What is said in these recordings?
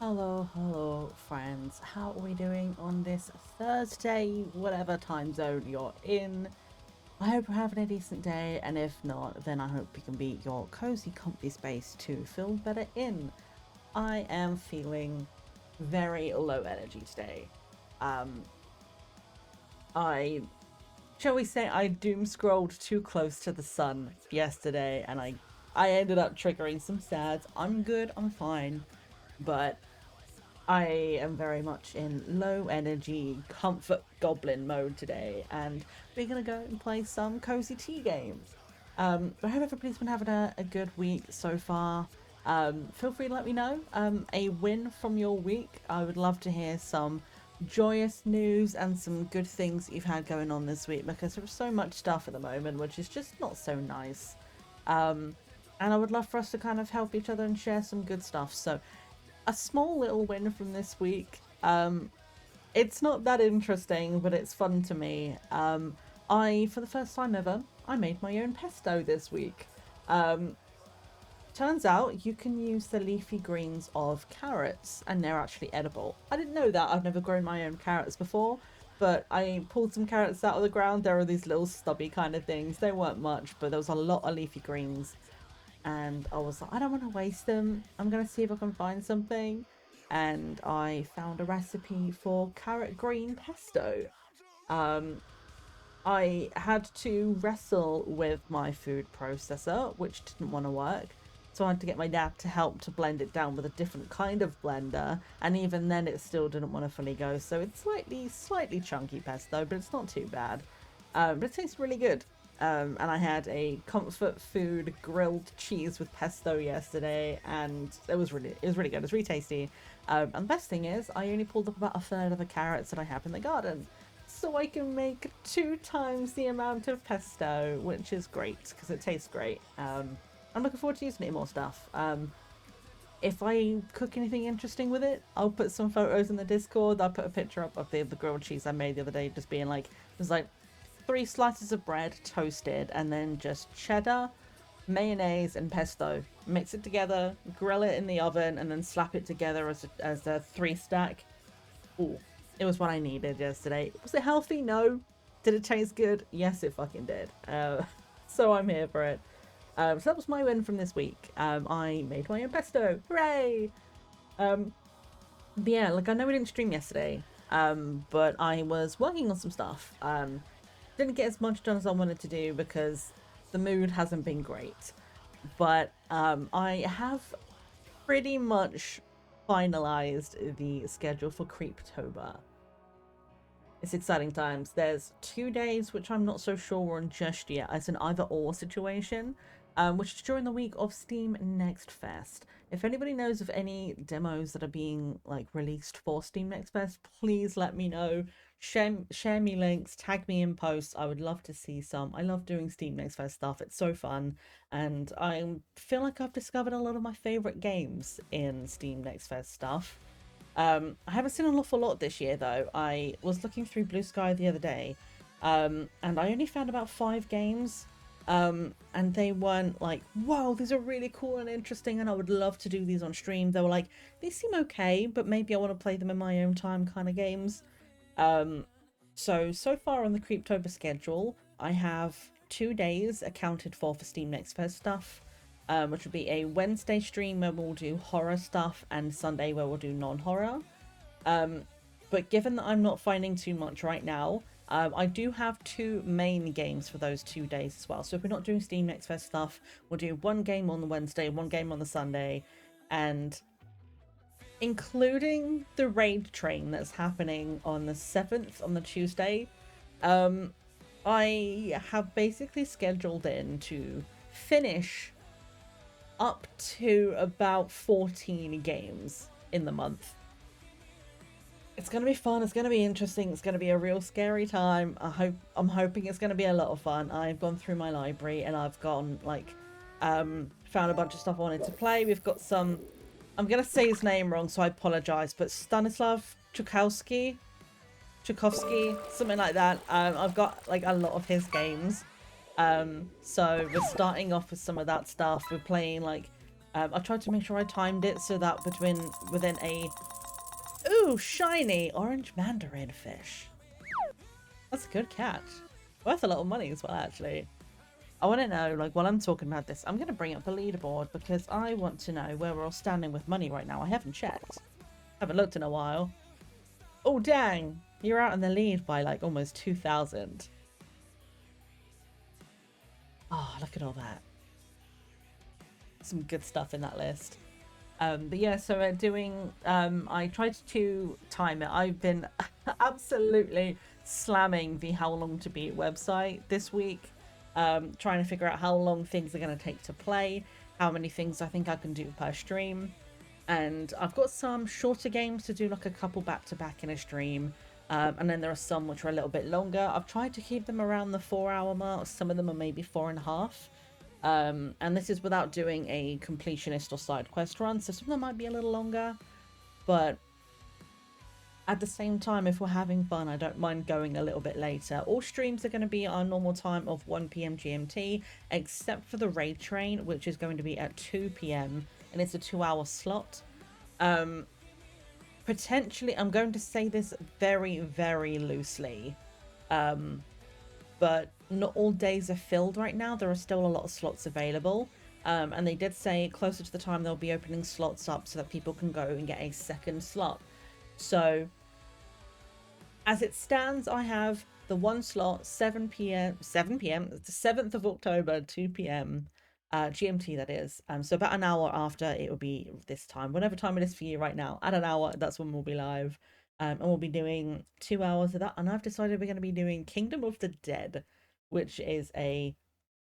Hello, friends. How are we doing on this Thursday, whatever time zone you're in? I hope you're having a decent day, and if not, then I hope you can be your cozy, comfy space to feel better in. I am feeling very low energy today. Um, I, shall we say, I doom scrolled too close to the sun yesterday, and I ended up triggering some sads. I'm good, I'm fine, but I am very much in low energy comfort goblin mode today, and we're gonna go and play some cozy tea games. I hope everybody's been having a good week so far. Feel free to let me know a win from your week. I would love to hear some joyous news and some good things that you've had going on this week, because there's so much stuff at the moment which is just not so nice. Um, and I would love for us to kind of help each other and share some good stuff. So a small little win from this week. It's not that interesting, but it's fun to me. For the first time ever, I made my own pesto this week. Um, Turns out you can use the leafy greens of carrots and they're actually edible. I didn't know that. I've never grown my own carrots before, but I pulled some carrots out of the ground. There are these little stubby kind of things. They weren't much, but there was a lot of leafy greens and I was like, I don't want to waste them. I'm gonna see if I can find something. And I found a recipe for carrot green pesto. Um, I had to wrestle with my food processor, which didn't want to work. So I had to get my dad to help to blend it down with a different kind of blender, and even then it still didn't want to fully go. So it's slightly chunky pesto, but it's not too bad. But it tastes really good. And I had a comfort food grilled cheese with pesto yesterday, and it was really good. It was really tasty. And the best thing is, I only pulled up about a third of the carrots that I have in the garden, so I can make 2 times the amount of pesto, which is great because it tastes great. I'm looking forward to using it in more stuff. If I cook anything interesting with it, I'll put some photos in the Discord. I'll put a picture up of the grilled cheese I made the other day, just being like, there's like 3 slices of bread toasted, and then just cheddar, mayonnaise, and pesto. Mix it together, grill it in the oven, and then slap it together as a 3 stack. Ooh, it was what I needed yesterday. Was it healthy? No. Did it taste good? Yes, it fucking did. So I'm here for it. So that was my win from this week. I made my own pesto. Hooray! Um, but yeah, like I know we didn't stream yesterday, but I was working on some stuff. Didn't get as much done as I wanted to do because the mood hasn't been great. But I have pretty much finalized the schedule for Creeptober. It's exciting times. There's 2 days which I'm not so sure on just yet. It's an either or situation, which is during the week of Steam Next Fest. If anybody knows of any demos that are being like released for Steam Next Fest, please let me know. Share me links, tag me in posts. I would love to see some. I love doing Steam Next Fest stuff. It's so fun, and I feel like I've discovered a lot of my favorite games in Steam Next Fest stuff. I haven't seen an awful lot this year though. I was looking through Blue Sky the other day, and I only found about 5 games. And they weren't like, wow, these are really cool and interesting, and I would love to do these on stream. They were like, these seem okay, but maybe I want to play them in my own time kind of games. Um, so far on the Creeptober schedule, I have 2 days accounted for Steam Next Fest stuff, which would be a Wednesday stream where we'll do horror stuff and Sunday where we'll do non-horror. Um, but given that I'm not finding too much right now, I do have 2 main games for those 2 days as well. So if we're not doing Steam Next Fest stuff, we'll do 1 game on the Wednesday, 1 game on the Sunday, and including the raid train that's happening on the 7th on the Tuesday, um, I have basically scheduled in to finish up to about 14 games in the month. It's gonna be fun. It's gonna be interesting. It's gonna be a real scary time. I'm hoping it's gonna be a lot of fun. I've gone through my library and I've gone like, found a bunch of stuff I wanted to play. We've got some. I'm gonna say his name wrong, so I apologize. But Stanislav Tchaikovsky, something like that. I've got like a lot of his games. So we're starting off with some of that stuff. We're playing like I tried to make sure I timed it so that within a... Ooh, shiny orange mandarin fish. That's a good catch. Worth a lot of money as well, actually. I want to know, like, while I'm talking about this, I'm going to bring up the leaderboard because I want to know where we're all standing with money right now. I haven't checked. Haven't looked in a while. Oh, dang. You're out in the lead by, like, almost 2,000. Oh, look at all that. Some good stuff in that list. But yeah, so we're doing, I tried to time it. I've been absolutely slamming the How Long to Beat website this week, trying to figure out how long things are going to take to play, how many things I think I can do per stream. And I've got some shorter games to do, like a couple back-to-back in a stream. And then there are some which are a little bit longer. I've tried to keep them around the 4-hour mark. Some of them are maybe 4.5. And this is without doing a completionist or side quest run, so some of them might be a little longer, but at the same time, if we're having fun, I don't mind going a little bit later. All streams are going to be our normal time of 1 p.m. GMT, except for the raid train, which is going to be at 2 p.m, and it's a 2-hour slot. Potentially, I'm going to say this very, very loosely, but not all days are filled right now. There are still a lot of slots available. And they did say closer to the time they'll be opening slots up so that people can go and get a second slot. So as it stands, I have the one slot, 7 p.m, the 7th of October, 2 p.m, GMT that is. So about an hour after it will be this time, whatever time it is for you right now, at an hour, that's when we'll be live. And we'll be doing 2 hours of that. And I've decided we're going to be doing Kingdom of the Dead, which is a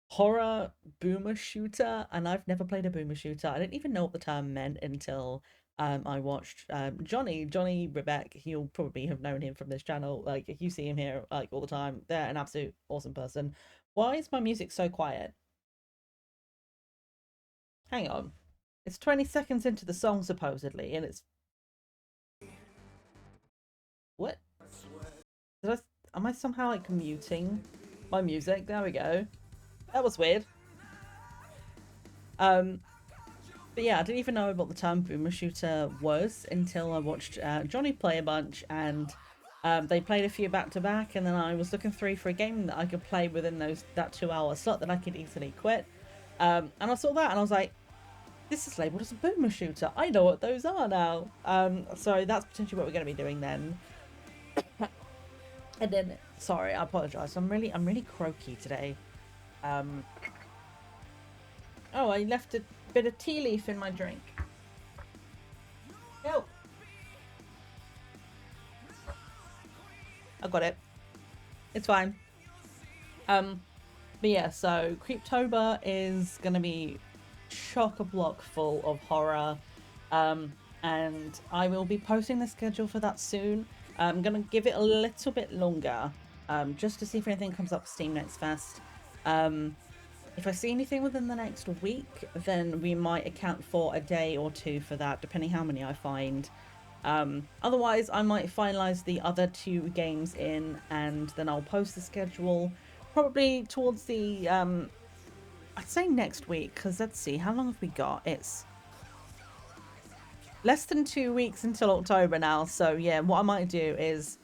horror boomer shooter. And I've never played a boomer shooter. I didn't even know what the term meant until I watched Johnny Rebeck. You'll probably have known him from this channel. Like, if you see him here like all the time, they're an absolute awesome person. Why is my music so quiet? Hang on. It's 20 seconds into the song, supposedly, and it's... What? Am I somehow, like, muting my music? There we go. That was weird. But yeah, I didn't even know what the term boomer shooter was until I watched Johnny play a bunch, and they played a few back-to-back, and then I was looking through for a game that I could play within that 2-hour slot that I could easily quit. And I saw that, and I was like, this is labelled as a boomer shooter. I know what those are now. So that's potentially what we're going to be doing then. And then, sorry, I apologise. I'm really croaky today. Oh, I left a bit of tea leaf in my drink. Help! I got it. It's fine. But yeah, so Creeptober is gonna be chock-a-block full of horror, and I will be posting the schedule for that soon. I'm gonna give it a little bit longer, just to see if anything comes up for Steam Next Fest. If I see anything within the next week, then we might account for a day or two for that, depending how many I find. Otherwise, I might finalize the other 2 games in, and then I'll post the schedule probably towards the, I'd say next week, because let's see, how long have we got? It's less than 2 weeks until October now, so yeah, what I might do is,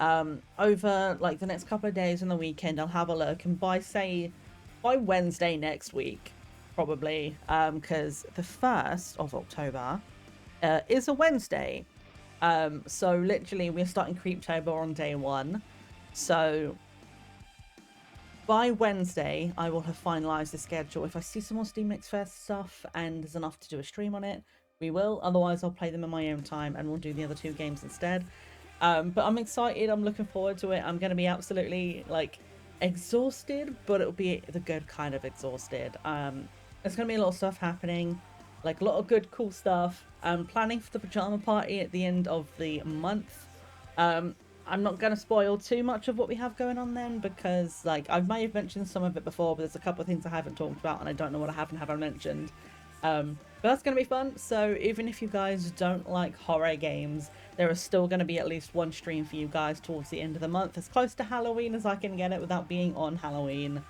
over, like, the next couple of days and the weekend, I'll have a look, and by Wednesday next week, probably, because the 1st of October is a Wednesday. So literally we're starting Creeptober on day 1. So by Wednesday, I will have finalised the schedule. If I see some more Steam Next Fest stuff and there's enough to do a stream on it, we will. Otherwise, I'll play them in my own time and we'll do the other 2 games instead. But I'm excited. I'm looking forward to it. I'm going to be absolutely, like, exhausted, but it'll be the good kind of exhausted. There's going to be a lot of stuff happening, like a lot of good, cool stuff. I'm planning for the pajama party at the end of the month. I'm not going to spoil too much of what we have going on then, because, like, I may have mentioned some of it before, but there's a couple of things I haven't talked about and I don't know what I haven't mentioned. But that's going to be fun. So even if you guys don't like horror games, there is still going to be at least 1 stream for you guys towards the end of the month, as close to Halloween as I can get it without being on Halloween.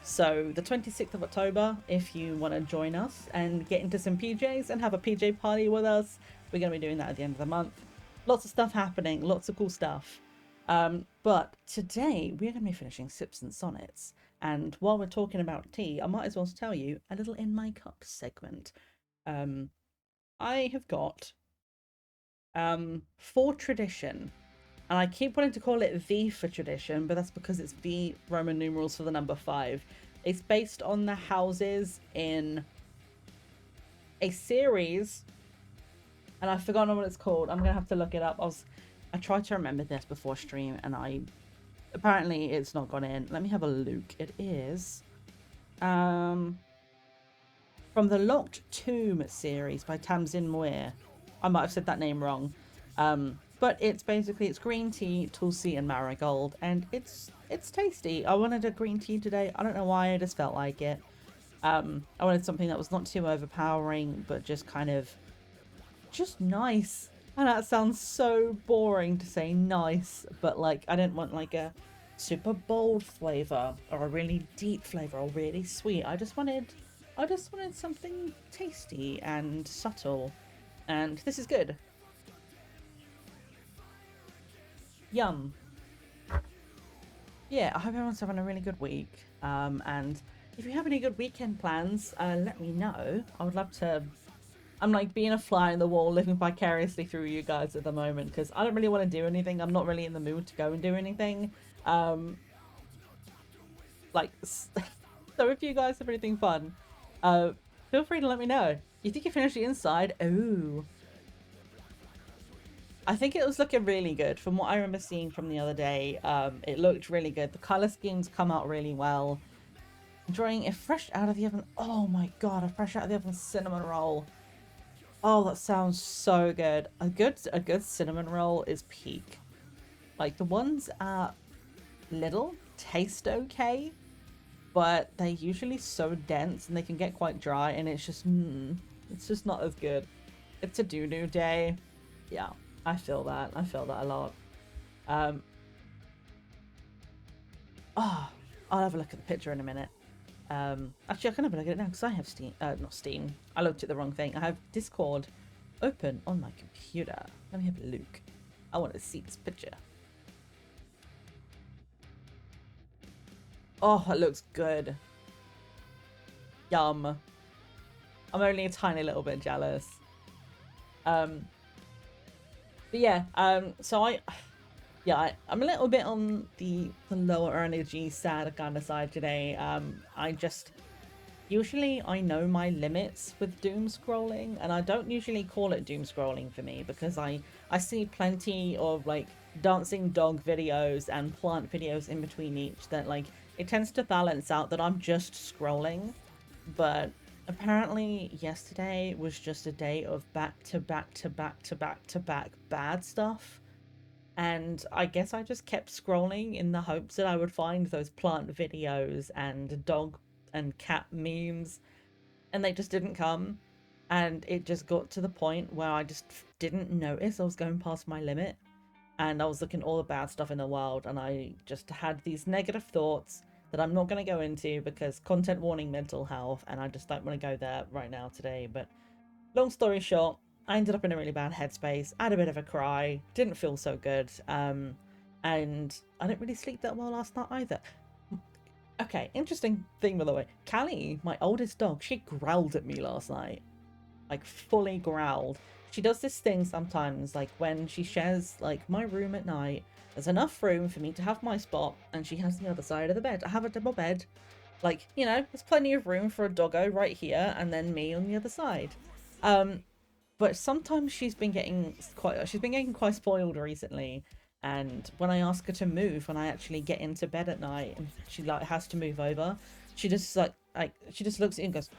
So the 26th of October, if you want to join us and get into some PJs and have a PJ party with us, we're going to be doing that at the end of the month. Lots of stuff happening, lots of cool stuff. But today we're going to be finishing Sips and Sonnets. And while we're talking about tea, I might as well tell you a little in my cup segment. I have got for tradition, and I keep wanting to call it V for tradition, but that's because it's V Roman numerals for the number 5. It's based on the houses in a series, and I've forgotten what it's called. I'm gonna have to look it up. I tried to remember this before stream, and apparently it's not gone in. Let me have a look. It is from the Locked Tomb series by Tamsin Muir. I might have said that name wrong. But it's green tea, tulsi, and marigold, and it's tasty. I wanted a green tea today. I don't know why, I just felt like it. I wanted something that was not too overpowering, but just kind of just nice. And that sounds so boring to say nice, but like I didn't want like a super bold flavor or a really deep flavor or really sweet. I just wanted something tasty and subtle, and this is good. Yum. Yeah, I hope everyone's having a really good week. And if you have any good weekend plans, let me know. I would love to. I'm like being a fly on the wall, living vicariously through you guys at the moment, because I don't really want to do anything. I'm not really in the mood to go and do anything. So if you guys have anything fun, feel free to let me know. You think you finished the inside? Ooh. I think it was looking really good from what I remember seeing from the other day. It looked really good. The color schemes come out really well. Enjoying a fresh out of the oven. Oh my god, a fresh out of the oven cinnamon roll. Oh, that sounds so good. A good cinnamon roll is peak. Like the ones at Lidl taste okay, but they're usually so dense and they can get quite dry, and it's just not as good. It's a doo-doo day. Yeah. I feel that a lot. I'll have a look at the picture in a minute. Actually, I can have a look at it now because I have Steam. Not Steam. I looked at the wrong thing. I have Discord open on my computer. Let me have a look. I want to see this picture. Oh, it looks good. Yum. I'm only a tiny little bit jealous. But yeah, so I'm a little bit on the lower energy, sad kind of side today. Usually I know my limits with doom scrolling, and I don't usually call it doom scrolling for me because I see plenty of like dancing dog videos and plant videos in between each that like it tends to balance out that I'm just scrolling. But apparently yesterday was just a day of back to back to back to back to back bad stuff, and I guess I just kept scrolling in the hopes that I would find those plant videos and dog and cat memes, and they just didn't come. And it just got to the point where I just didn't notice I was going past my limit, and I was looking at all the bad stuff in the world, and I just had these negative thoughts that I'm not going to go into because content warning mental health, and I just don't want to go there right now today. But long story short, I ended up in a really bad headspace. I had a bit of a cry, didn't feel so good, and I didn't really sleep that well last night either. Okay, interesting thing by the way, Callie, my oldest dog, she growled at me last night, like fully growled. She does this thing sometimes, like when she shares like my room at night, there's enough room for me to have my spot, and she has the other side of the bed. I have a double bed, like, you know, there's plenty of room for a doggo right here and then me on the other side. But sometimes she's been getting quite spoiled recently, and when I ask her to move, when I actually get into bed at night and she like has to move over, she just like she just looks at you and goes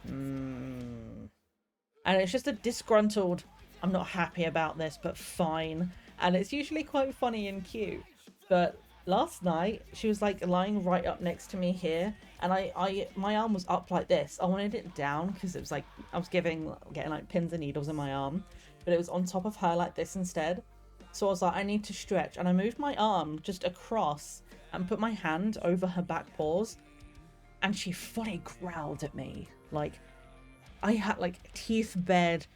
and it's just a disgruntled, I'm not happy about this, but fine. And it's usually quite funny and cute. But last night she was like lying right up next to me here, and my arm was up like this. I wanted it down because it was like I was getting like pins and needles in my arm, but it was on top of her like this instead. So I was like, I need to stretch, and I moved my arm just across and put my hand over her back paws, and she fully growled at me. Like, I had like teeth bared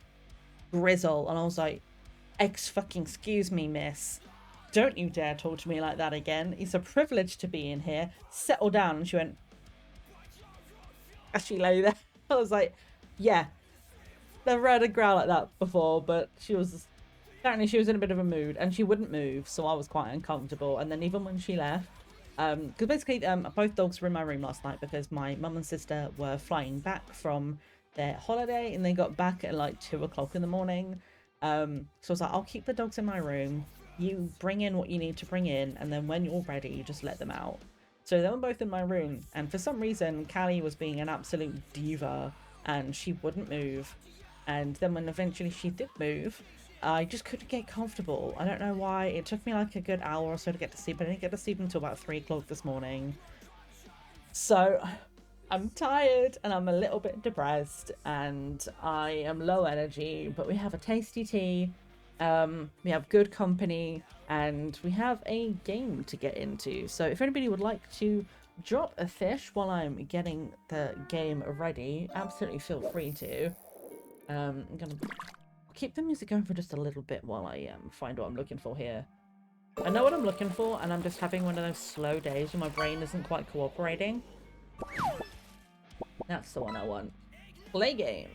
grizzle, and I was like, excuse me, miss. Don't you dare talk to me like that again. It's a privilege to be in here. Settle down. And she went, as she lay there. I was like, yeah, never heard a growl like that before, but apparently she was in a bit of a mood and she wouldn't move, so I was quite uncomfortable. And then even when she left, because basically both dogs were in my room last night because my mum and sister were flying back from their holiday and they got back at like 2 o'clock in the morning. So I was like, I'll keep the dogs in my room, you bring in what you need to bring in, and then when you're ready you just let them out. So they were both in my room, and for some reason Callie was being an absolute diva and she wouldn't move. And then when eventually she did move, I just couldn't get comfortable. I don't know why. It took me like a good hour or so to get to sleep. I didn't get to sleep until about 3 o'clock this morning. So I'm tired and I'm a little bit depressed and I am low energy, but we have a tasty tea. We have good company and we have a game to get into. So if anybody would like to drop a fish while I'm getting the game ready, absolutely feel free to. I'm gonna keep the music going for just a little bit while I find what I'm looking for here. I know what I'm looking for, and I'm just having one of those slow days where my brain isn't quite cooperating. That's the one I want. Play game.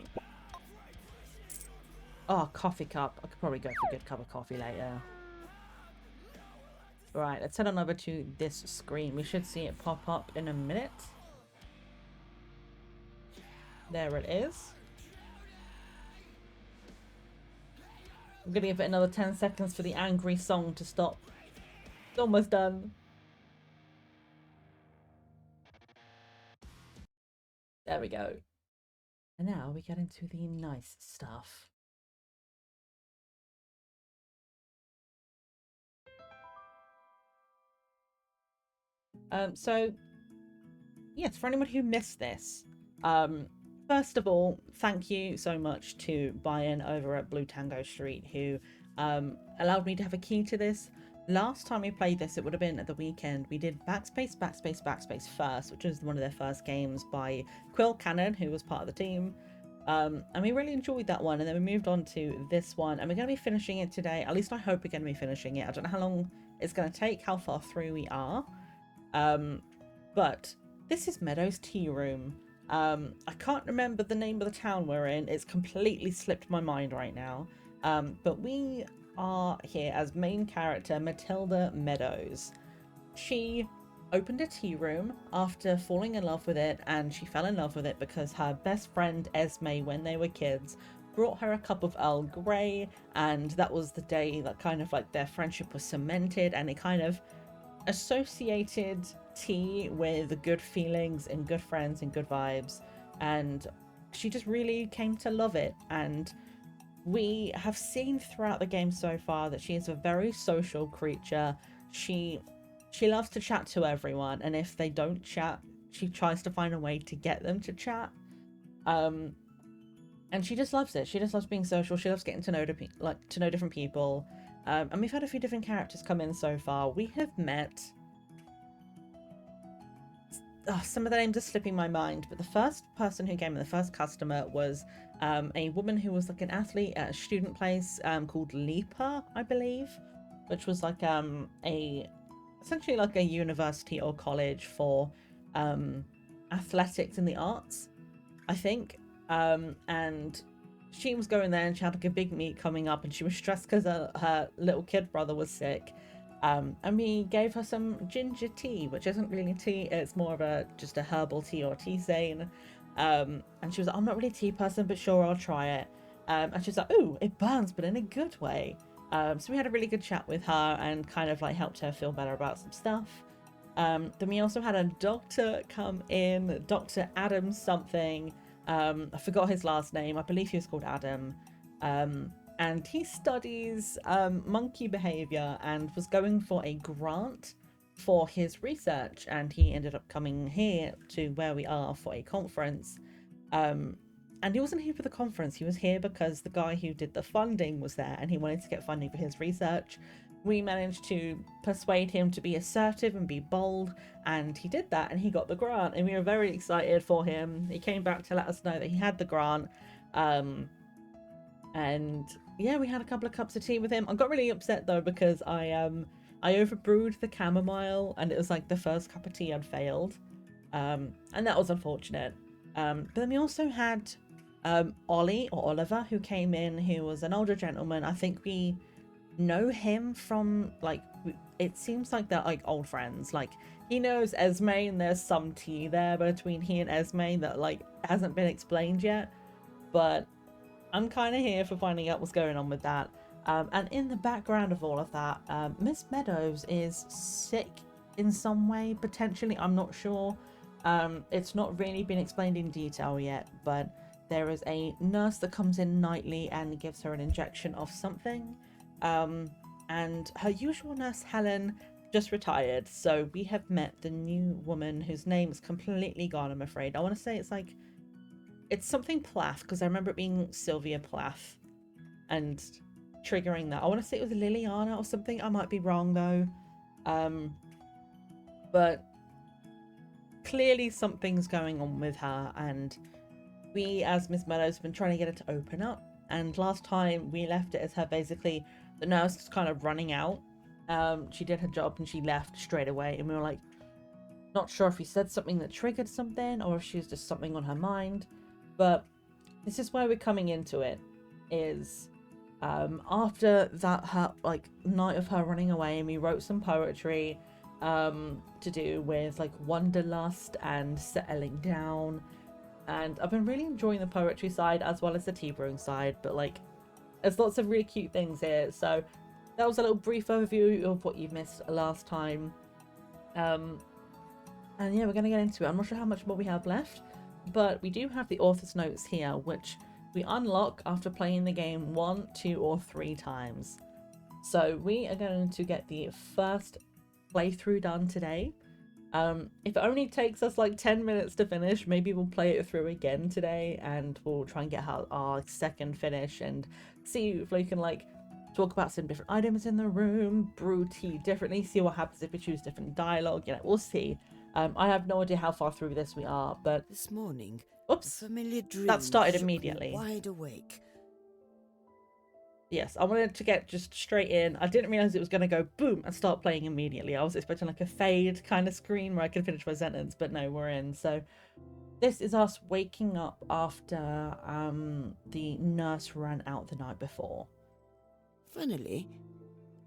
Oh, coffee cup. I could probably go for a good cup of coffee later. Right, let's head on over to this screen. We should see it pop up in a minute. There it is. I'm gonna give it another 10 seconds for the angry song to stop. It's almost done. There we go. And now we get into the nice stuff. So yes, for anyone who missed this, first of all, thank you so much to Brian over at Blue Tango Street who allowed me to have a key to this. Last time we played this, it would have been at the weekend. We did Backspace, Backspace, Backspace first, which was one of their first games by Quill Cannon, who was part of the team. And we really enjoyed that one. And then we moved on to this one, and we're going to be finishing it today. At least I hope we're going to be finishing it. I don't know how long it's going to take, how far through we are. But this is Meadow's tea room. I can't remember the name of the town we're in. It's completely slipped my mind right now. But we are here as main character Matilda Meadows. She opened a tea room after falling in love with it, and she fell in love with it because her best friend Esme, when they were kids, brought her a cup of Earl Grey, and that was the day that kind of like their friendship was cemented, and it kind of associated tea with good feelings and good friends and good vibes, and she just really came to love it. And we have seen throughout the game so far that she is a very social creature. She loves to chat to everyone, and if they don't chat, she tries to find a way to get them to chat. And she just loves it. She just loves being social. She loves getting to know different people. And we've had a few different characters come in so far. We have met... Oh, some of the names are slipping my mind, but the first person who came in, the first customer, was a woman who was like an athlete at a student place called Leaper, I believe, which was like essentially like a university or college for athletics in the arts, I think. And she was going there and she had like a big meet coming up, and she was stressed because her little kid brother was sick. And we gave her some ginger tea, which isn't really tea, it's more of just a herbal tea or tisane. And she was like, I'm not really a tea person, but sure, I'll try it. And she's like, ooh, it burns, but in a good way. So we had a really good chat with her and kind of like helped her feel better about some stuff. Then we also had a doctor come in, Dr. Adam something. I forgot his last name. I believe he was called Adam. And he studies monkey behavior and was going for a grant for his research, and he ended up coming here to where we are for a conference. And he wasn't here for the conference, he was here because the guy who did the funding was there and he wanted to get funding for his research. we managed to persuade him to be assertive and be bold, and he did that, and he got the grant, and we were very excited for him. He came back to let us know that he had the grant, and yeah, we had a couple of cups of tea with him. I got really upset though because I overbrewed the chamomile, and it was like the first cup of tea I'd failed, and that was unfortunate. But then we also had Ollie or Oliver, who came in, who was an older gentleman. I think we know him from, like, it seems like they're like old friends. Like, he knows Esme, and there's some tea there between he and Esme that like hasn't been explained yet, but I'm kind of here for finding out what's going on with that. And in the background of all of that, Miss Meadows is sick in some way, potentially. I'm not sure. It's not really been explained in detail yet, but there is a nurse that comes in nightly and gives her an injection of something. And her usual nurse, Helen, just retired. So we have met the new woman whose name is completely gone, I'm afraid. I want to say it's something Plath, because I remember it being Sylvia Plath and triggering that. I want to say it was Liliana or something. I might be wrong though. But clearly something's going on with her, and we as Miss Meadows have been trying to get her to open up. And last time we left it as her basically the nurse was kind of running out. She did her job and she left straight away, and we were like, not sure if he said something that triggered something or if she was just something on her mind. But this is where we're coming into it, is after that her like night of her running away, and we wrote some poetry to do with like wanderlust and settling down, and I've been really enjoying the poetry side as well as the tea brewing side, but like there's lots of really cute things here. So that was a little brief overview of what you missed last time. And yeah, we're going to get into it. I'm not sure how much more we have left, but we do have the author's notes here, which we unlock after playing the game 1, 2, or 3 times. So we are going to get the first playthrough done today. If it only takes us like 10 minutes to finish, maybe we'll play it through again today, and we'll try and get our second finish and see if we can like talk about some different items in the room, brew tea differently, see what happens if we choose different dialogue. You know, we'll see. I have no idea how far through this we are, but this morning, oops, a familiar dream that started shook me immediately. wide awake. Yes, I wanted to get just straight in. I didn't realize it was going to go boom and start playing immediately. I was expecting like a fade kind of screen where I could finish my sentence, but no, we're in. So this is us waking up after the nurse ran out the night before. Funnily,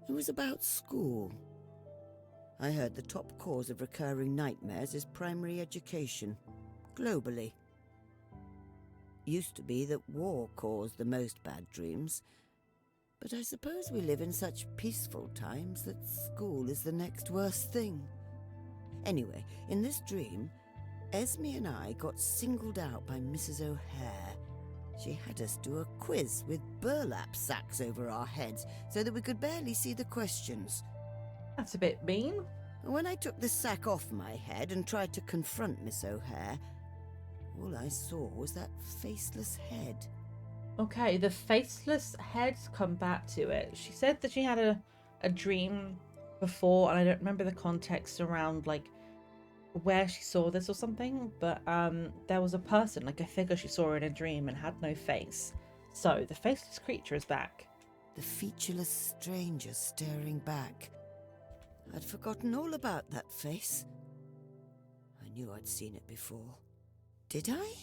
it was about school. I heard the top cause of recurring nightmares is primary education, globally. Used to be that war caused the most bad dreams, but I suppose we live in such peaceful times that school is the next worst thing. Anyway, in this dream, Esme and I got singled out by Mrs. O'Hare. She had us do a quiz with burlap sacks over our heads so that we could barely see the questions. That's a bit mean. When I took the sack off my head and tried to confront Miss O'Hare, all I saw was that faceless head. Okay, the faceless head's come back to it. She said that she had a dream before, and I don't remember the context around like where she saw this or something, but there was a person, like a figure she saw in a dream and had no face. So the faceless creature is back. The featureless stranger staring back. I'd forgotten all about that face. I knew I'd seen it before. Did I?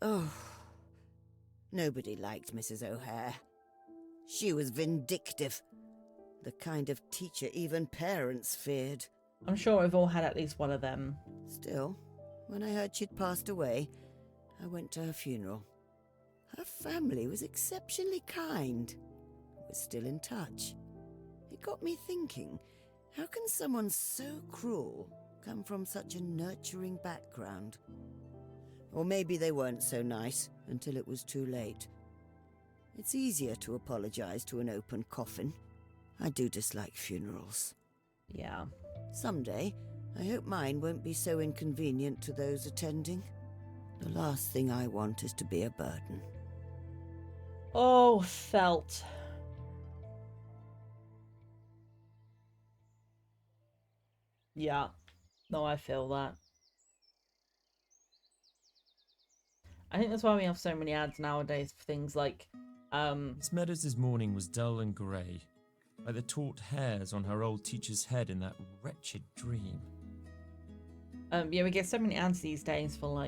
Oh, nobody liked Mrs. O'Hare. She was vindictive, the kind of teacher even parents feared. I'm sure we've all had at least one of them. Still, when I heard she'd passed away, I went to her funeral. Her family was exceptionally kind. We're still in touch. It got me thinking, how can someone so cruel come from such a nurturing background? Or maybe they weren't so nice until it was too late. It's easier to apologize to an open coffin. I do dislike funerals. Yeah. Someday, I hope mine won't be so inconvenient to those attending. The last thing I want is to be a burden. Oh, felt. Yeah. No, I feel that. I think that's why we have so many ads nowadays for things like, Miss Meadows' morning was dull and grey, like the taut hairs on her old teacher's head in that wretched dream. yeah, we get so many ads these days for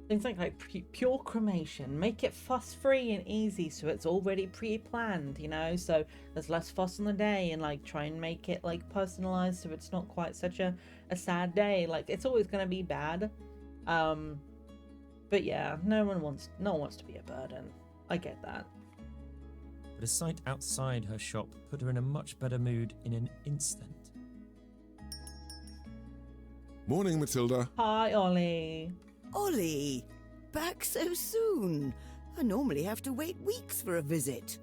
things like pure cremation. Make it fuss-free and easy, so it's already pre-planned, you know, so there's less fuss on the day, and like try and make it like personalized so it's not quite such a sad day. Like, it's always going to be bad. But yeah, no one wants to be a burden. I get that. But a sight outside her shop put her in a much better mood in an instant. Morning, Matilda. Hi, Ollie. Ollie, back so soon. I normally have to wait weeks for a visit.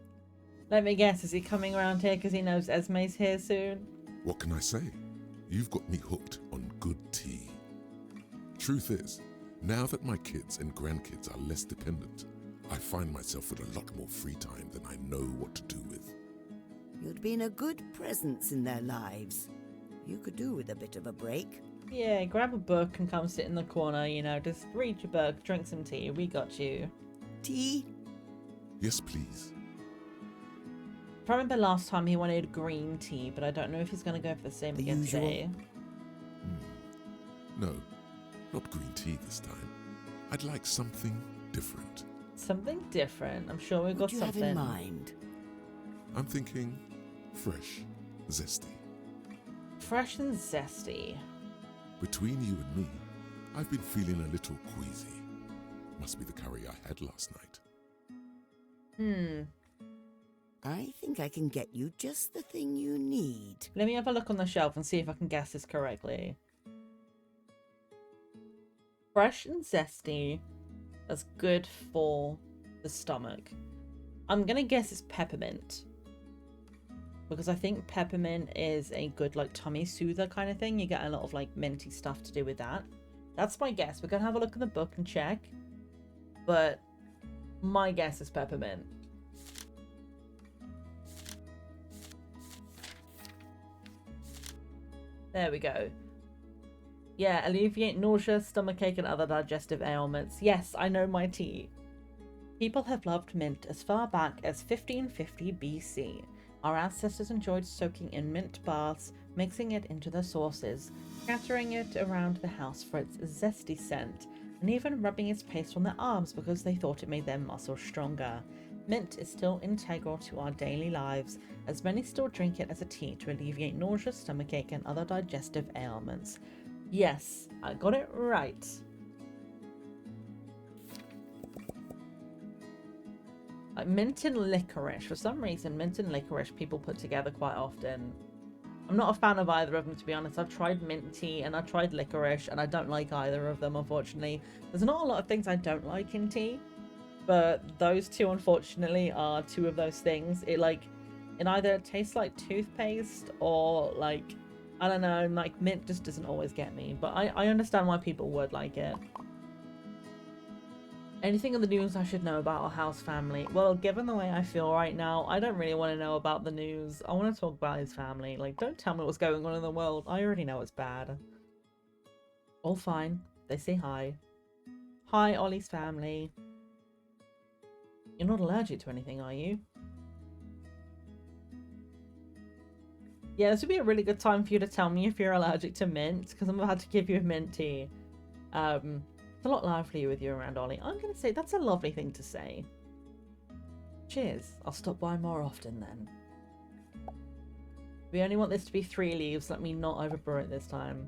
Let me guess, is he coming around here because he knows Esme's here soon? What can I say? You've got me hooked on good tea. Truth is, now that my kids and grandkids are less dependent, I find myself with a lot more free time than I know what to do with. You'd been a good presence in their lives. You could do with a bit of a break. Yeah, grab a book and come sit in the corner, you know, just read your book, drink some tea, we got you. Tea? Yes, please. If I remember last time he wanted green tea, but I don't know if he's going to go for the same The again usual? today. No, not green tea this time. I'd like something different. Something different. I'm sure we've What got do you have something. in mind? I'm thinking fresh, zesty. Fresh and zesty. Between you and me, I've been feeling a little queasy. Must be the curry I had last night. I think I can get you just the thing you need. Let me have a look on the shelf and see if I can guess this correctly. Fresh and zesty. That's good for the stomach. I'm gonna guess it's peppermint, because I think peppermint is a good like tummy soother kind of thing. You get a lot of like minty stuff to do with that. That's my guess. We're gonna have a look in the book and check, but my guess is peppermint. There we go. Yeah, alleviate nausea, stomachache, and other digestive ailments. Yes, I know my tea. People have loved mint as far back as 1550 BC. Our ancestors enjoyed soaking in mint baths, mixing it into their sauces, scattering it around the house for its zesty scent, and even rubbing its paste on their arms because they thought it made their muscles stronger. Mint is still integral to our daily lives, as many still drink it as a tea to alleviate nausea, stomachache, and other digestive ailments. Yes, I got it right. Like mint and licorice. For some reason, mint and licorice people put together quite often. I'm not a fan of either of them, to be honest. I've tried mint tea and I've tried licorice, and I don't like either of them, unfortunately. There's not a lot of things I don't like in tea, but those two, unfortunately, are two of those things. It either tastes like toothpaste or like, I don't know, like mint just doesn't always get me. But I understand why people would like it. Anything in the news I should know about our house family? Well, given the way I feel right now, I don't really want to know about the news. I want to talk about his family. Like, don't tell me what's going on in the world. I already know it's bad. All fine. They say hi. Hi, Ollie's family. You're not allergic to anything, are you? Yeah, this would be a really good time for you to tell me if you're allergic to mint, because I'm about to give you a mint tea. It's a lot livelier with you around, Ollie. I'm going to say that's a lovely thing to say. Cheers. I'll stop by more often then. We only want this to be 3 leaves. Let me not overbrew it this time.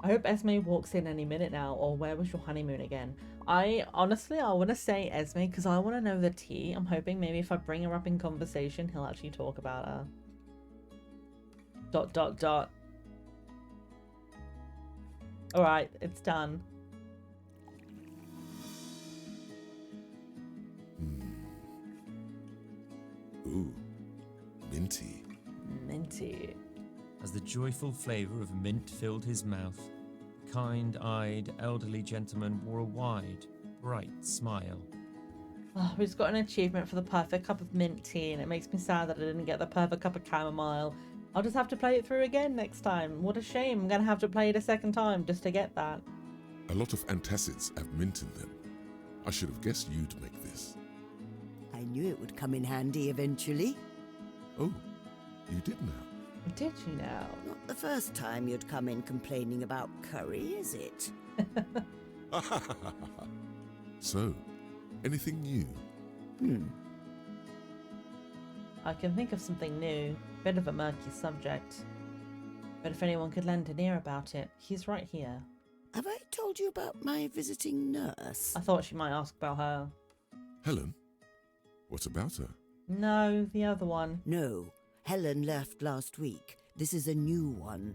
I hope Esme walks in any minute now, or where was your honeymoon again? Honestly, I want to say Esme because I want to know the tea. I'm hoping maybe if I bring her up in conversation, he'll actually talk about her. ... Alright, it's done. Ooh, minty. Minty. As the joyful flavour of mint filled his mouth, the kind-eyed elderly gentleman wore a wide, bright smile. Oh, we just got an achievement for the perfect cup of mint tea, and it makes me sad that I didn't get the perfect cup of chamomile. I'll just have to play it through again next time. What a shame. I'm gonna have to play it a second time just to get that. A lot of antacids have mint in them. I should have guessed you'd make this. I knew it would come in handy eventually. Oh, you did now. Did you now? Not the first time you'd come in complaining about curry, is it? So, anything new? I can think of something new. Bit of a murky subject. But if anyone could lend an ear about it, he's right here. Have I told you about my visiting nurse? I thought she might ask about her. Helen? What about her? No, the other one. No, Helen left last week. This is a new one.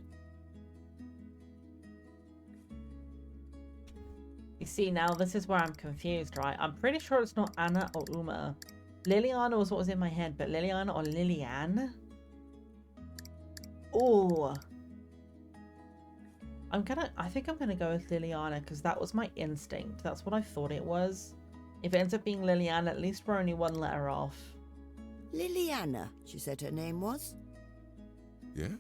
You see, now this is where I'm confused, right? I'm pretty sure it's not Anna or Uma. Liliana was what was in my head, but Liliana or Liliane? Oh. I think I'm gonna go with Liliana because that was my instinct. That's what I thought it was. If it ends up being Liliana, at least we're only one letter off. Liliana, she said her name was. Yeah?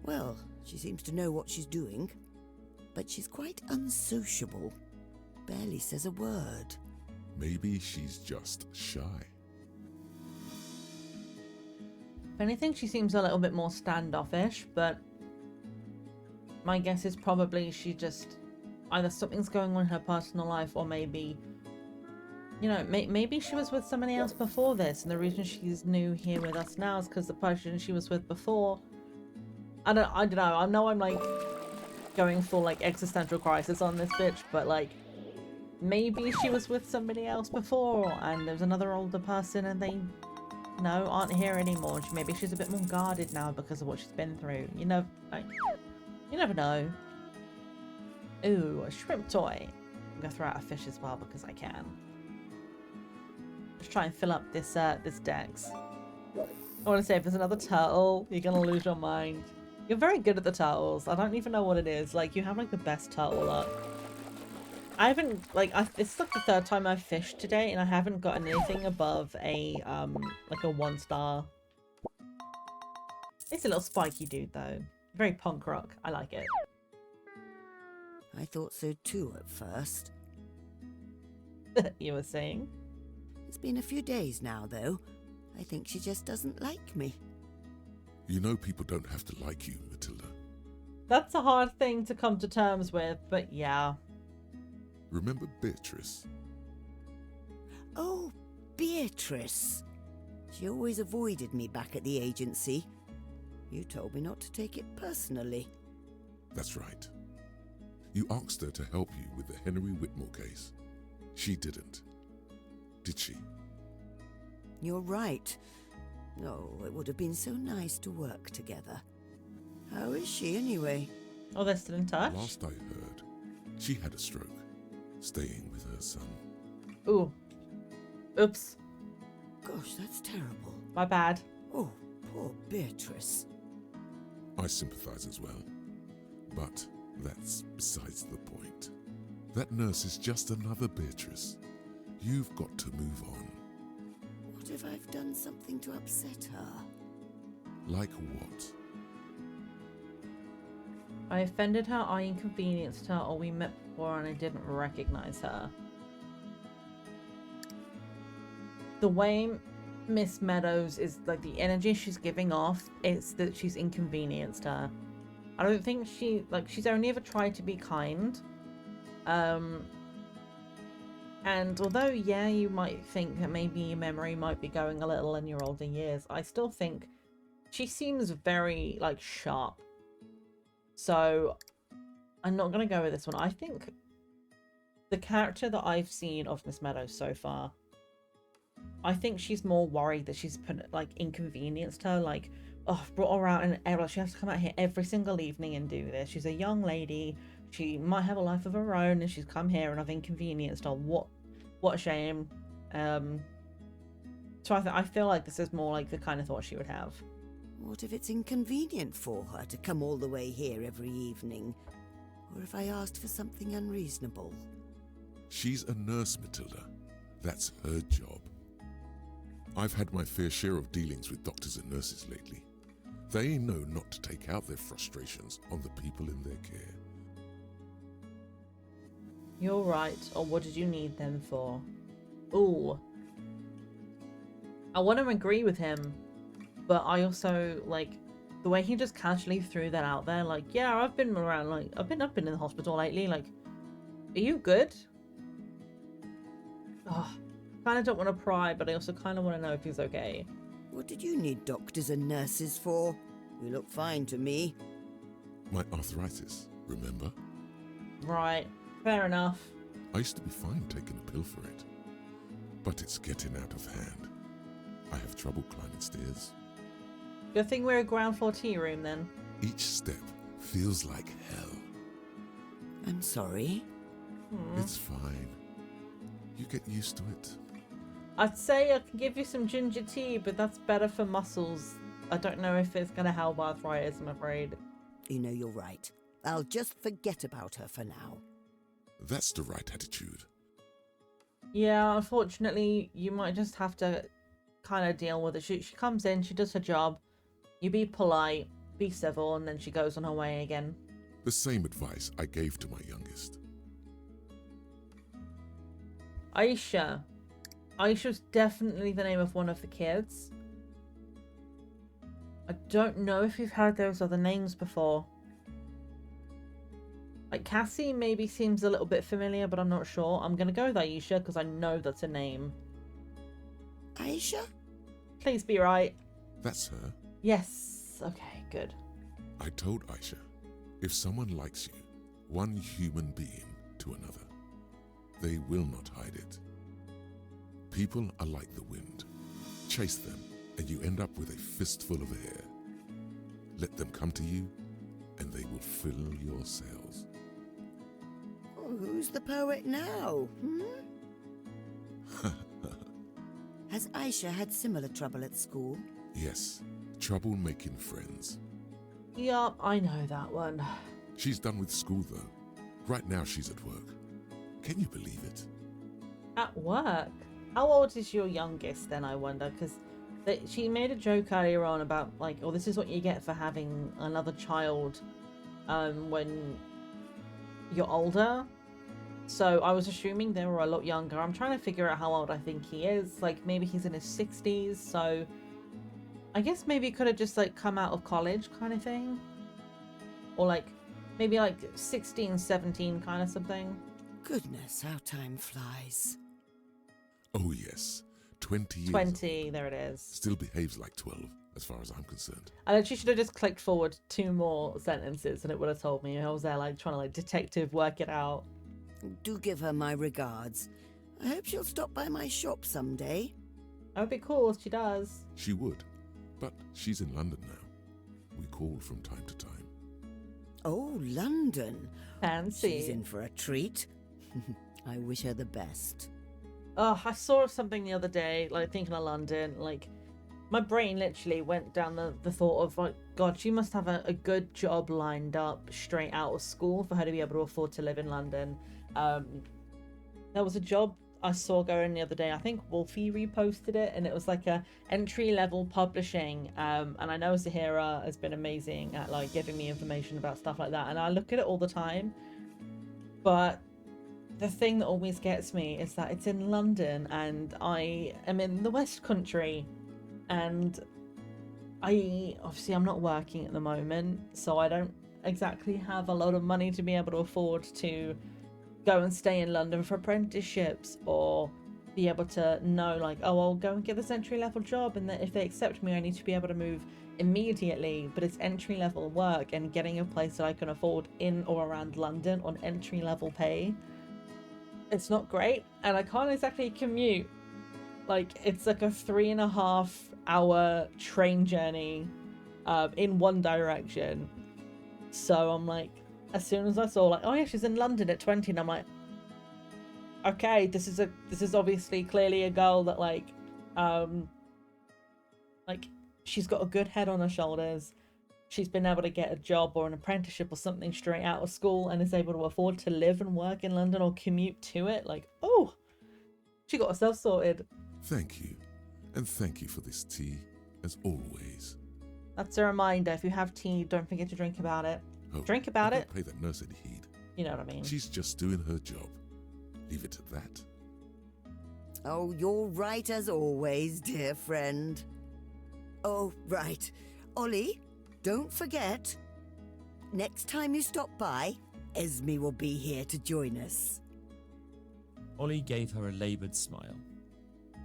Well, she seems to know what she's doing. But she's quite unsociable. Barely says a word. Maybe she's just shy. If anything, she seems a little bit more standoffish, but my guess is probably she just either something's going on in her personal life, or maybe, you know, maybe she was with somebody else before this, and the reason she's new here with us now is because the person she was with before. I don't know. I know I'm like going full like existential crisis on this bitch, but like maybe she was with somebody else before, and there's another older person, and they aren't here anymore. Maybe she's a bit more guarded now because of what she's been through. You know, like, you never know. Ooh, a shrimp toy. I'm gonna throw out a fish as well because I can. Let's try and fill up this this dex. I want to say, if there's another turtle, you're gonna lose your mind. You're very good at the turtles. I don't even know what it is. Like, you have like the best turtle luck. I haven't it's like the third time I've fished today, and I haven't gotten anything above a like a 1-star. It's a little spiky dude though. Very punk rock. I like it. I thought so too at first. You were saying? It's been a few days now, though. I think she just doesn't like me. You know people don't have to like you, Matilda. That's a hard thing to come to terms with, but yeah. Remember Beatrice? Oh, Beatrice. She always avoided me back at the agency. You told me not to take it personally. That's right. You asked her to help you with the Henry Whitmore case. She didn't. Did she? You're right. Oh, it would have been so nice to work together. How is she anyway? Oh, they're still in touch? Last I heard, she had a stroke, staying with her son. Ooh. Oops. Gosh, that's terrible. My bad. Oh, poor Beatrice. I sympathize as well. But that's besides the point. That nurse is just another Beatrice. You've got to move on. What if I've done something to upset her? Like what? I offended her, I inconvenienced her, or we met before and I didn't recognize her. The way Miss Meadows is, like, the energy she's giving off, it's that she's inconvenienced her. I don't think she's only ever tried to be kind. And although, yeah, you might think that maybe your memory might be going a little in your older years, I still think she seems very, like, sharp. So, I'm not going to go with this one. I think the character that I've seen of Miss Meadows so far, I think she's more worried that she's put, like, inconvenienced her. Like, oh, I've brought her out and she has to come out here every single evening and do this. She's a young lady. She might have a life of her own, and she's come here and I've inconvenienced her. What a shame. So I feel like this is more like the kind of thought she would have. What if it's inconvenient for her to come all the way here every evening? Or if I asked for something unreasonable? She's a nurse, Matilda. That's her job. I've had my fair share of dealings with doctors and nurses lately. They know not to take out their frustrations on the people in their care. You're right. Or what did you need them for? Ooh. I want to agree with him, but I also, like, the way he just casually threw that out there, like, yeah, I've been around, like, I've been in the hospital lately, like, are you good? Oh, kind of don't want to pry, but I also kind of want to know if he's okay. What did you need doctors and nurses for? You look fine to me. My arthritis, remember? Right, fair enough. I used to be fine taking a pill for it. But it's getting out of hand. I have trouble climbing stairs. Good thing we're a ground floor tea room then. Each step feels like hell. I'm sorry. It's fine. You get used to it. I'd say I can give you some ginger tea, but that's better for muscles. I don't know if it's going to help arthritis, I'm afraid. You know, you're right. I'll just forget about her for now. That's the right attitude. Yeah, unfortunately, you might just have to kind of deal with it. She comes in, she does her job. You be polite, be civil, and then she goes on her way again. The same advice I gave to my youngest. Aisha. Aisha's definitely the name of one of the kids. I don't know if you've heard those other names before. Like, Cassie maybe seems a little bit familiar, but I'm not sure. I'm going to go with Aisha because I know that's a name. Aisha? Please be right. That's her. Yes. Okay, good. I told Aisha, if someone likes you, one human being to another, they will not hide it. People are like the wind. Chase them, and you end up with a fistful of air. Let them come to you, and they will fill your sails. Oh, who's the poet now? Has Aisha had similar trouble at school? Yes, trouble making friends. Yup, I know that one. She's done with school, though. Right now she's at work. Can you believe it? At work? How old is your youngest then, I wonder? Because she made a joke earlier on about, like, oh, this is what you get for having another child when you're older. So I was assuming they were a lot younger. I'm trying to figure out how old I think he is. Like, maybe he's in his 60s, so I guess maybe he could have just, like, come out of college kind of thing. Or, like, maybe, like, 16, 17 kind of something. Goodness, how time flies. Oh yes, 20 years. 20, there it is. Still behaves like 12, as far as I'm concerned. I literally should have just clicked forward 2 more sentences and it would have told me. I was there, like, trying to, like, detective work it out. Do give her my regards. I hope she'll stop by my shop someday. That would be cool if she does. She would, but she's in London now. We call from time to time. Oh, London. Fancy. She's in for a treat. I wish her the best. Oh, I saw something the other day, like, thinking of London, like, my brain literally went down the thought of, like, God, she must have a good job lined up straight out of school for her to be able to afford to live in London. There was a job I saw going the other day. I think Wolfie reposted it, and it was like a entry-level publishing. And I know Zahira has been amazing at, like, giving me information about stuff like that, and I look at it all the time. But the thing that always gets me is that it's in London, and I am in the West Country, and I'm not working at the moment, so I don't exactly have a lot of money to be able to afford to go and stay in London for apprenticeships, or be able to know, like, oh, I'll go and get this entry-level job, and that if they accept me I need to be able to move immediately. But it's entry-level work, and getting a place that I can afford in or around London on entry-level pay, it's not great, and I can't exactly commute. Like, it's like a 3.5 hour train journey in one direction. So I'm like, as soon as I saw, like, oh yeah, she's in London at 20, and I'm like, okay, this is obviously clearly a girl that, like, she's got a good head on her shoulders. She's been able to get a job or an apprenticeship or something straight out of school, and is able to afford to live and work in London or commute to it. Like, oh, she got herself sorted. Thank you. And thank you for this tea, as always. That's a reminder. If you have tea, don't forget to drink about it. Oh, Drink about I it. don't pay that nurse any heed. You know what I mean. She's just doing her job. Leave it at that. Oh, you're right as always, dear friend. Oh, right. Ollie, don't forget. Next time you stop by, Esme will be here to join us. Ollie gave her a laboured smile.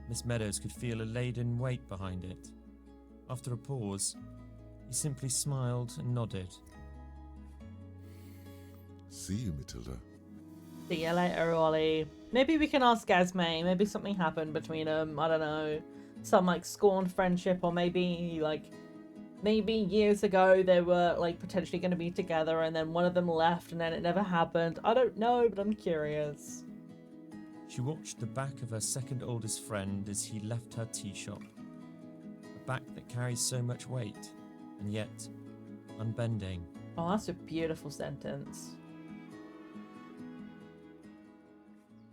Miss Meadows could feel a laden weight behind it. After a pause, he simply smiled and nodded. See you, Matilda. See you later, Ollie. Maybe we can ask Esme. Maybe something happened between them. I don't know. Some like scorned friendship, or maybe years ago they were like potentially going to be together and then one of them left and then it never happened. I don't know, but I'm curious. She watched the back of her second oldest friend as he left her tea shop. A back that carries so much weight, and yet unbending. Oh, that's a beautiful sentence.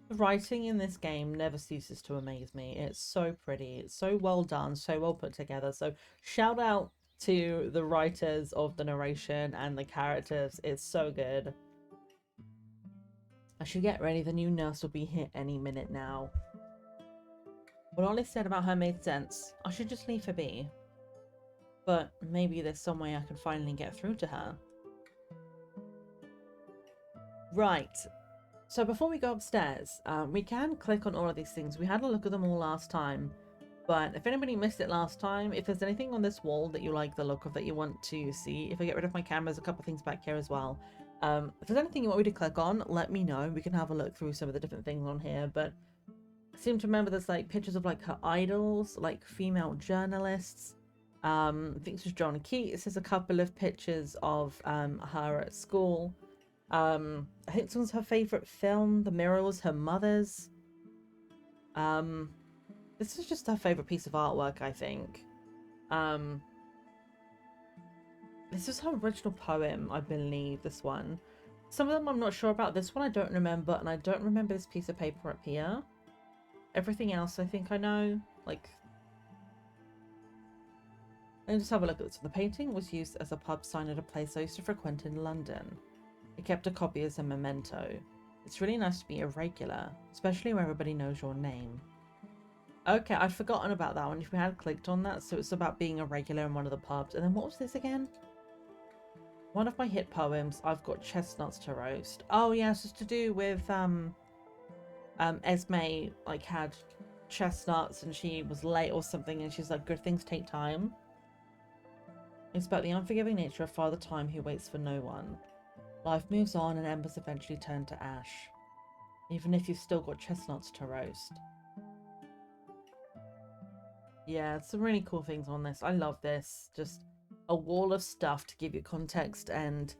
The writing in this game never ceases to amaze me. It's so pretty. It's so well done, so well put together. So shout out to the writers of the narration and the characters. It's so good. I should get ready. The new nurse will be here any minute now. What Ollie said about her made sense. I should just leave her be. But maybe there's some way I can finally get through to her. Right. So before we go upstairs, we can click on all of these things. We had a look at them all last time. But if anybody missed it last time, if there's anything on this wall that you like the look of that you want to see, if I get rid of my camera, there's a couple of things back here as well. If there's anything you want me to click on, let me know. We can have a look through some of the different things on here. But I seem to remember there's like pictures of like her idols, like female journalists. I think this was John Keats. There's a couple of pictures of her at school. I think this one's her favourite film. The mirror was her mother's. This is just her favourite piece of artwork, I think. This is her original poem, I believe, this one. Some of them I'm not sure about. This one I don't remember, and I don't remember this piece of paper up here. Everything else I think I know. Like, let me just have a look at this. The painting was used as a pub sign at a place I used to frequent in London. I kept a copy as a memento. It's really nice to be a regular, especially where everybody knows your name. Okay, I'd forgotten about that one if we had clicked on that. So it's about being a regular in one of the pubs. And then what was this again? One of my hit poems, I've got chestnuts to roast. Oh yeah, it's just to do with Esme like had chestnuts and she was late or something, and she's like, good things take time. It's about the unforgiving nature of Father Time who waits for no one. Life moves on and embers eventually turn to ash, even if you've still got chestnuts to roast. Yeah, some really cool things on this. I love this. Just a wall of stuff to give you context and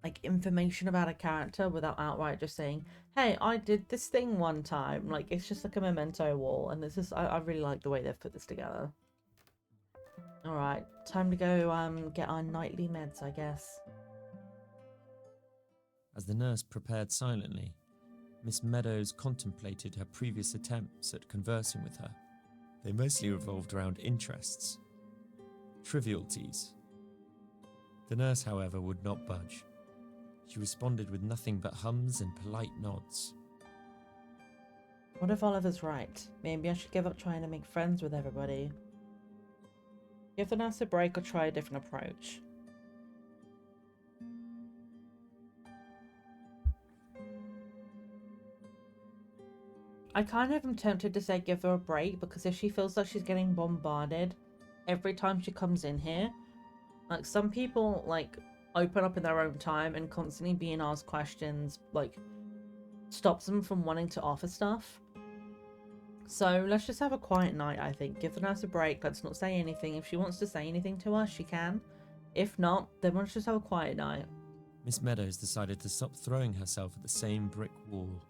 like information about a character without outright just saying, hey, I did this thing one time. Like, it's just like a memento wall, and this is I really like the way they've put this together. Alright, time to go get our nightly meds, I guess. As the nurse prepared silently, Miss Meadows contemplated her previous attempts at conversing with her. They mostly revolved around interests, trivialities. The nurse, however, would not budge. She responded with nothing but hums and polite nods. What if Oliver's right? Maybe I should give up trying to make friends with everybody. Give the nurse a break or try a different approach. I kind of am tempted to say give her a break, because if she feels like she's getting bombarded every time she comes in here, like some people like open up in their own time, and constantly being asked questions like stops them from wanting to offer stuff. So let's just have a quiet night, I think. Give the nurse a break. Let's not say anything. If she wants to say anything to us, she can. If not, then let's just have a quiet night. Miss Meadows decided to stop throwing herself at the same brick wall.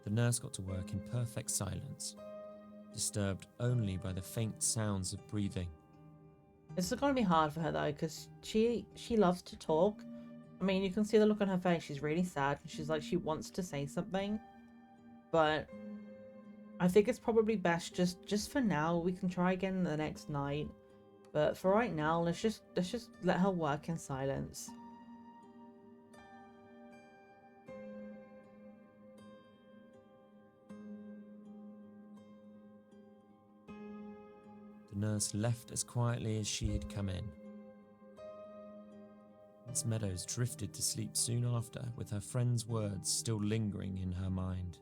The nurse got to work in perfect silence, disturbed only by the faint sounds of breathing. This is going to be hard for her though, because she loves to talk. I mean, you can see the look on her face. She's really sad. She's like, she wants to say something, but I think it's probably best just for now. We can try again the next night. But for right now, let's just let her work in silence. The nurse left as quietly as she had come in. Miss Meadows drifted to sleep soon after, with her friend's words still lingering in her mind.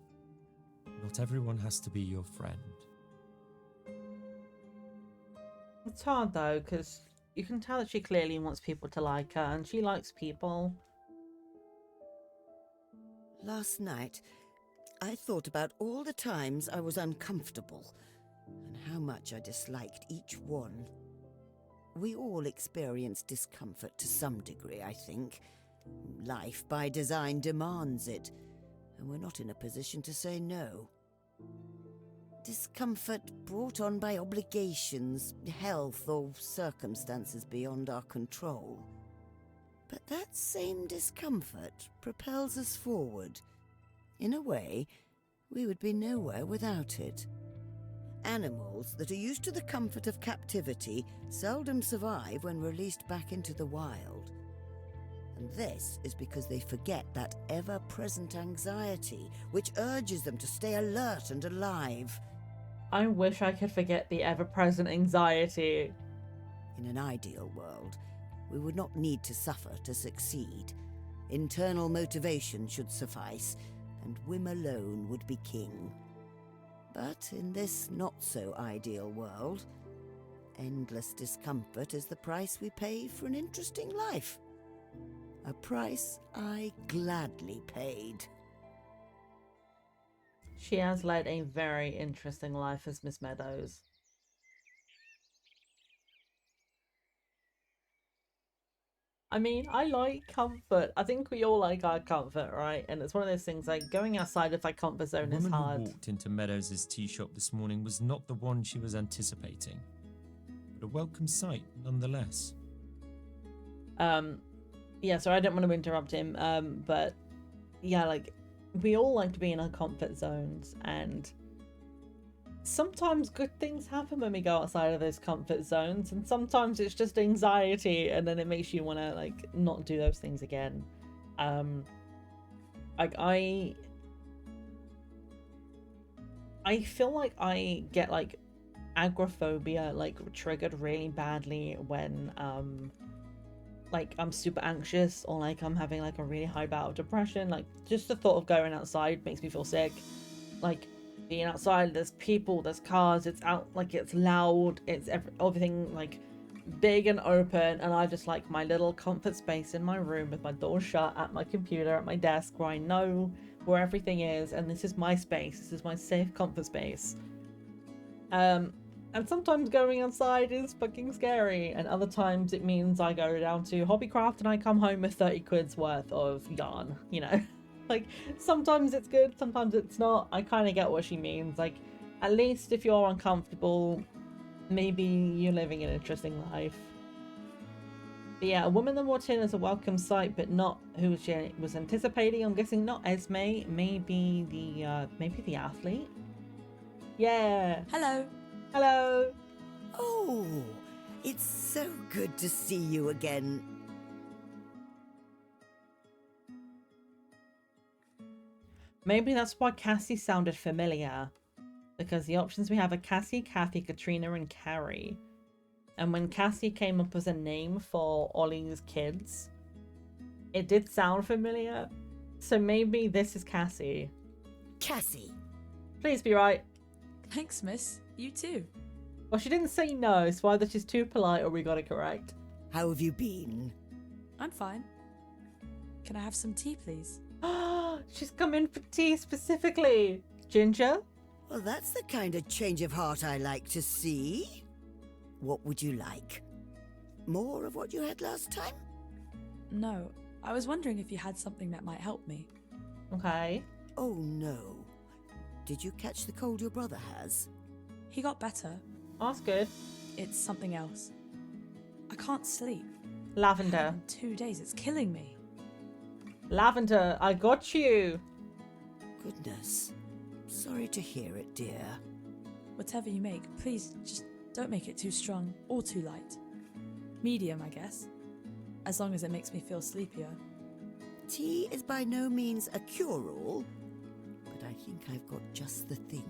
Not everyone has to be your friend. It's hard though, because you can tell that she clearly wants people to like her, and she likes people. Last night, I thought about all the times I was uncomfortable and how much I disliked each one. We all experience discomfort to some degree, I think. Life by design demands it, and we're not in a position to say no. Discomfort brought on by obligations, health, or circumstances beyond our control. But that same discomfort propels us forward. In a way, we would be nowhere without it. Animals that are used to the comfort of captivity seldom survive when released back into the wild. And this is because they forget that ever-present anxiety, which urges them to stay alert and alive. I wish I could forget the ever-present anxiety. In an ideal world, we would not need to suffer to succeed. Internal motivation should suffice, and whim alone would be king. But in this not-so-ideal world, endless discomfort is the price we pay for an interesting life. A price I gladly paid. She has led a very interesting life as Miss Meadows. I mean, I like comfort. I think we all like our comfort, right? And it's one of those things like going outside of our comfort zone The is woman hard. who walked into Meadows' tea shop this morning was not the one she was anticipating, but a welcome sight nonetheless. Yeah, so I don't want to interrupt him, but yeah, like, we all like to be in our comfort zones, and sometimes good things happen when we go outside of those comfort zones, and sometimes it's just anxiety, and then it makes you want to, like, not do those things again. Like, I feel like I get, like, agoraphobia, like, triggered really badly when, like, I'm super anxious, or like I'm having like a really high bout of depression. Like, just the thought of going outside makes me feel sick. Like, being outside, there's people, there's cars, it's out, like, it's loud, it's everything like big and open, and I just like my little comfort space in my room with my door shut, at my computer, at my desk, where I know where everything is, and this is my space, this is my safe comfort space. And sometimes going outside is fucking scary, and other times it means I go down to Hobbycraft and I come home with 30 quid's worth of yarn, you know? Like, sometimes it's good, sometimes it's not. I kind of get what she means. Like, at least if you're uncomfortable, maybe you're living an interesting life. But yeah, a woman that walked in as a welcome sight, but not who she was anticipating. I'm guessing not Esme, maybe the athlete. Yeah. Hello. Hello. Oh, it's so good to see you again. Maybe that's why Cassie sounded familiar. Because the options we have are Cassie, Kathy, Katrina, and Carrie. And when Cassie came up as a name for Ollie's kids, it did sound familiar. So maybe this is Cassie. Cassie. Please be right. Thanks, miss. You too. Well, she didn't say no, so either she's too polite or we got it correct. How have you been? I'm fine. Can I have some tea, please? She's come in for tea specifically. Ginger? Well, that's the kind of change of heart I like to see. What would you like? More of what you had last time? No. I was wondering if you had something that might help me. Okay. Oh, no. Did you catch the cold your brother has? He got better. That's good. It's something else. I can't sleep. Lavender. In 2 days, it's killing me. Lavender, I got you. Goodness. Sorry to hear it, dear. Whatever you make, please just Don't make it too strong or too light. Medium, I guess. As long as it makes me feel sleepier. Tea is by no means a cure-all, but I think I've got just the thing.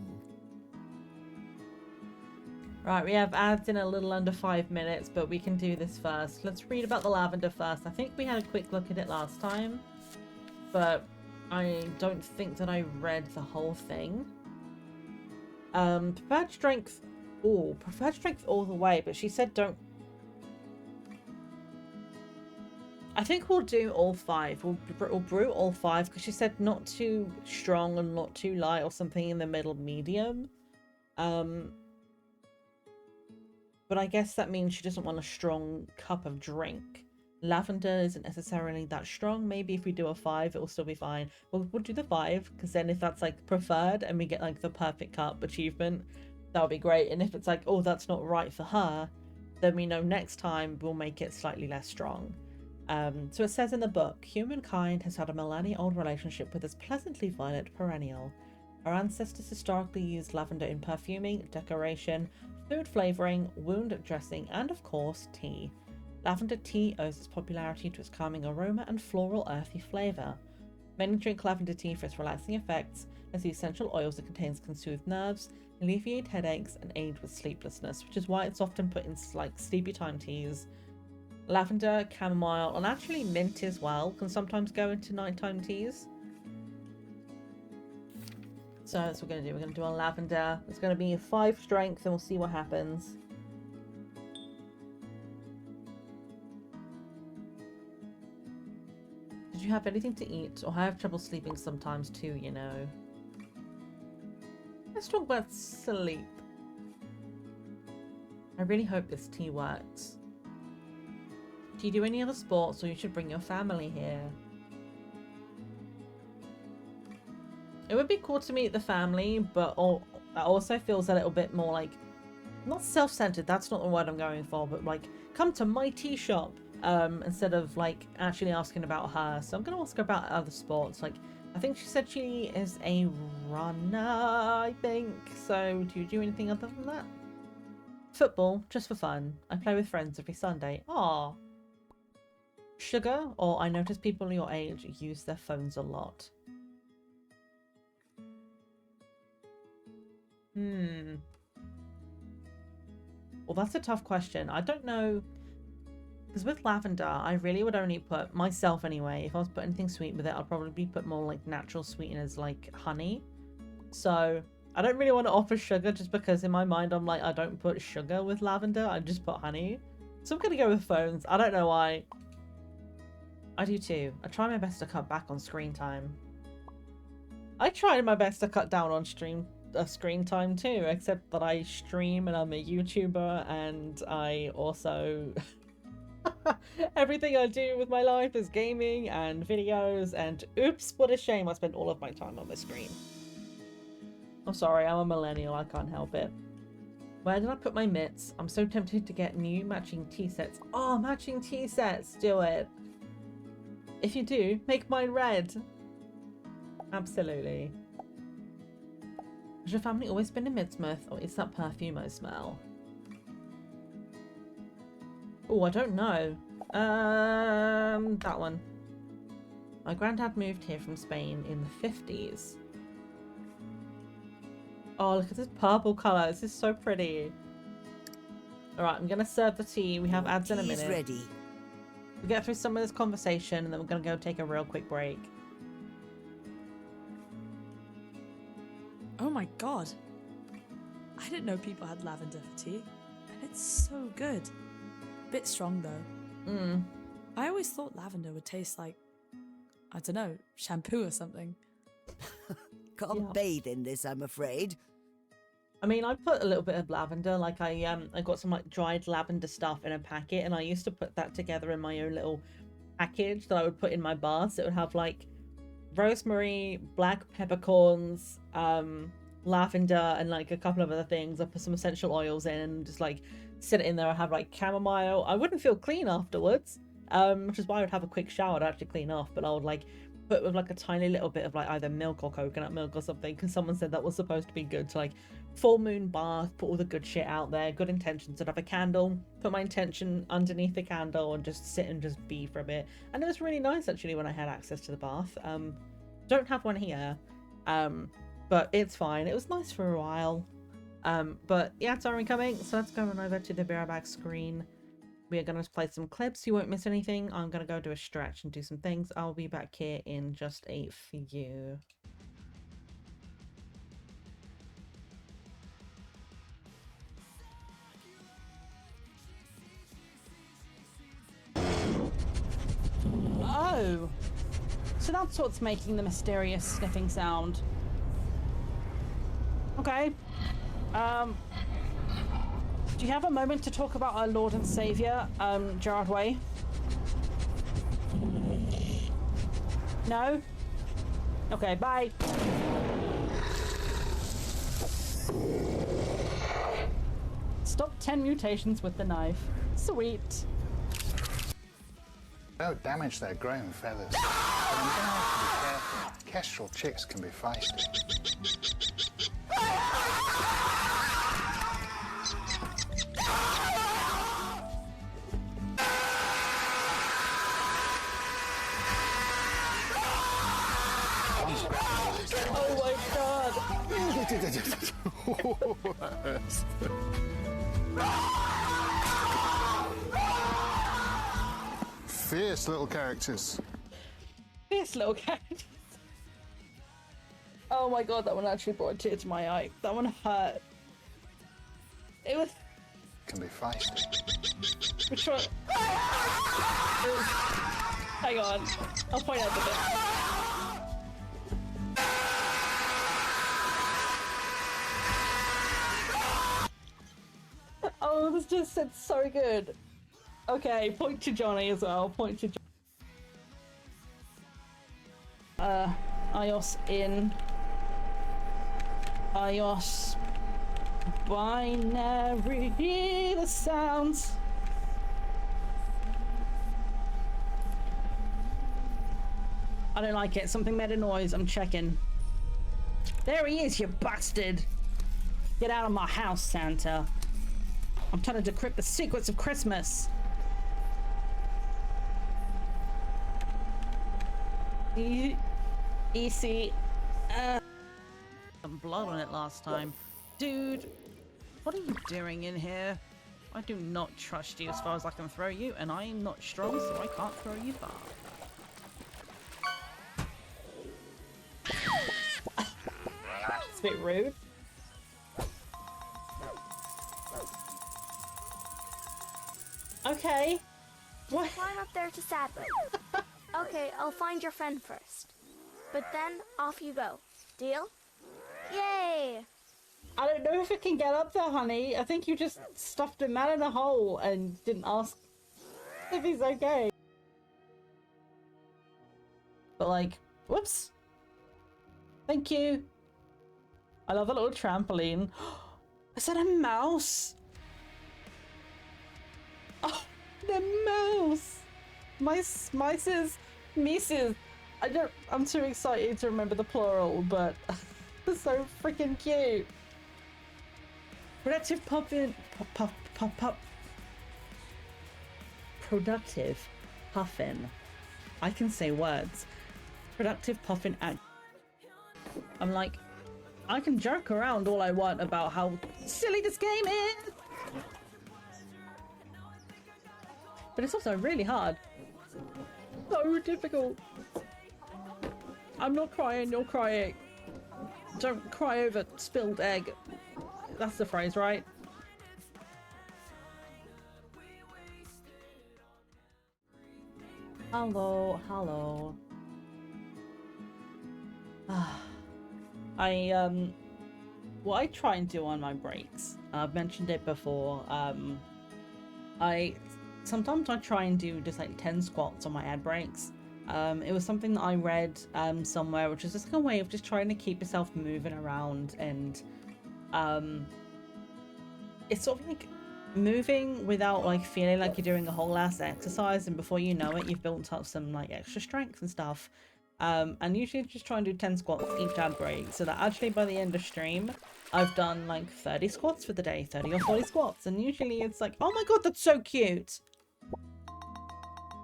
Right, we have ads in a little under 5 minutes, but we can do this first. Let's read about the lavender first. I think we had a quick look at it last time, but I don't think that I read the whole thing. Preferred strength. Oh, preferred strength all the way, but she said don't. I think we'll do all 5. We'll brew all 5 because she said not too strong and not too light, or something in the middle medium. But I guess that means she doesn't want a strong cup of drink. Lavender isn't necessarily that strong. Maybe if we do a 5, it'll still be fine. We'll do the 5, because then if that's like preferred and we get like the perfect cup achievement, that would be great. And if it's like, oh, that's not right for her, then we know next time we'll make it slightly less strong. So it says in the book, humankind has had a millennia-old relationship with this pleasantly violet perennial. Our ancestors historically used lavender in perfuming, decoration, food flavouring, wound dressing, and of course, tea. Lavender tea owes its popularity to its calming aroma and floral earthy flavour. Many drink lavender tea for its relaxing effects, as the essential oils it contains can soothe nerves, alleviate headaches, and aid with sleeplessness, which is why it's often put in like sleepy time teas. Lavender, chamomile, and actually mint as well can sometimes go into nighttime teas. So that's what we're going to do. We're going to do a lavender. It's going to be a 5 strength and we'll see what happens. Did you have anything to eat? Or I have trouble sleeping sometimes too, you know. Let's talk about sleep. I really hope this tea works. Do you do any other sports, or you should bring your family here? It would be cool to meet the family, but that also feels a little bit more like, not self-centered, that's not the word I'm going for, but like, come to my tea shop, instead of like actually asking about her. So I'm going to ask her about other sports. Like, I think she said she is a runner, I think. So do you do anything other than that? Football, just for fun. I play with friends every Sunday. Aww. Sugar, or I notice people your age use their phones a lot. Well, that's a tough question. I don't know. Because with lavender, I really would only put, myself anyway, if I was putting anything sweet with it, I'd probably put more like natural sweeteners like honey. So I don't really want to offer sugar just because in my mind I'm like, I don't put sugar with lavender, I just put honey. So I'm going to go with phones. I don't know why. I do too. I try my best to cut back on screen time. I tried my best to cut down on screen time too, except that I stream and I'm a YouTuber, and I also everything I do with my life is gaming and videos, and oops, what a shame I spent all of my time on the screen. I'm sorry, I'm a millennial, I can't help it. Where did I put my mitts? I'm so tempted to get new matching tea sets. Oh, matching tea sets, do it. If you do, make mine red. Absolutely. Has your family always been in Midsmouth, or is that perfume I smell? Oh, I don't know. That one. My granddad moved here from Spain in the 50s. Oh, look at this purple colour. This is so pretty. Alright, I'm going to serve the tea. We have ads in a minute. Tea's ready. We'll get through some of this conversation and then we're going to go take a real quick break. Oh my god. I didn't know people had lavender for tea. And it's so good. Bit strong though. I always thought lavender would taste like, I don't know, shampoo or something. Can't bathe in this, I'm afraid. I mean, I put a little bit of lavender, like I got some like dried lavender stuff in a packet, and I used to put that together in my own little package that I would put in my baths. It would have like rosemary, black peppercorns, lavender, and like a couple of other things. I put some essential oils in and just like sit it in there. I have like chamomile. I wouldn't feel clean afterwards, which is why I would have a quick shower to actually clean off, but I would like put with like a tiny little bit of like either milk or coconut milk or something, because someone said that was supposed to be good to like full moon bath, put all the good shit out there, good intentions, set up a candle, put my intention underneath the candle and just sit and just be for a bit. And it was really nice actually when I had access to the bath. Don't have one here, but it's fine. It was nice for a while. But yeah, it's already coming, so let's go on over to the back screen. We are going to play some clips. You won't miss anything. I'm going to go do a stretch and do some things. I'll be back here in just a few. Oh, so that's what's making the mysterious sniffing sound. Okay. Do you have a moment to talk about our Lord and Savior, Gerard Way? No? Okay, bye. Stop 10 mutations with the knife. Sweet. Don't damage their growing feathers. But I'm going to have to be careful. Kestrel chicks can be feisty. Oh my god! Oh, that hurts. Fierce little characters. Fierce little characters. Oh my god, that one actually brought a tear to my eye. That one hurt. It was... Can be feisty. Which one? Hang on. I'll point out the bit. Oh, this just said so good. Okay, point to Johnny as well. Point to Johnny. iOS in. iOS. Binary the sounds. I don't like it. Something made a noise. I'm checking. There he is, you bastard. Get out of my house, Santa. I'm trying to decrypt the secrets of Christmas. Easy. Some blood on it last time. Dude, what are you doing in here? I do not trust you as far as I can throw you, and I am not strong, so I can't throw you far. It's a bit rude. Okay. What? Climb up there to Sadler. Okay, I'll find your friend first. But then, off you go. Deal? Yay! I don't know if it can get up there, honey. I think you just stuffed a man in a hole and didn't ask if he's okay. But like, whoops. Thank you. I love the little trampoline. Is that a mouse? Oh, the mouse. Mices. I'm too excited to remember the plural, but it's so freaking cute. Productive puffin. Productive puffin. I can say words. Productive puffin act. I'm like, I can joke around all I want about how silly this game is. But it's also really hard. So difficult. I'm not crying, you're crying. Don't cry over spilled egg. That's the phrase, right? Hello. What I try and do on my breaks, I've mentioned it before, sometimes I try and do just like 10 squats on my ad breaks. It was something that I read somewhere, which is just like a way of just trying to keep yourself moving around, and it's sort of like moving without like feeling like you're doing a whole ass exercise, and before you know it, you've built up some like extra strength and stuff. And usually just try and do 10 squats each ad break, so that actually by the end of stream, I've done like 30 squats for the day, 30 or 40 squats. And usually it's like, oh my god, that's so cute.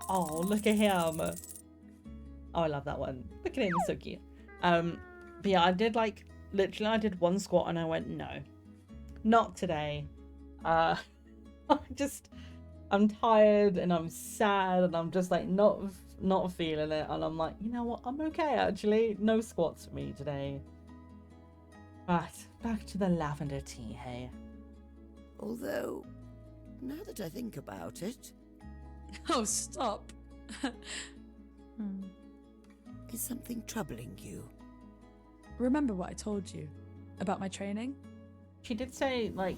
Oh, look at him. Oh, I love that one. Look at him, he's so cute. But yeah, I did like, literally I did 1 squat and I went, no, not today. I'm tired and I'm sad and I'm just like not feeling it, and I'm like, you know what, I'm okay actually. No squats for me today. But back to the lavender tea, hey. Although, now that I think about it, Oh, stop. is something troubling you? Remember what I told you about my training? She did say like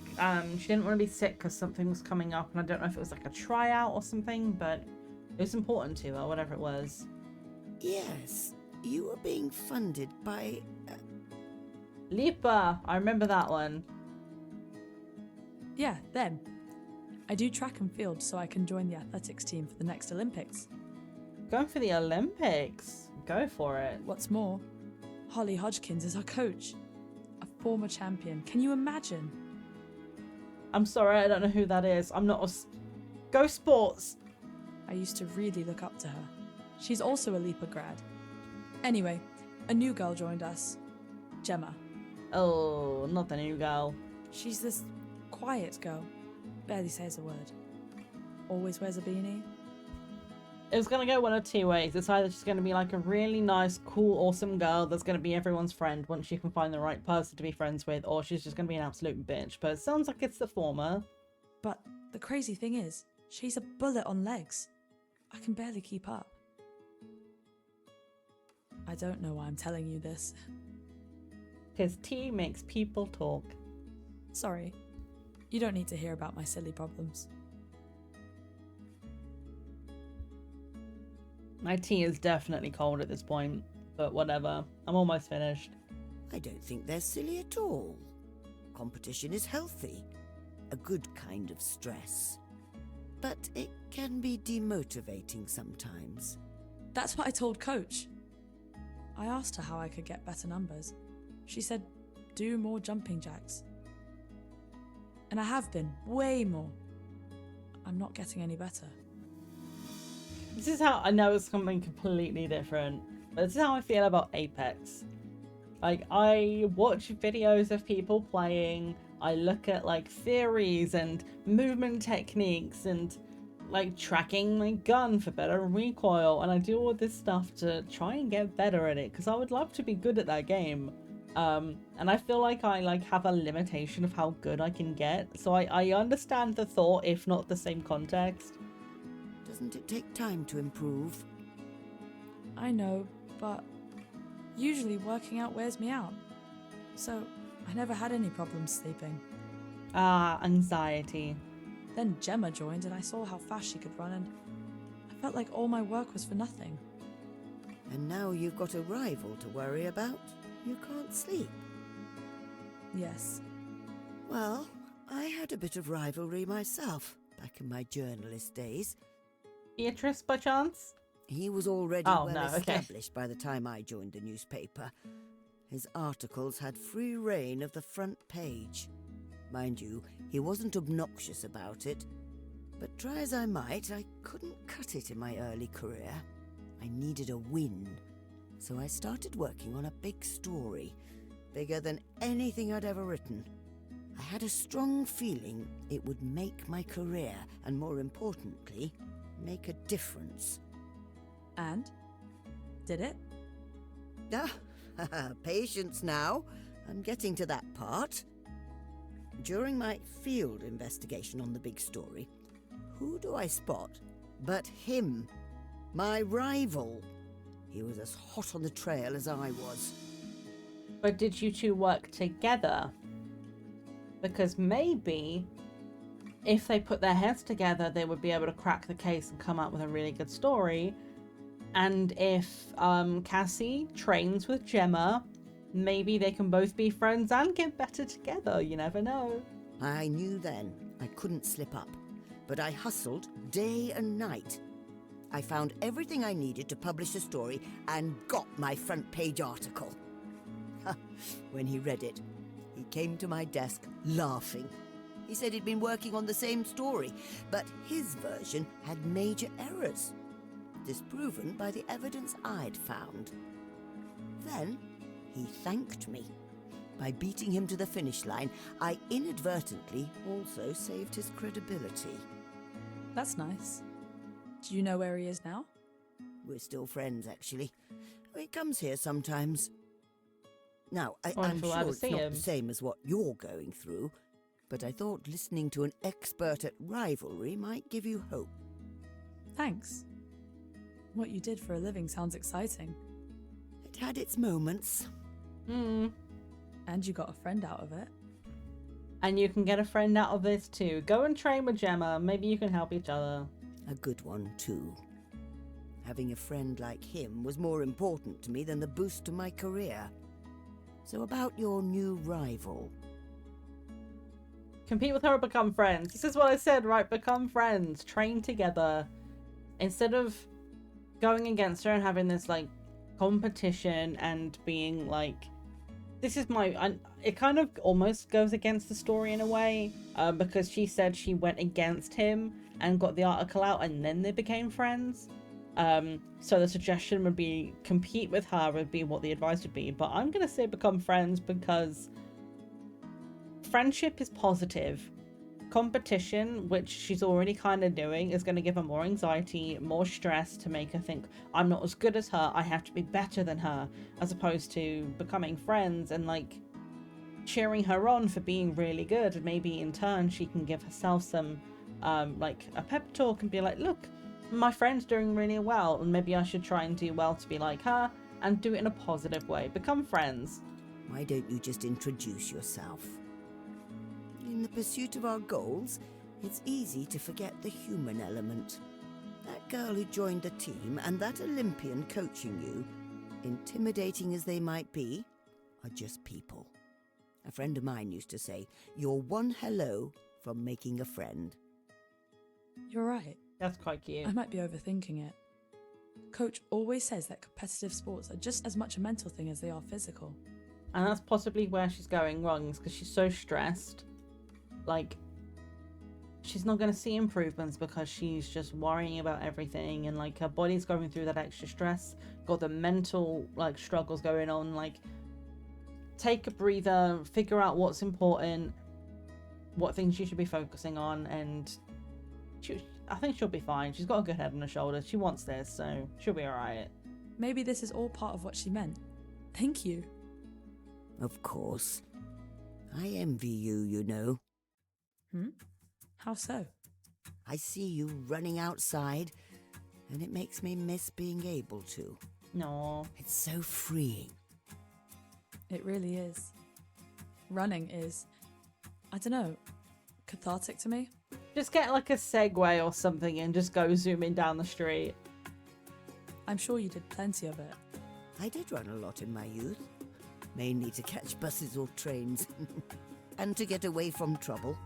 she didn't want to be sick because something was coming up, and I don't know if it was like a tryout or something, but it was important to her, whatever it was. Yes, you were being funded by... Lipa, I remember that one. Yeah, them. I do track and field so I can join the athletics team for the next Olympics. Going for the Olympics. Go for it. What's more, Holly Hodgkins is our coach. A former champion. Can you imagine? I'm sorry, I don't know who that is. I'm not a... Go sports! I used to really look up to her. She's also a LIPA grad. Anyway, a new girl joined us. Gemma. Oh, not the new girl. She's this quiet girl. Barely says a word. Always wears a beanie. It was going to go one of two ways. It's either she's going to be like a really nice, cool, awesome girl that's going to be everyone's friend once she can find the right person to be friends with, or she's just going to be an absolute bitch. But it sounds like it's the former. But the crazy thing is, she's a bullet on legs. I can barely keep up. I don't know why I'm telling you this. Because tea makes people talk. Sorry. You don't need to hear about my silly problems. My tea is definitely cold at this point, but whatever. I'm almost finished. I don't think they're silly at all. Competition is healthy. A good kind of stress. But it can be demotivating sometimes. That's what I told Coach. I asked her how I could get better numbers. She said, do more jumping jacks. And I have been, way more. I'm not getting any better. This is how I know it's something completely different, but this is how I feel about Apex. Like, I watch videos of people playing, I look at like theories and movement techniques and like tracking my gun for better recoil, and I do all this stuff to try and get better at it because I would love to be good at that game. And I feel like I have a limitation of how good I can get, so I understand the thought, if not the same context. Doesn't it take time to improve? I know, but usually working out wears me out. So I never had any problems sleeping. Ah, anxiety. Then Gemma joined and I saw how fast she could run, and I felt like all my work was for nothing. And now you've got a rival to worry about. You can't sleep. Yes. Well, I had a bit of rivalry myself back in my journalist days. Beatrice, by chance? He was already established by the time I joined the newspaper. His articles had free reign of the front page. Mind you, he wasn't obnoxious about it, but try as I might, I couldn't cut it in my early career. I needed a win, so I started working on a big story, bigger than anything I'd ever written. I had a strong feeling it would make my career, and more importantly, make a difference. And? Did it? Patience now. I'm getting to that part. During my field investigation on the big story, who do I spot but him, my rival? He was as hot on the trail as I was. But did you two work together? Because maybe if they put their heads together, they would be able to crack the case and come up with a really good story. And if Cassie trains with Gemma, maybe they can both be friends and get better together. You never know. I knew then I couldn't slip up, but I hustled day and night. I found everything I needed to publish a story and got my front page article. When he read it, he came to my desk laughing. He said he'd been working on the same story, but his version had major errors, disproven by the evidence I'd found. Then he thanked me. By beating him to the finish line, I inadvertently also saved his credibility. That's nice. Do you know where he is now? We're still friends, actually. He comes here sometimes. Now, I'm Wonderful, glad sure to it's see not him. the same as what you're going through, but I thought listening to an expert at rivalry might give you hope. Thanks. What you did for a living sounds exciting. It had its moments. Hmm. And you got a friend out of it. And you can get a friend out of this too. Go and train with Gemma. Maybe you can help each other. A good one, too. Having a friend like him was more important to me than the boost to my career. So about your new rival. Compete with her or become friends. This is what I said, right? Become friends. Train together. Instead of going against her and having this, like, competition and being like... This is my... it kind of almost goes against the story in a way. Because she said she went against him and got the article out and then they became friends. So the suggestion would be compete with her would be what the advice would be. But I'm going to say become friends because friendship is positive. Competition, which she's already kind of doing, is going to give her more anxiety, more stress to make her think, I'm not as good as her, I have to be better than her, as opposed to becoming friends and like cheering her on for being really good. And maybe in turn she can give herself some like a pep talk and be like, look, my friend's doing really well and maybe I should try and do well to be like her, and do it in a positive way. Become friends. Why don't you just introduce yourself? In the pursuit of our goals, it's easy to forget the human element. That girl who joined the team and that Olympian coaching you, intimidating as they might be, are just people. A friend of mine used to say, you're one hello from making a friend. You're right. That's quite cute. I might be overthinking it. Coach always says that competitive sports are just as much a mental thing as they are physical. And that's possibly where she's going wrong, is because she's so stressed. Like, she's not going to see improvements because she's just worrying about everything, and like her body's going through that extra stress, got the mental like struggles going on. Like, take a breather, figure out what's important, what things you should be focusing on, and I think she'll be fine. She's got a good head on her shoulders. She wants this, so she'll be alright. Maybe this is all part of what she meant. Thank you. Of course. I envy you, you know. How so? I see you running outside, and it makes me miss being able to. No. It's so freeing. It really is. Running is, I don't know, cathartic to me. Just get like a Segway or something and just go zooming down the street. I'm sure you did plenty of it. I did run a lot in my youth, mainly to catch buses or trains, and to get away from trouble.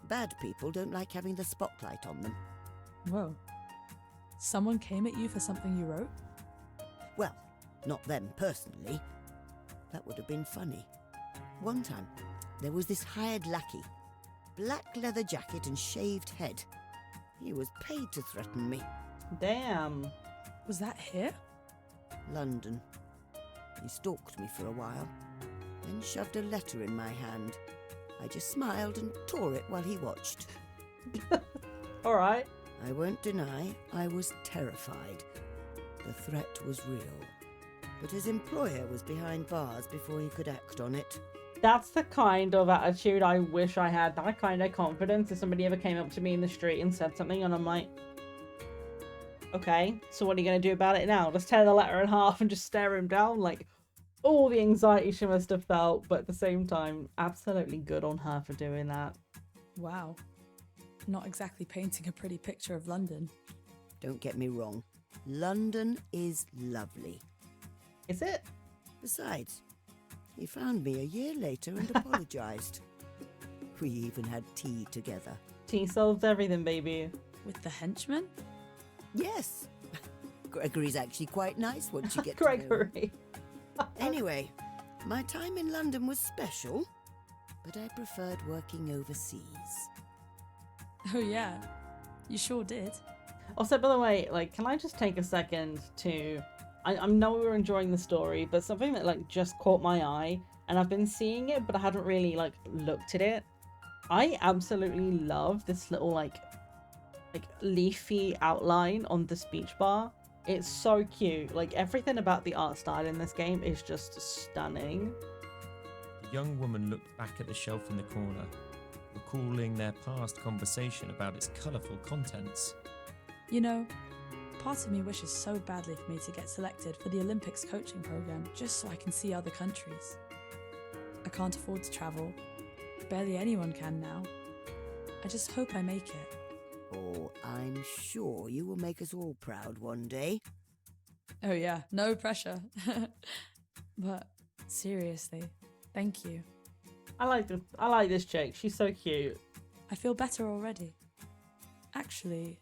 Bad people don't like having the spotlight on them. Whoa. Someone came at you for something you wrote? Well, not them personally. That would have been funny. One time, there was this hired lackey. Black leather jacket and shaved head. He was paid to threaten me. Damn. Was that here? London. He stalked me for a while, then shoved a letter in my hand. I just smiled and tore it while he watched. Alright. I won't deny I was terrified. The threat was real. But his employer was behind bars before he could act on it. That's the kind of attitude I wish I had. That kind of confidence. If somebody ever came up to me in the street and said something and I'm like, okay, so what are you going to do about it now? Just tear the letter in half and just stare him down? Like, all the anxiety she must have felt, but at the same time, absolutely good on her for doing that. Wow. Not exactly painting a pretty picture of London. Don't get me wrong. London is lovely. Is it? Besides, he found me a year later and apologised. We even had tea together. Tea solves everything, baby. With the henchman? Yes. Gregory's actually quite nice once you get to know him. Gregory. Anyway, my time in London was special, but I preferred working overseas. Oh yeah, you sure did. Also, by the way, like, can I just take a second to... I know we were enjoying the story, but something that, like, just caught my eye, and I've been seeing it, but I hadn't really, like, looked at it. I absolutely love this little, like leafy outline on the speech bar. It's so cute. Like, everything about the art style in this game is just stunning. The young woman looked back at the shelf in the corner, recalling their past conversation about its colourful contents. You know, part of me wishes so badly for me to get selected for the Olympics coaching program just so I can see other countries. I can't afford to travel. Barely anyone can now. I just hope I make it. Oh, I'm sure you will make us all proud one day. Oh yeah, no pressure. But seriously, thank you. I like this chick. She's so cute. I feel better already. Actually,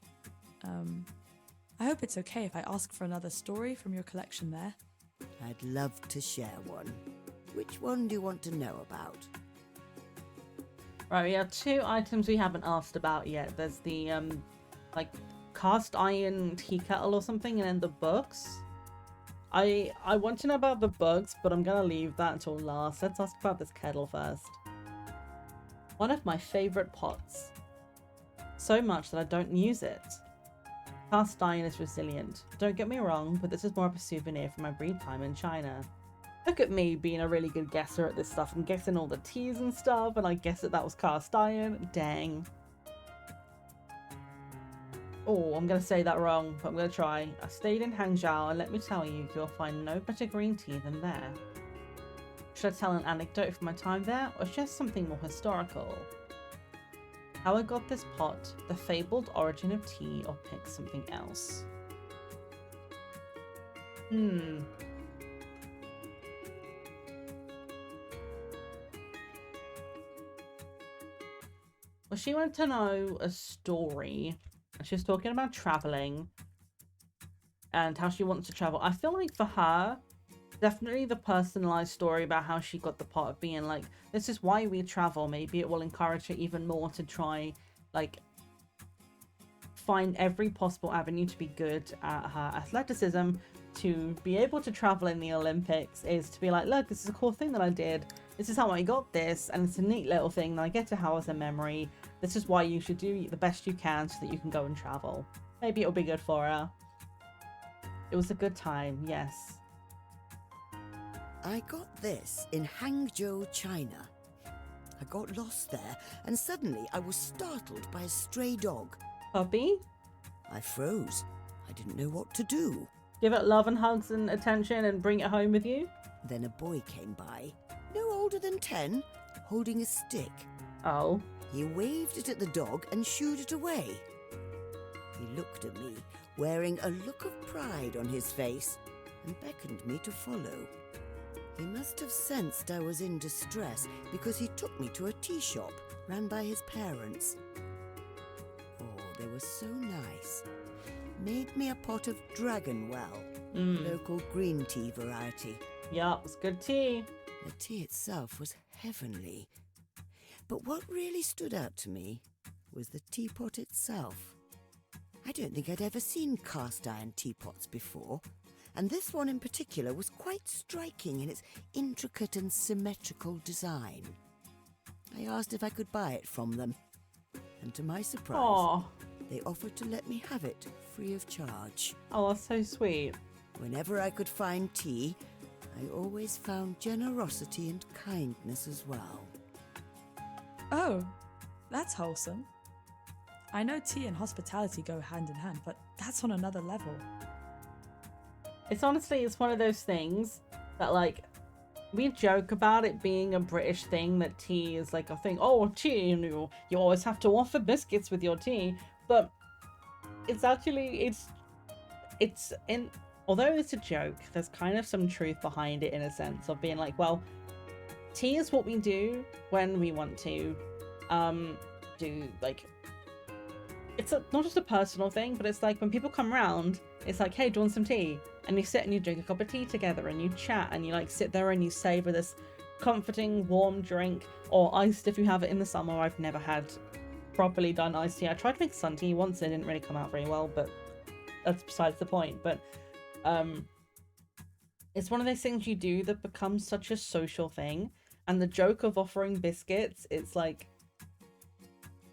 I hope it's okay if I ask for another story from your collection there. I'd love to share one. Which one do you want to know about? Right, we have 2 items we haven't asked about yet. There's the, like, cast iron tea kettle or something, and then the books. I want to know about the books, but I'm gonna leave that until last. Let's ask about this kettle first. One of my favorite pots. So much that I don't use it. Cast iron is resilient. Don't get me wrong, but this is more of a souvenir from my breed time in China. Look at me being a really good guesser at this stuff and guessing all the teas and stuff, and I guessed that was cast iron. Dang. Oh, I'm gonna say that wrong, but I'm gonna try. I stayed in Hangzhou, and let me tell you, you'll find no better green tea than there. Should I tell an anecdote from my time there, or just something more historical? How I got this pot, the fabled origin of tea, or pick something else? Well, she wanted to know a story. She was talking about traveling and how she wants to travel. I feel like for her, definitely the personalized story about how she got the pot of being like, this is why we travel. Maybe it will encourage her even more to try, like, find every possible avenue to be good at her athleticism, to be able to travel in the Olympics, is to be like, look, this is a cool thing that I did. This is how I got this, and it's a neat little thing that I get to have as a memory. This is why you should do the best you can so that you can go and travel. Maybe it'll be good for her. It was a good time, yes. I got this in Hangzhou, China. I got lost there, and suddenly I was startled by a stray dog. Puppy? I froze. I didn't know what to do. Give it love and hugs and attention and bring it home with you? Then a boy came by, no older than 10, holding a stick. Oh. He waved it at the dog and shooed it away. He looked at me, wearing a look of pride on his face, and beckoned me to follow. He must have sensed I was in distress because he took me to a tea shop run by his parents. Oh, they were so nice. Made me a pot of Dragonwell, local green tea variety. Yeah, it was good tea. The tea itself was heavenly. But what really stood out to me was the teapot itself. I don't think I'd ever seen cast iron teapots before, and this one in particular was quite striking in its intricate and symmetrical design. I asked if I could buy it from them, and to my surprise, Aww. they offered to let me have it free of charge. Oh, that's so sweet. Whenever I could find tea, I always found generosity and kindness as well. Oh, that's wholesome. I know tea and hospitality go hand in hand, but that's on another level. It's honestly, it's one of those things that, like, we joke about it being a British thing, that tea is like a thing. Oh, tea, you always have to offer biscuits with your tea. But it's actually, although it's a joke, there's kind of some truth behind it in a sense of being like, well, tea is what we do when we want to do, like, it's not just a personal thing, but it's like when people come round, it's like, hey, do you want some tea? And you sit and you drink a cup of tea together and you chat and you like sit there and you savor this comforting warm drink, or iced if you have it in the summer. I've never had properly done iced tea. I tried to make sun tea once, it didn't really come out very well, but that's besides the point. But it's one of those things you do that becomes such a social thing. And the joke of offering biscuits, it's like,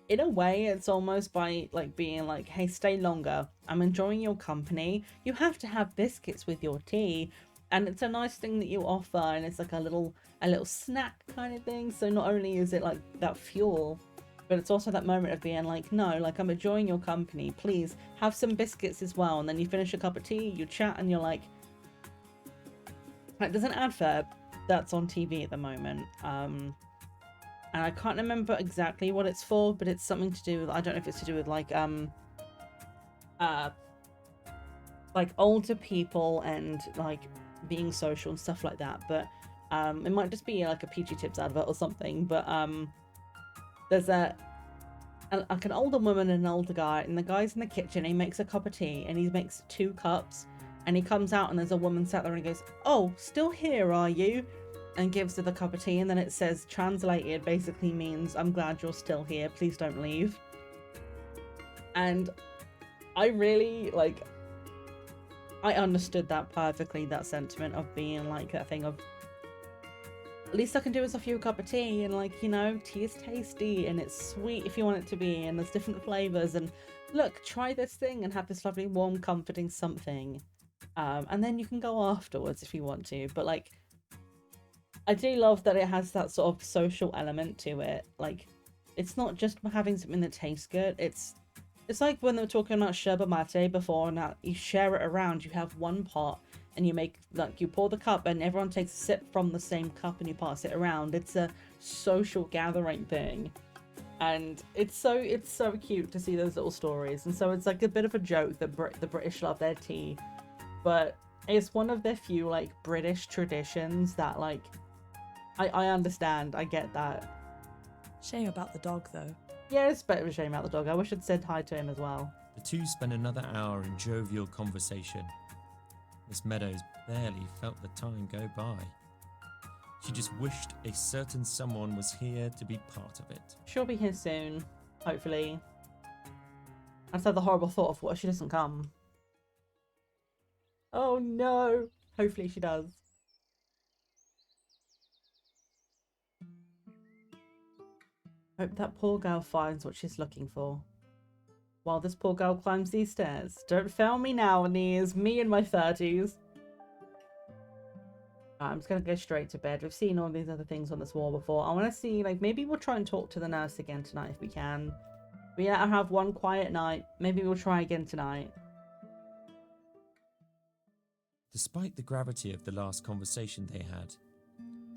in a way, it's almost by like being like, hey, stay longer, I'm enjoying your company, you have to have biscuits with your tea. And it's a nice thing that you offer, and it's like a little snack kind of thing. So not only is it like that fuel, but it's also that moment of being like, no, like, I'm enjoying your company, please have some biscuits as well. And then you finish a cup of tea, you chat, and you're like there's an advert that's on TV at the moment, and I can't remember exactly what it's for, but it's something to do with, I don't know if it's to do with like older people and like being social and stuff like that. But it might just be like a PG Tips advert or something. But there's like an older woman and an older guy, and the guy's in the kitchen, he makes a cup of tea and he makes 2 cups, and he comes out and there's a woman sat there and he goes, oh, still here, are you? And gives her the cup of tea, and then it says, translated, basically means, I'm glad you're still here, please don't leave. And I really, like, I understood that perfectly, that sentiment of being like that thing of, at least I can do is offer you a cup of tea, and like, you know, tea is tasty and it's sweet if you want it to be, and there's different flavors, and look, try this thing and have this lovely warm comforting something, and then you can go afterwards if you want to. But like, I do love that it has that sort of social element to it. Like, it's not just having something that tastes good, it's like when they were talking about yerba mate before, and that you share it around, you have one pot and you make, like, you pour the cup and everyone takes a sip from the same cup and you pass it around. It's a social gathering thing, and it's so cute to see those little stories. And so it's like a bit of a joke that the British love their tea, but it's one of their few like British traditions that like I understand. I get that. Shame about the dog though. Yeah, it's a bit of a shame about the dog. I wish I'd said hi to him as well. The two spent another hour in jovial conversation. Miss Meadows barely felt the time go by. She just wished a certain someone was here to be part of it. She'll be here soon, hopefully. I said the horrible thought of what if she doesn't come. Oh no! Hopefully she does. Hope that poor girl finds what she's looking for. While this poor girl climbs these stairs. Don't fail me now, Anis. Me in my 30s. I'm just going to go straight to bed. We've seen all these other things on this wall before. I want to see, like, maybe we'll try and talk to the nurse again tonight if we can. We let her have one quiet night. Maybe we'll try again tonight. Despite the gravity of the last conversation they had,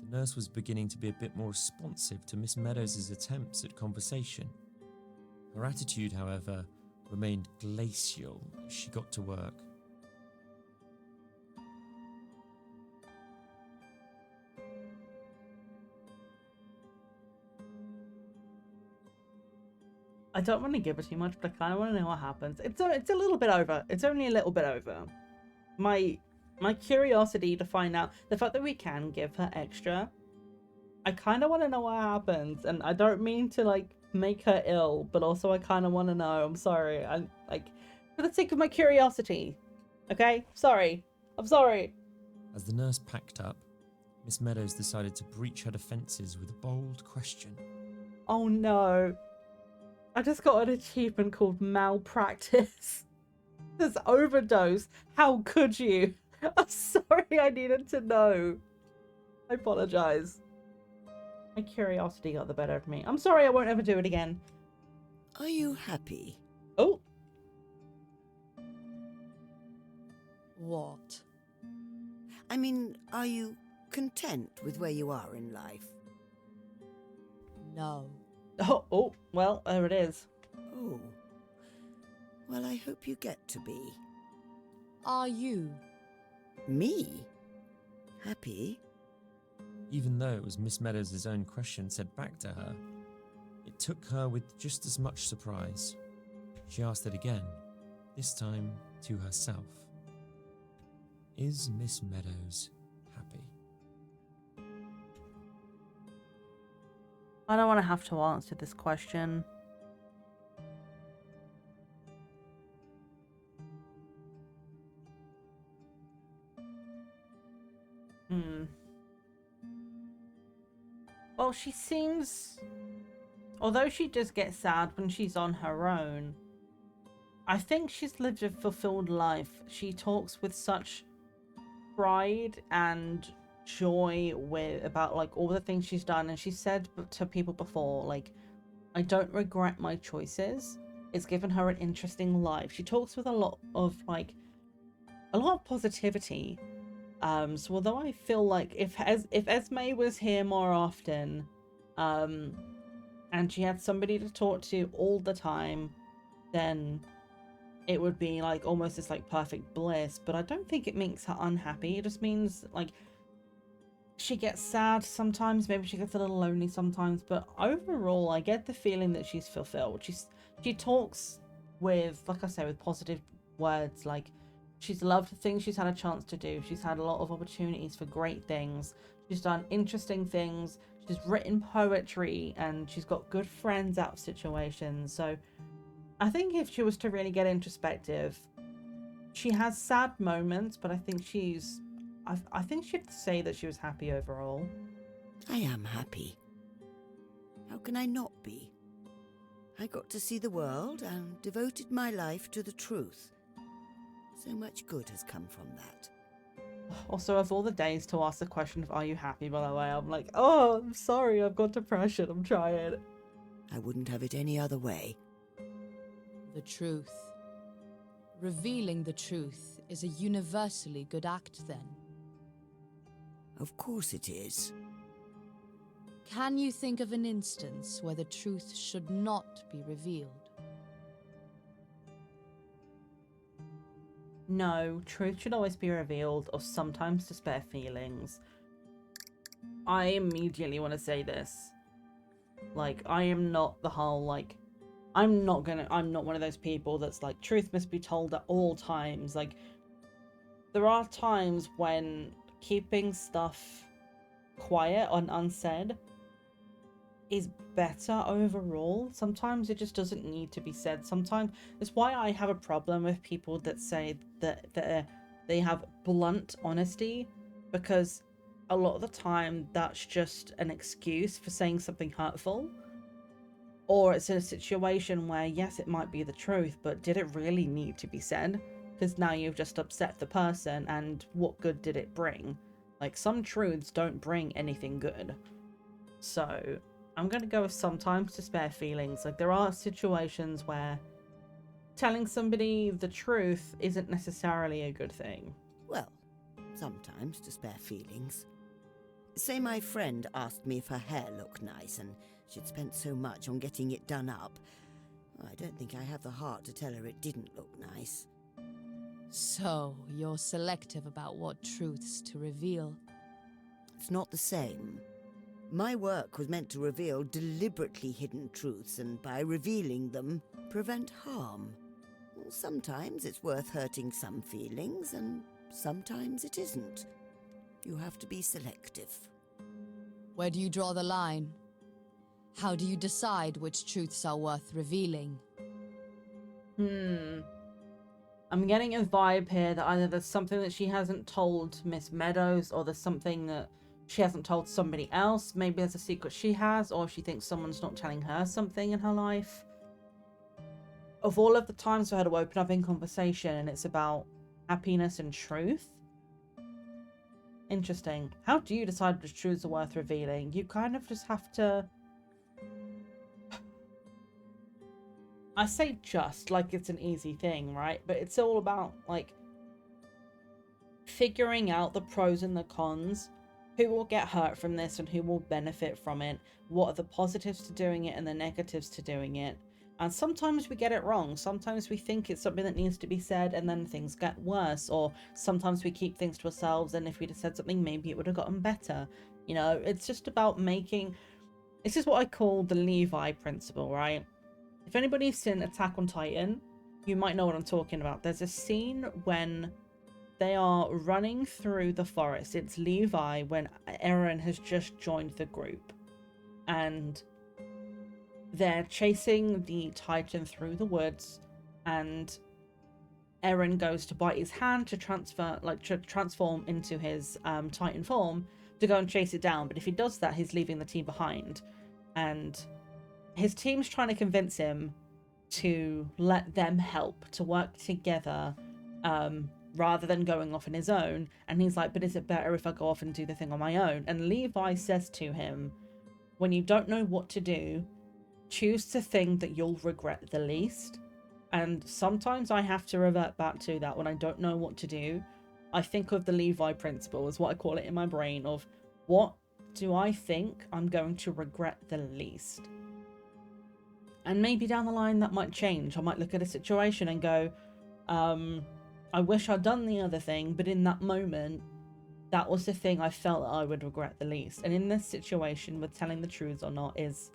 the nurse was beginning to be a bit more responsive to Miss Meadows' attempts at conversation. Her attitude, however, remained glacial as she got to work. I don't want to give it too much, but I kind of want to know what happens. It's a little bit over. It's only a little bit over. My curiosity to find out, the fact that we can give her extra, I kind of want to know what happens. And I don't mean to like make her ill, but also I kind of want to know. I'm sorry. I'm like, for the sake of my curiosity. Okay? Sorry. I'm sorry. As the nurse packed up, Miss Meadows decided to breach her defences with a bold question. Oh no. I just got an achievement called malpractice. This overdose. How could you? I'm sorry, I needed to know. I apologize. My curiosity got the better of me. I'm sorry, I won't ever do it again. Are you happy? Oh. What? I mean, are you content with where you are in life? No. Oh, well, there it is. Oh. Well, I hope you get to be. Are you? Me? Happy? Even though it was Miss Meadows' own question said back to her, it took her with just as much surprise. She asked it again, this time to herself. Is Miss Meadows happy? I don't want to have to answer this question. Well, she seems... Although she does get sad when she's on her own, I think she's lived a fulfilled life. She talks with such pride and joy about like all the things she's done, and she said to people before, like, I don't regret my choices. It's given her an interesting life. She talks with a lot of positivity. So although I feel like if Esme was here more often, and she had somebody to talk to all the time, then it would be like almost this like perfect bliss. But I don't think it makes her unhappy. It just means like she gets sad sometimes, maybe she gets a little lonely sometimes, but overall I get the feeling that she's fulfilled. She talks with, like I say, with positive words. Like, she's loved the things she's had a chance to do. She's had a lot of opportunities for great things. She's done interesting things. She's written poetry, and she's got good friends out of situations. So I think if she was to really get introspective, she has sad moments, but I think I think she'd say that she was happy overall. I am happy. How can I not be? I got to see the world and devoted my life to the truth. So much good has come from that. Also, of all the days to ask the question of are you happy, by the way, I'm like, oh, I'm sorry, I've got depression, I'm trying. I wouldn't have it any other way. The truth. Revealing the truth is a universally good act, then. Of course it is. Can you think of an instance where the truth should not be revealed? No, truth should always be revealed, or sometimes to spare feelings. I immediately want to say this. Like, I am not the whole, like, I'm not one of those people that's like, truth must be told at all times. Like, there are times when keeping stuff quiet and unsaid is better overall. Sometimes it just doesn't need to be said. Sometimes it's why I have a problem with people that say that they have blunt honesty, because a lot of the time that's just an excuse for saying something hurtful, or it's in a situation where yes, it might be the truth, but did it really need to be said? Because now you've just upset the person, and what good did it bring? Like, some truths don't bring anything good. So I'm going to go with sometimes to spare feelings. Like, there are situations where telling somebody the truth isn't necessarily a good thing. Well, sometimes to spare feelings. Say my friend asked me if her hair looked nice and she'd spent so much on getting it done up. I don't think I have the heart to tell her it didn't look nice. So, you're selective about what truths to reveal. It's not the same. My work was meant to reveal deliberately hidden truths, and by revealing them, prevent harm. Sometimes it's worth hurting some feelings, and sometimes it isn't. You have to be selective. Where do you draw the line? How do you decide which truths are worth revealing? I'm getting a vibe here that either there's something that she hasn't told Miss Meadows, or there's something that she hasn't told somebody else. Maybe there's a secret she has, or she thinks someone's not telling her something in her life. Of all of the times for her to open up in conversation and it's about happiness and truth. Interesting. How do you decide which truths are worth revealing? You kind of just have to... I say just like it's an easy thing, right? But it's all about, like, figuring out the pros and the cons. Who will get hurt from this and who will benefit from it? What are the positives to doing it and the negatives to doing it? And sometimes we get it wrong. Sometimes we think it's something that needs to be said and then things get worse. Or sometimes we keep things to ourselves, and if we'd have said something, maybe it would have gotten better. You know, it's just about making... This is what I call the Levi principle, right? If anybody's seen Attack on Titan, you might know what I'm talking about. There's a scene when they are running through the forest. It's Levi when Eren has just joined the group. And they're chasing the Titan through the woods. And Eren goes to bite his hand to transform into his Titan form to go and chase it down. But if he does that, he's leaving the team behind. And his team's trying to convince him to let them help, to work together, rather than going off on his own. And he's like, but is it better if I go off and do the thing on my own? And Levi says to him, when you don't know what to do, choose the thing that you'll regret the least. And sometimes I have to revert back to that when I don't know what to do. I think of the Levi principle, is what I call it in my brain, of what do I think I'm going to regret the least? And maybe down the line that might change. I might look at a situation and go, I wish I'd done the other thing, but in that moment, that was the thing I felt that I would regret the least. And in this situation with telling the truth or not is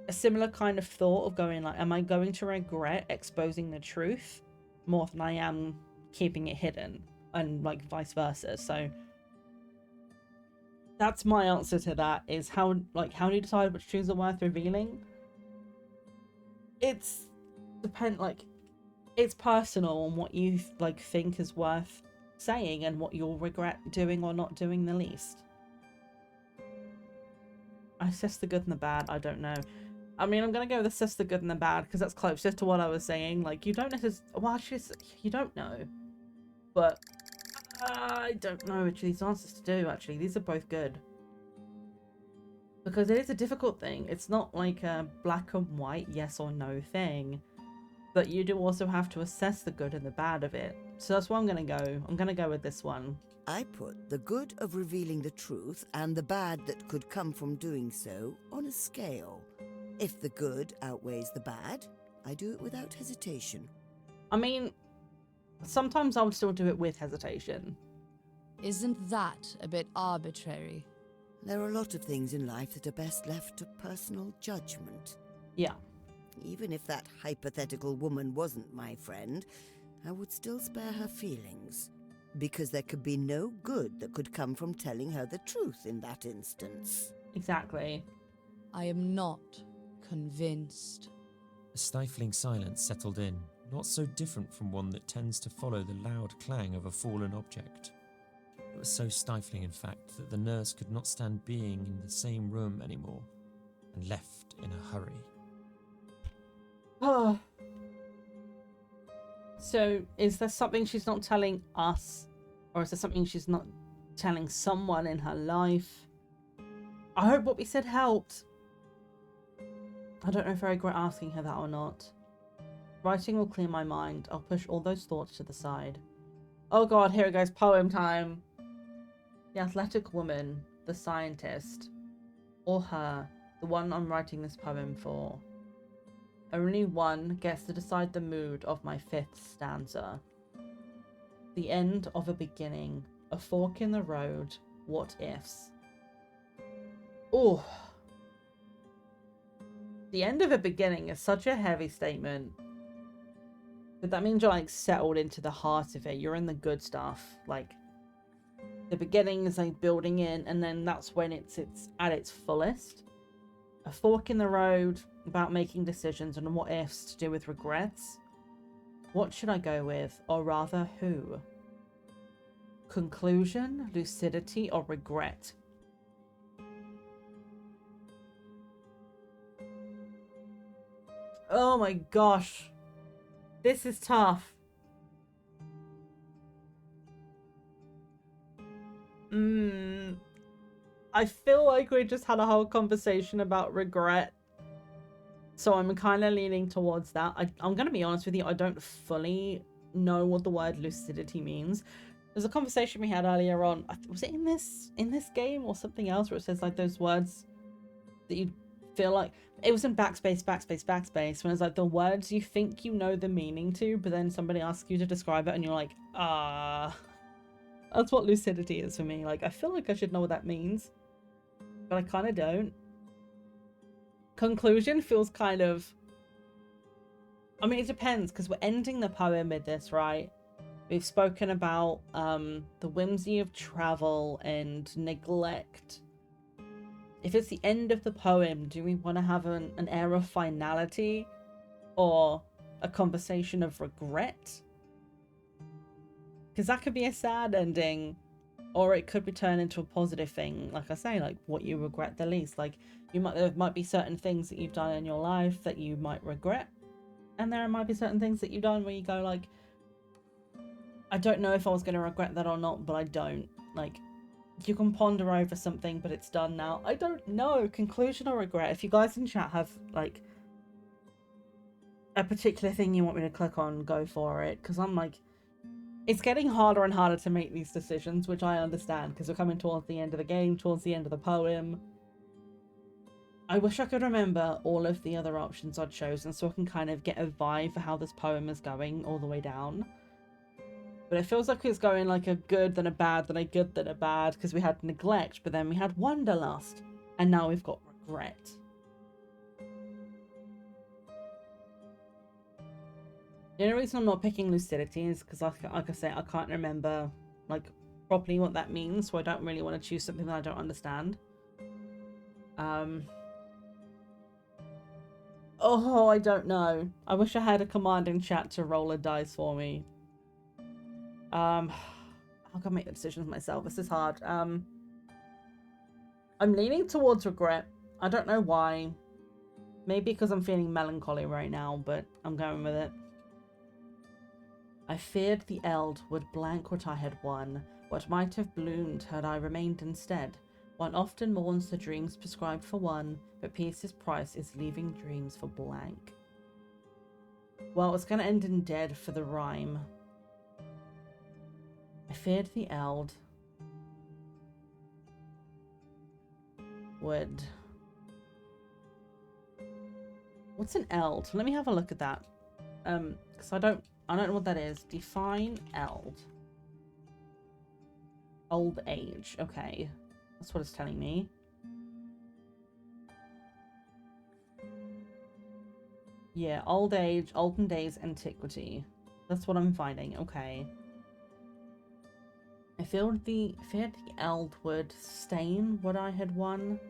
a similar kind of thought of going like, am I going to regret exposing the truth more than I am keeping it hidden, and like vice versa? So that's my answer to that, is how do you decide which truths are worth revealing? It's it's personal on what you think is worth saying and what you'll regret doing or not doing the least. I assess the good and the bad. I don't know. I mean, I'm gonna go with assess the good and the bad because that's closest to what I was saying. Like, you don't necessarily, well, actually, you don't know, but I don't know which of these answers to do. Actually, these are both good because it is a difficult thing. It's not like a black and white yes or no thing, but you do also have to assess the good and the bad of it. So that's where I'm gonna go. I'm gonna go with this one. I put the good of revealing the truth and the bad that could come from doing so on a scale. If the good outweighs the bad, I do it without hesitation. I mean, sometimes I would still do it with hesitation. Isn't that a bit arbitrary? There are a lot of things in life that are best left to personal judgment. Yeah. Even if that hypothetical woman wasn't my friend, I would still spare her feelings. Because there could be no good that could come from telling her the truth in that instance. Exactly. I am not convinced. A stifling silence settled in, not so different from one that tends to follow the loud clang of a fallen object. It was so stifling, in fact, that the nurse could not stand being in the same room anymore, and left in a hurry. Oh. So, is there something she's not telling us? Or is there something she's not telling someone in her life? I hope what we said helped. I don't know if I regret asking her that or not. Writing will clear my mind. I'll push all those thoughts to the side. Oh god, here it goes. Poem time. The athletic woman, the scientist, or her, the one I'm writing this poem for. Only one gets to decide the mood of my fifth stanza. The end of a beginning, a fork in the road, what ifs. Oh. The end of a beginning is such a heavy statement. But that means you're like settled into the heart of it. You're in the good stuff. Like, the beginning is like building in, and then that's when it's at its fullest. A fork in the road, about making decisions and what ifs to do with regrets. What should I go with? Or rather, who? Conclusion, lucidity, or regret? Oh my gosh. This is tough. I feel like we just had a whole conversation about regret. So I'm kind of leaning towards that. I'm going to be honest with you. I don't fully know what the word lucidity means. There's a conversation we had earlier on. Was it in this game or something else where it says like those words that you feel like... It was in backspace, when it's like the words you think you know the meaning to, but then somebody asks you to describe it and you're like, That's what lucidity is for me. Like, I feel like I should know what that means, but I kind of don't. Conclusion feels kind of I mean, it depends, because we're ending the poem with this, right? We've spoken about the whimsy of travel and neglect. If it's the end of the poem, do we want to have an air of finality or a conversation of regret? Because that could be a sad ending, or it could be turned into a positive thing. Like I say, like what you regret the least. Like there might be certain things that you've done in your life that you might regret, and there might be certain things that you've done where you go like, I don't know if I was going to regret that or not, but I don't. Like, you can ponder over something, but it's done now. I don't know. Conclusion or regret? If you guys in chat have, like, a particular thing you want me to click on, go for it. Because I'm like, it's getting harder and harder to make these decisions, which I understand, because we're coming towards the end of the game, towards the end of the poem. I wish I could remember all of the other options I'd chosen so I can kind of get a vibe for how this poem is going all the way down. But it feels like it's going like a good, then a bad, then a good, then a bad, because we had neglect, but then we had wanderlust, and now we've got regret. The only reason I'm not picking lucidity is because, like I say, I can't remember like properly what that means, so I don't really want to choose something that I don't understand. Oh, I don't know. I wish I had a command in chat to roll a dice for me. I can make the decisions myself. This is hard. I'm leaning towards regret. I don't know why. Maybe because I'm feeling melancholy right now, but I'm going with it. I feared the eld would blank what I had won, what might have bloomed had I remained instead. One often mourns the dreams prescribed for one, but peace's price is leaving dreams for blank. Well, it's going to end in dead for the rhyme. I feared the eld would... What's an eld? Let me have a look at that. Because I don't know what that is. Define eld. Old age. Okay. That's what it's telling me. Yeah, old age, olden days, antiquity. That's what I'm finding. Okay. I feared the eld would stain what I had won.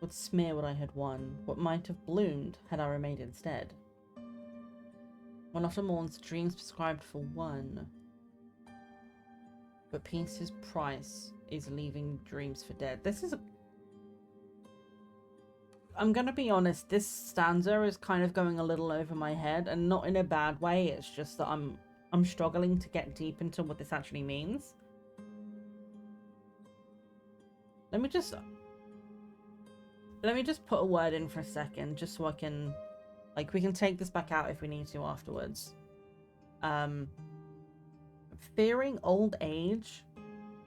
Would smear what I had won. What might have bloomed had I remained instead. One often mourns dreams prescribed for one. But peace's price is leaving dreams for dead. This is a... I'm gonna be honest, this stanza is kind of going a little over my head, and not in a bad way, it's just that I'm struggling to get deep into what this actually means. Let me just put a word in for a second, just so I can... Like, we can take this back out if we need to afterwards. Fearing old age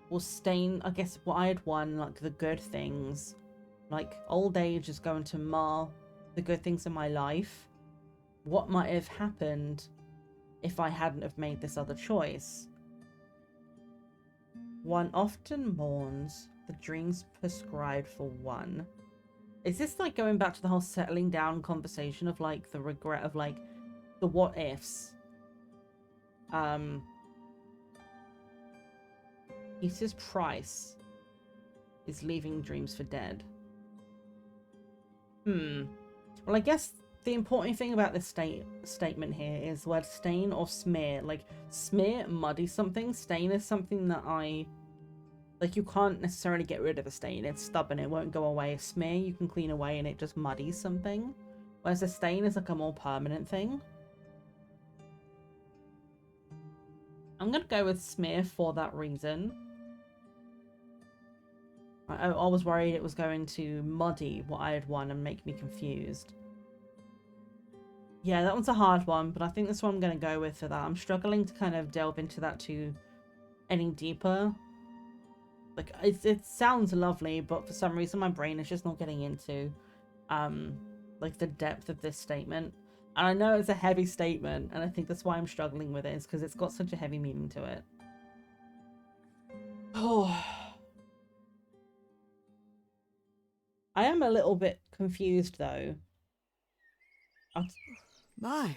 will stain, I guess, what I had won, like, the good things. Like, old age is going to mar the good things in my life. What might have happened if I hadn't have made this other choice? One often mourns the dreams prescribed for one. Is this like going back to the whole settling down conversation of like the regret of like the what ifs? Peace's price is leaving dreams for dead. Well, I guess the important thing about this statement here is the word stain or smear. Like, smear, muddy something. Stain is something that like, you can't necessarily get rid of a stain. It's stubborn. It won't go away. A smear, you can clean away and it just muddies something. Whereas a stain is like a more permanent thing. I'm going to go with smear for that reason. I was worried it was going to muddy what I had won and make me confused. Yeah, that one's a hard one, but I think that's what I'm going to go with for that. I'm struggling to kind of delve into that too any deeper. Like, it sounds lovely, but for some reason my brain is just not getting into like the depth of this statement. And I know it's a heavy statement, and I think that's why I'm struggling with it, is because it's got such a heavy meaning to it. Oh, I am a little bit confused though. My,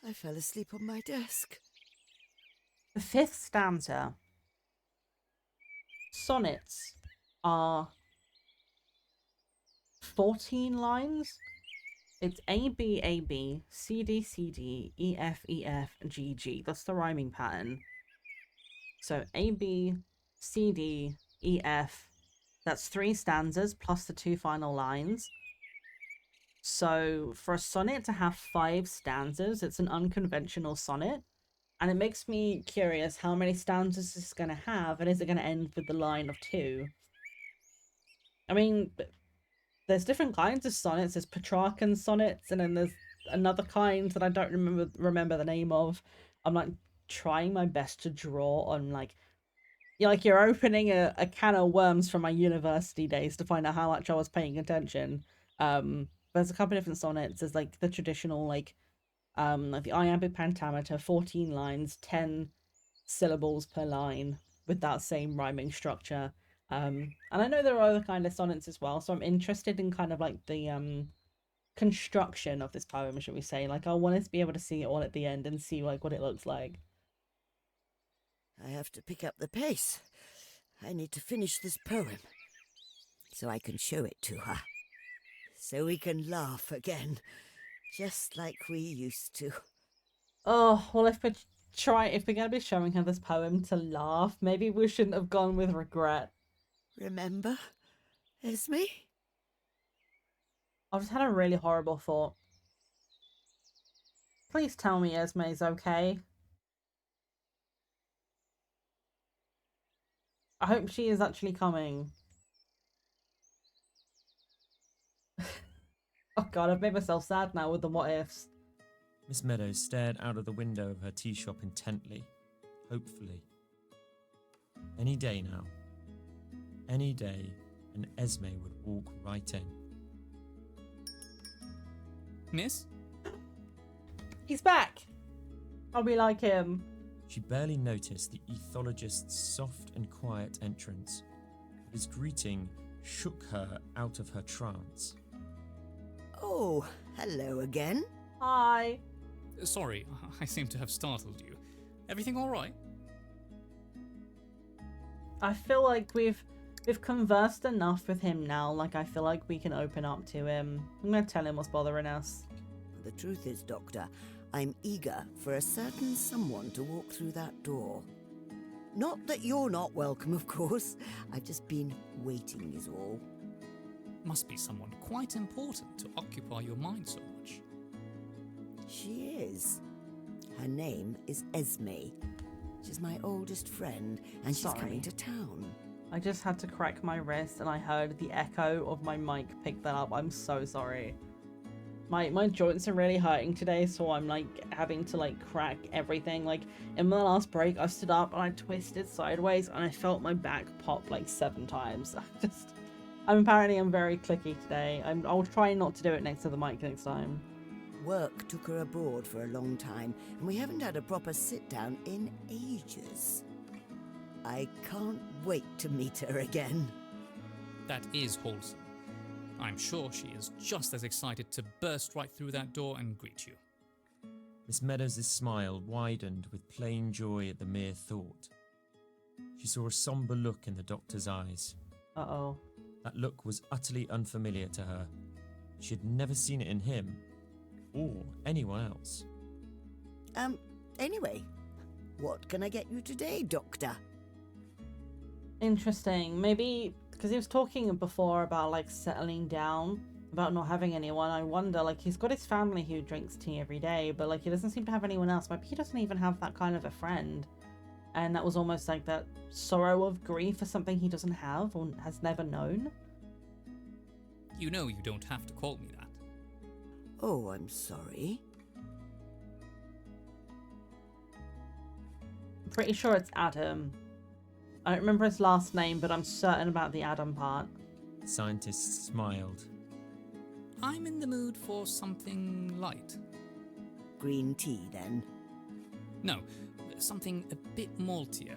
I fell asleep on my desk. The fifth stanza. Sonnets are 14 lines. It's A, B, A, B, C, D, C, D, E, F, E, F, G, G. That's the rhyming pattern. So A, B, C, D, E, F. That's 3 stanzas plus the 2 final lines. So for a sonnet to have 5 stanzas, it's an unconventional sonnet. And it makes me curious how many stanzas it's going to have, and is it going to end with the line of 2? I mean, there's different kinds of sonnets. There's Petrarchan sonnets, and then there's another kind that I don't remember the name of. I'm like trying my best to draw on like you're opening a can of worms from my university days to find out how much I was paying attention. There's a couple of different sonnets. There's like the traditional like the iambic pentameter, 14 lines, 10 syllables per line with that same rhyming structure. And I know there are other kind of sonnets as well, so I'm interested in kind of like the construction of this poem, should we say. Like, I want to be able to see it all at the end and see like what it looks like. I have to pick up the pace. I need to finish this poem so I can show it to her. So we can laugh again, just like we used to. Oh, well, if we're going to be showing her this poem to laugh, maybe we shouldn't have gone with regret. Remember, Esme? I've just had a really horrible thought. Please tell me Esme's okay. I hope she is actually coming. Oh god, I've made myself sad now with the what ifs. Miss Meadows stared out of the window of her tea shop intently, hopefully. Any day now. Any day, and Esme would walk right in. Miss? He's back! I'll be like him. She barely noticed the ethologist's soft and quiet entrance, but his greeting shook her out of her trance. Oh, hello again. Hi. Sorry, I seem to have startled you. Everything all right? I feel like we've conversed enough with him now. Like, I feel like we can open up to him. I'm gonna tell him what's bothering us. The truth is, Doctor, I'm eager for a certain someone to walk through that door. Not that you're not welcome, of course. I've just been waiting is all. Must be someone quite important to occupy your mind so much. She is. Her name is Esme. She's my oldest friend, and she's coming to town. I just had to crack my wrist and I heard the echo of my mic pick that up. I'm so sorry. My joints are really hurting today, so I'm like having to like crack everything. Like in my last break, I stood up and I twisted sideways and I felt my back pop like 7 times. I'm very clicky today. I'll try not to do it next to the mic next time. Work took her abroad for a long time, and we haven't had a proper sit-down in ages. I can't wait to meet her again. That is wholesome. I'm sure she is just as excited to burst right through that door and greet you. Miss Meadows' smile widened with plain joy at the mere thought. She saw a somber look in the doctor's eyes. Uh-oh. That look was utterly unfamiliar to her. She had never seen it in him, or anyone else. Anyway, what can I get you today, Doctor? Interesting. Maybe because he was talking before about like settling down, about not having anyone. I wonder, like, he's got his family who drinks tea every day, but like he doesn't seem to have anyone else. Maybe he doesn't even have that kind of a friend. And that was almost like that sorrow of grief for something he doesn't have or has never known. You know you don't have to call me that. Oh, I'm sorry. I'm pretty sure it's Adam. I don't remember his last name, but I'm certain about the Adam part. The scientist smiled. I'm in the mood for something light. Green tea, then? No, something a bit maltier,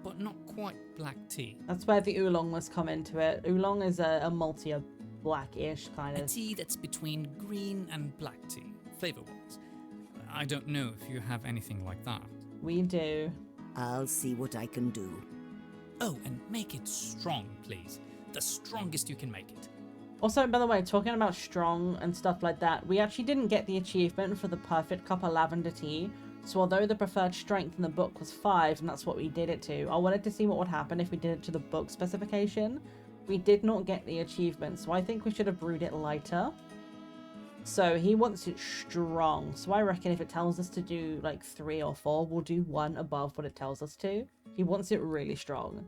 but not quite black tea. That's where the oolong must come into it. Oolong is a maltier blackish kind A of. tea that's between green and black tea, flavor-wise. I don't know if you have anything like that. We do. I'll see what I can do. Oh, and make it strong, please. The strongest you can make it. Also, by the way, talking about strong and stuff like that, we actually didn't get the achievement for the perfect cup of lavender tea. So although the preferred strength in the book was 5, and that's what we did it to, I wanted to see what would happen if we did it to the book specification. We did not get the achievement, so I think we should have brewed it lighter. So he wants it strong. So I reckon if it tells us to do like 3 or 4, we'll do 1 above what it tells us to. He wants it really strong.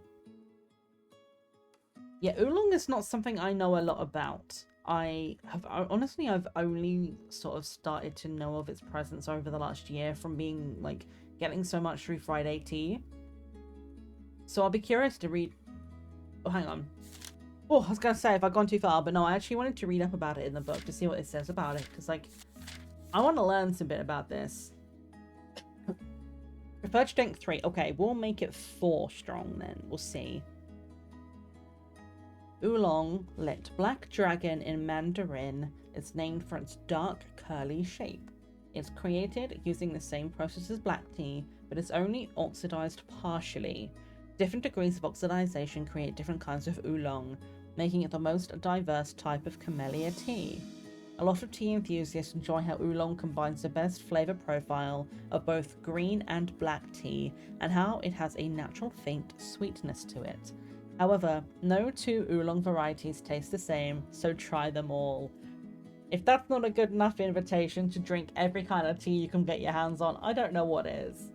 Yeah, oolong is not something I know a lot about. Honestly, I've only sort of started to know of its presence over the last year from being like getting so much through Friday tea. So I'll be curious to read. Oh, hang on. Oh, I was gonna say if I've gone too far, but no, I actually wanted to read up about it in the book to see what it says about it, because like I want to learn some bit about this. Preferred strength 3. Okay, we'll make it 4 strong then. We'll see. Oolong lit black dragon in Mandarin is named for its dark curly shape. It's created using the same process as black tea, but it's only oxidized partially. Different degrees of oxidization create different kinds of oolong, making it the most diverse type of camellia tea. A lot of tea enthusiasts enjoy how oolong combines the best flavor profile of both green and black tea, and how it has a natural faint sweetness to it. However, no 2 oolong varieties taste the same, so try them all. If that's not a good enough invitation to drink every kind of tea you can get your hands on, I don't know what is.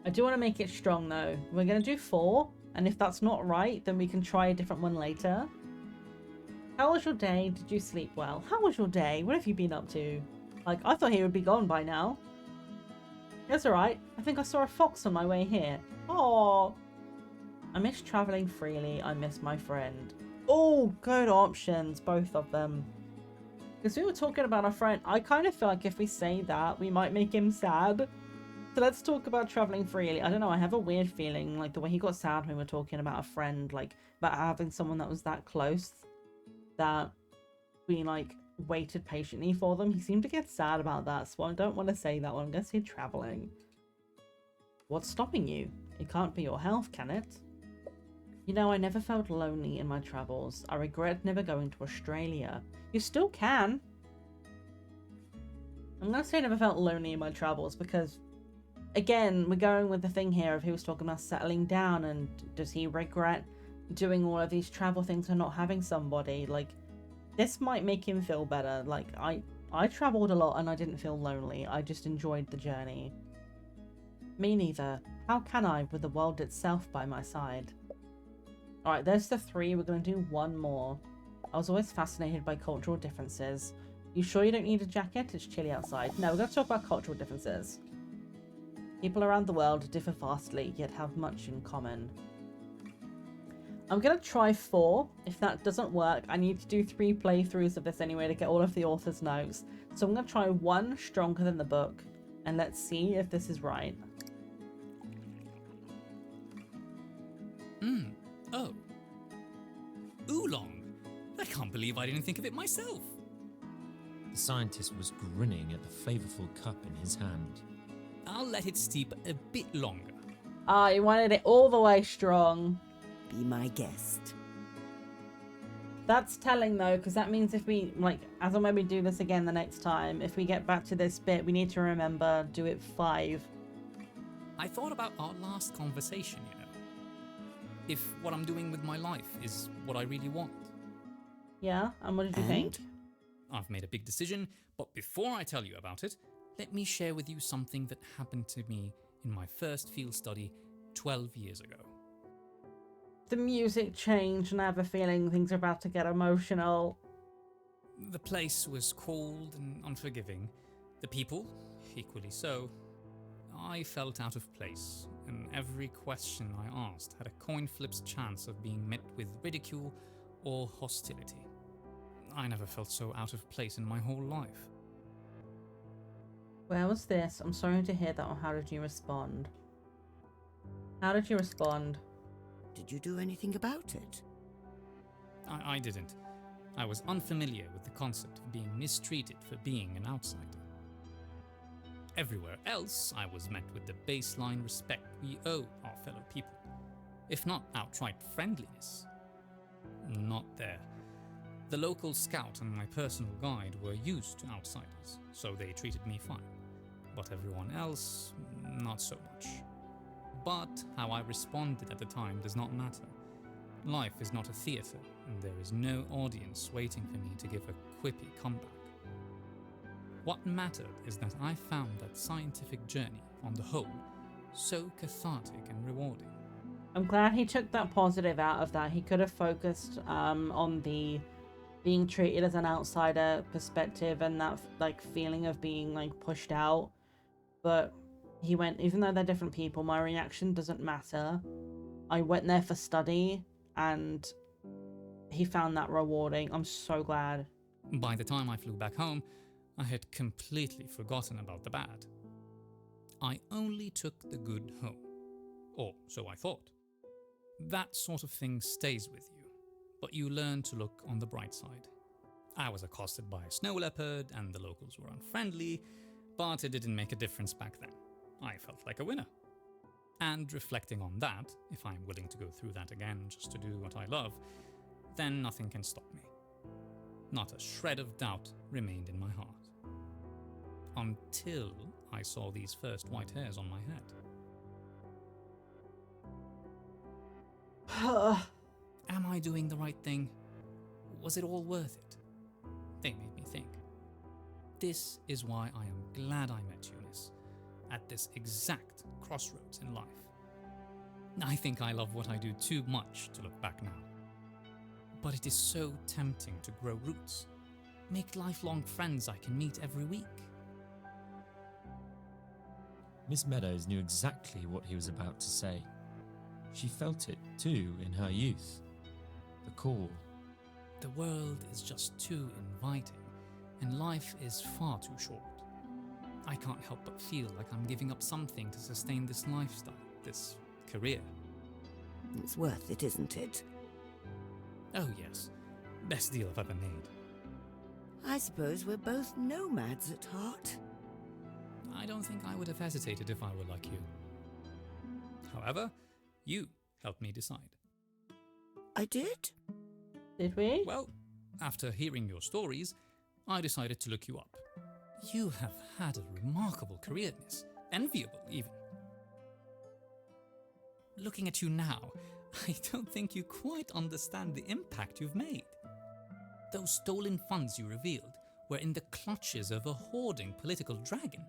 I do want to make it strong though. We're going to do 4, and if that's not right, then we can try a different one later. How was your day? Did you sleep well? How was your day? What have you been up to? Like, I thought he would be gone by now. That's alright. I think I saw a fox on my way here. Oh. I miss traveling freely. I miss my friend. Oh, good options, both of them. Because we were talking about our friend. I kind of feel like if we say that, we might make him sad. So let's talk about traveling freely. I don't know, I have a weird feeling, like the way he got sad when we were talking about a friend, like about having someone that was that close, that we like waited patiently for them. He seemed to get sad about that, so I don't want to say that one. I'm going to say traveling. What's stopping you? It can't be your health, can it? You know, I never felt lonely in my travels. I regret never going to Australia. You still can. I'm going to say I never felt lonely in my travels because, again, we're going with the thing here of he was talking about settling down, and does he regret doing all of these travel things and not having somebody? Like, this might make him feel better. Like, I traveled a lot and I didn't feel lonely. I just enjoyed the journey. Me neither. How can I with the world itself by my side? Alright, there's the 3. We're going to do 1 more. I was always fascinated by cultural differences. You sure you don't need a jacket? It's chilly outside. No, we're going to talk about cultural differences. People around the world differ vastly, yet have much in common. I'm going to try 4. If that doesn't work, I need to do 3 playthroughs of this anyway to get all of the author's notes. So I'm going to try 1 stronger than the book, and let's see if this is right. Oh. Oolong. I can't believe I didn't think of it myself. The scientist was grinning at the flavorful cup in his hand. I'll let it steep a bit longer. Ah, you wanted it all the way strong. Be my guest. That's telling though, because that means if we, like, as and when we do this again the next time, if we get back to this bit, we need to remember, do it 5. I thought about our last conversation, you know. If what I'm doing with my life is what I really want. Yeah, and what did you think? I've made a big decision, but before I tell you about it, let me share with you something that happened to me in my first field study 12 years ago. The music changed and I have a feeling things are about to get emotional. The place was cold and unforgiving. The people, equally so. I felt out of place, and every question I asked had a coin flip's chance of being met with ridicule or hostility. I never felt so out of place in my whole life. Where was this? I'm sorry to hear that. Or how did you respond? How did you respond? Did you do anything about it? I didn't. I was unfamiliar with the concept of being mistreated for being an outsider. Everywhere else, I was met with the baseline respect we owe our fellow people, if not outright friendliness. Not there. The local scout and my personal guide were used to outsiders, so they treated me fine. But everyone else, not so much. But how I responded at the time does not matter. Life is not a theatre, and there is no audience waiting for me to give a quippy comeback. What mattered is that I found that scientific journey, on the whole, so cathartic and rewarding. I'm glad he took that positive out of that. He could have focused on the being treated as an outsider perspective and that like feeling of being like pushed out. But he went, even though they're different people, my reaction doesn't matter. I went there for study and he found that rewarding. I'm so glad. By the time I flew back home, I had completely forgotten about the bad. I only took the good home. Or so I thought. That sort of thing stays with you, but you learn to look on the bright side. I was accosted by a snow leopard and the locals were unfriendly, but it didn't make a difference back then. I felt like a winner. And reflecting on that, if I'm willing to go through that again just to do what I love, then nothing can stop me. Not a shred of doubt remained in my heart. Until I saw these first white hairs on my head. Am I doing the right thing? Was it all worth it? They made me think. This is why I am glad I met Eunice, at this exact crossroads in life. I think I love what I do too much to look back now. But it is so tempting to grow roots, make lifelong friends I can meet every week. Miss Meadows knew exactly what he was about to say. She felt it too in her youth. The call. The world is just too inviting, and life is far too short. I can't help but feel like I'm giving up something to sustain this lifestyle, this career. It's worth it, isn't it? Oh yes, best deal I've ever made. I suppose we're both nomads at heart. I don't think I would have hesitated if I were like you. However, you helped me decide. I did? Did we? Well, after hearing your stories, I decided to look you up. You have had a remarkable career, Miss. Enviable, even. Looking at you now, I don't think you quite understand the impact you've made. Those stolen funds you revealed were in the clutches of a hoarding political dragon.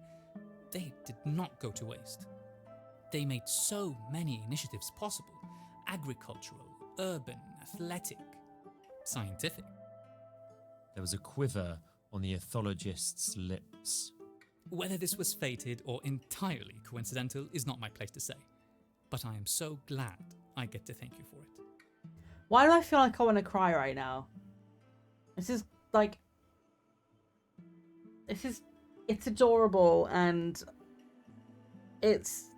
They did not go to waste. They made so many initiatives possible. Agricultural, urban, athletic, scientific. There was a quiver on the ethologist's lips. Whether this was fated or entirely coincidental is not my place to say. But I am so glad I get to thank you for it. Why do I feel like I want to cry right now? This is like... It's adorable, and it's...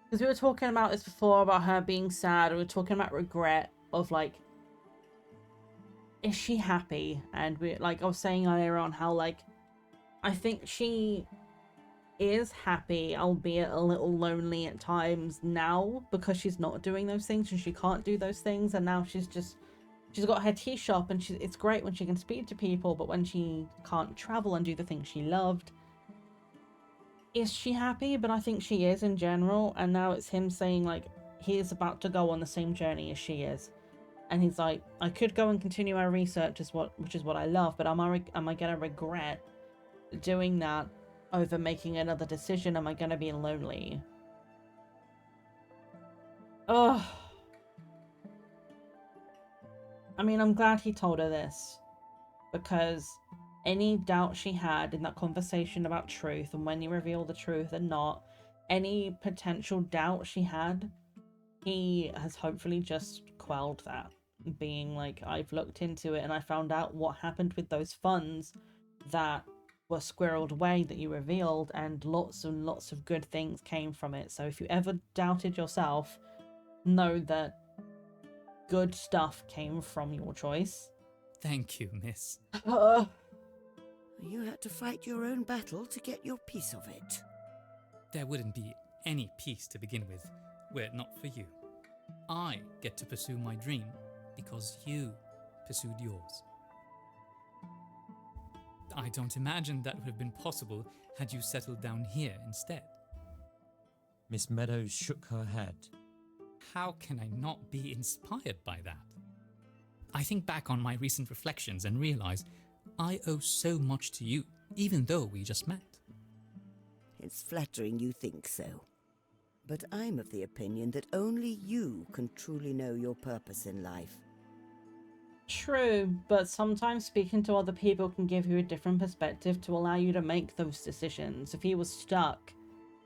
Because we were talking about this before, about her being sad, we were talking about regret, of like... Is she happy? And we, like I was saying earlier on, how like... I think she is happy, albeit a little lonely at times now, because she's not doing those things and she can't do those things, and now she's got her tea shop, and it's great when she can speak to people, but when she can't travel and do the things she loved, is she happy? But I think she is in general, and now it's him saying like he is about to go on the same journey as she is, and he's like, I could go and continue my research, which is what I love, but am I gonna regret doing that over making another decision? Am I gonna be lonely? Oh, I mean, I'm glad he told her this, because any doubt she had in that conversation about truth and when he revealed the truth and not, any potential doubt she had, he has hopefully just quelled that, being like, I've looked into it and I found out what happened with those funds that were squirreled away that you revealed, and lots and lots of good things came from it. So if you ever doubted yourself, know that good stuff came from your choice. Thank you, miss. You had to fight your own battle to get your piece of it. There wouldn't be any peace to begin with, were it not for you. I get to pursue my dream because you pursued yours. I don't imagine that would have been possible had you settled down here instead. Miss Meadows shook her head. How can I not be inspired by that? I think back on my recent reflections and realize I owe so much to you, even though we just met. It's flattering you think so. But I'm of the opinion that only you can truly know your purpose in life. True, but sometimes speaking to other people can give you a different perspective to allow you to make those decisions. If he was stuck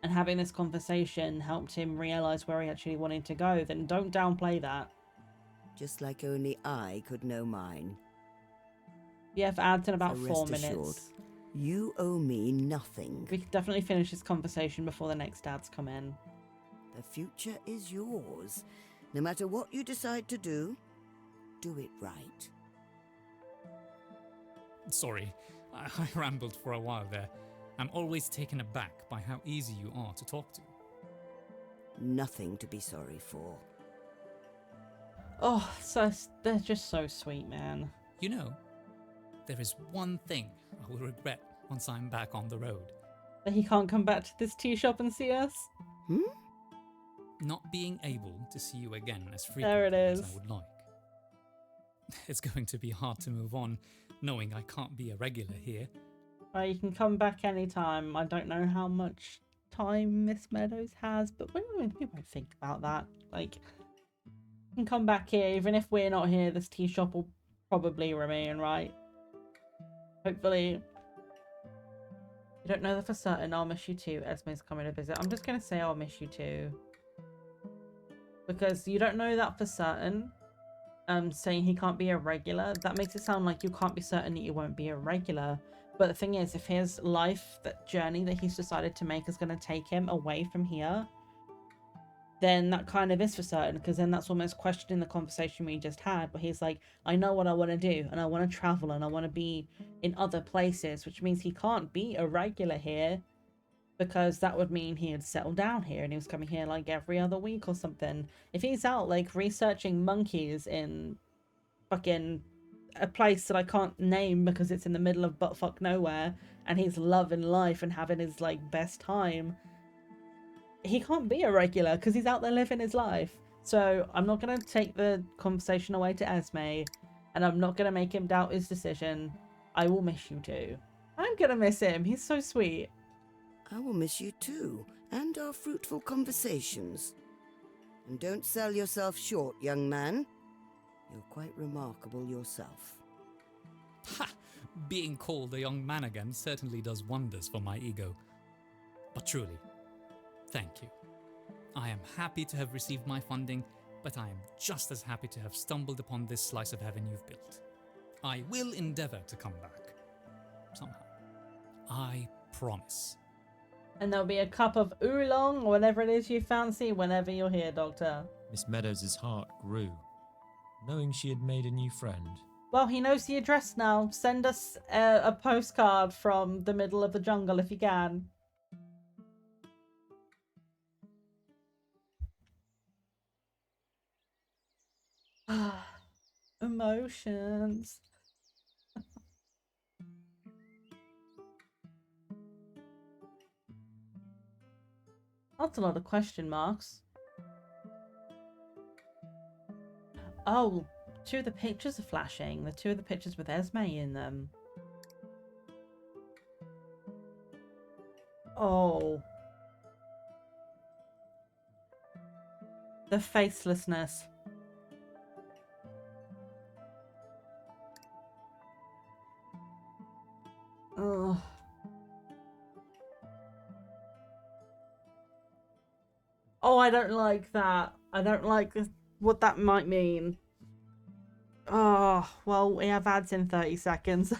and having this conversation helped him realize where he actually wanted to go, then don't downplay that. Just like only I could know mine. We have ads in about So 4 rest assured, minutes. you owe me nothing. We can definitely finish this conversation before the next ads come in. The future is yours. No matter what you decide to do it right. Sorry, I rambled for a while there. I'm always taken aback by how easy you are to talk to. Nothing to be sorry for. Oh, so they're just so sweet, man. You know, there is one thing I will regret once I'm back on the road. That he can't come back to this tea shop and see us? Not being able to see you again as There it frequently as is. I would like. It's going to be hard to move on, knowing I can't be a regular here. You can come back anytime. I don't know how much time Miss Meadows has, but we won't think about that. Like, you can come back here, even if we're not here, this tea shop will probably remain, right? Hopefully. You don't know that for certain. I'll miss you too. Esme's coming to visit. I'm just going to say I'll miss you too. Because you don't know that for certain. Saying he can't be a regular, that makes it sound like you can't be certain that you won't be a regular. But the thing is, if his life, that journey that he's decided to make is going to take him away from here, then that kind of is for certain, because then that's almost questioning the conversation we just had, where he's like, I know what I want to do, and I want to travel, and I want to be in other places, which means he can't be a regular here, because that would mean he'd settle down here, and he was coming here like every other week or something. If he's out like researching monkeys in fucking a place that I can't name because it's in the middle of buttfuck nowhere, and he's loving life and having his like best time, he can't be a regular because he's out there living his life. So I'm not going to take the conversation away to Esme, and I'm not going to make him doubt his decision. I will miss you too. I'm going to miss him. He's so sweet. I will miss you too, and our fruitful conversations. And don't sell yourself short, young man. You're quite remarkable yourself. Ha! Being called a young man again certainly does wonders for my ego. But truly, thank you. I am happy to have received my funding, but I am just as happy to have stumbled upon this slice of heaven you've built. I will endeavour to come back. Somehow. I promise. And there'll be a cup of oolong or whatever it is you fancy whenever you're here, Doctor. Miss Meadows' heart grew, knowing she had made a new friend. Well, he knows the address now. Send us a postcard from the middle of the jungle if you can. Emotions. That's a lot of question marks. Oh, two of the pictures are flashing. The two of the pictures with Esme in them. Oh. The facelessness. Oh. Oh, I don't like that. I don't like what that might mean. Oh, well, we have ads in 30 seconds.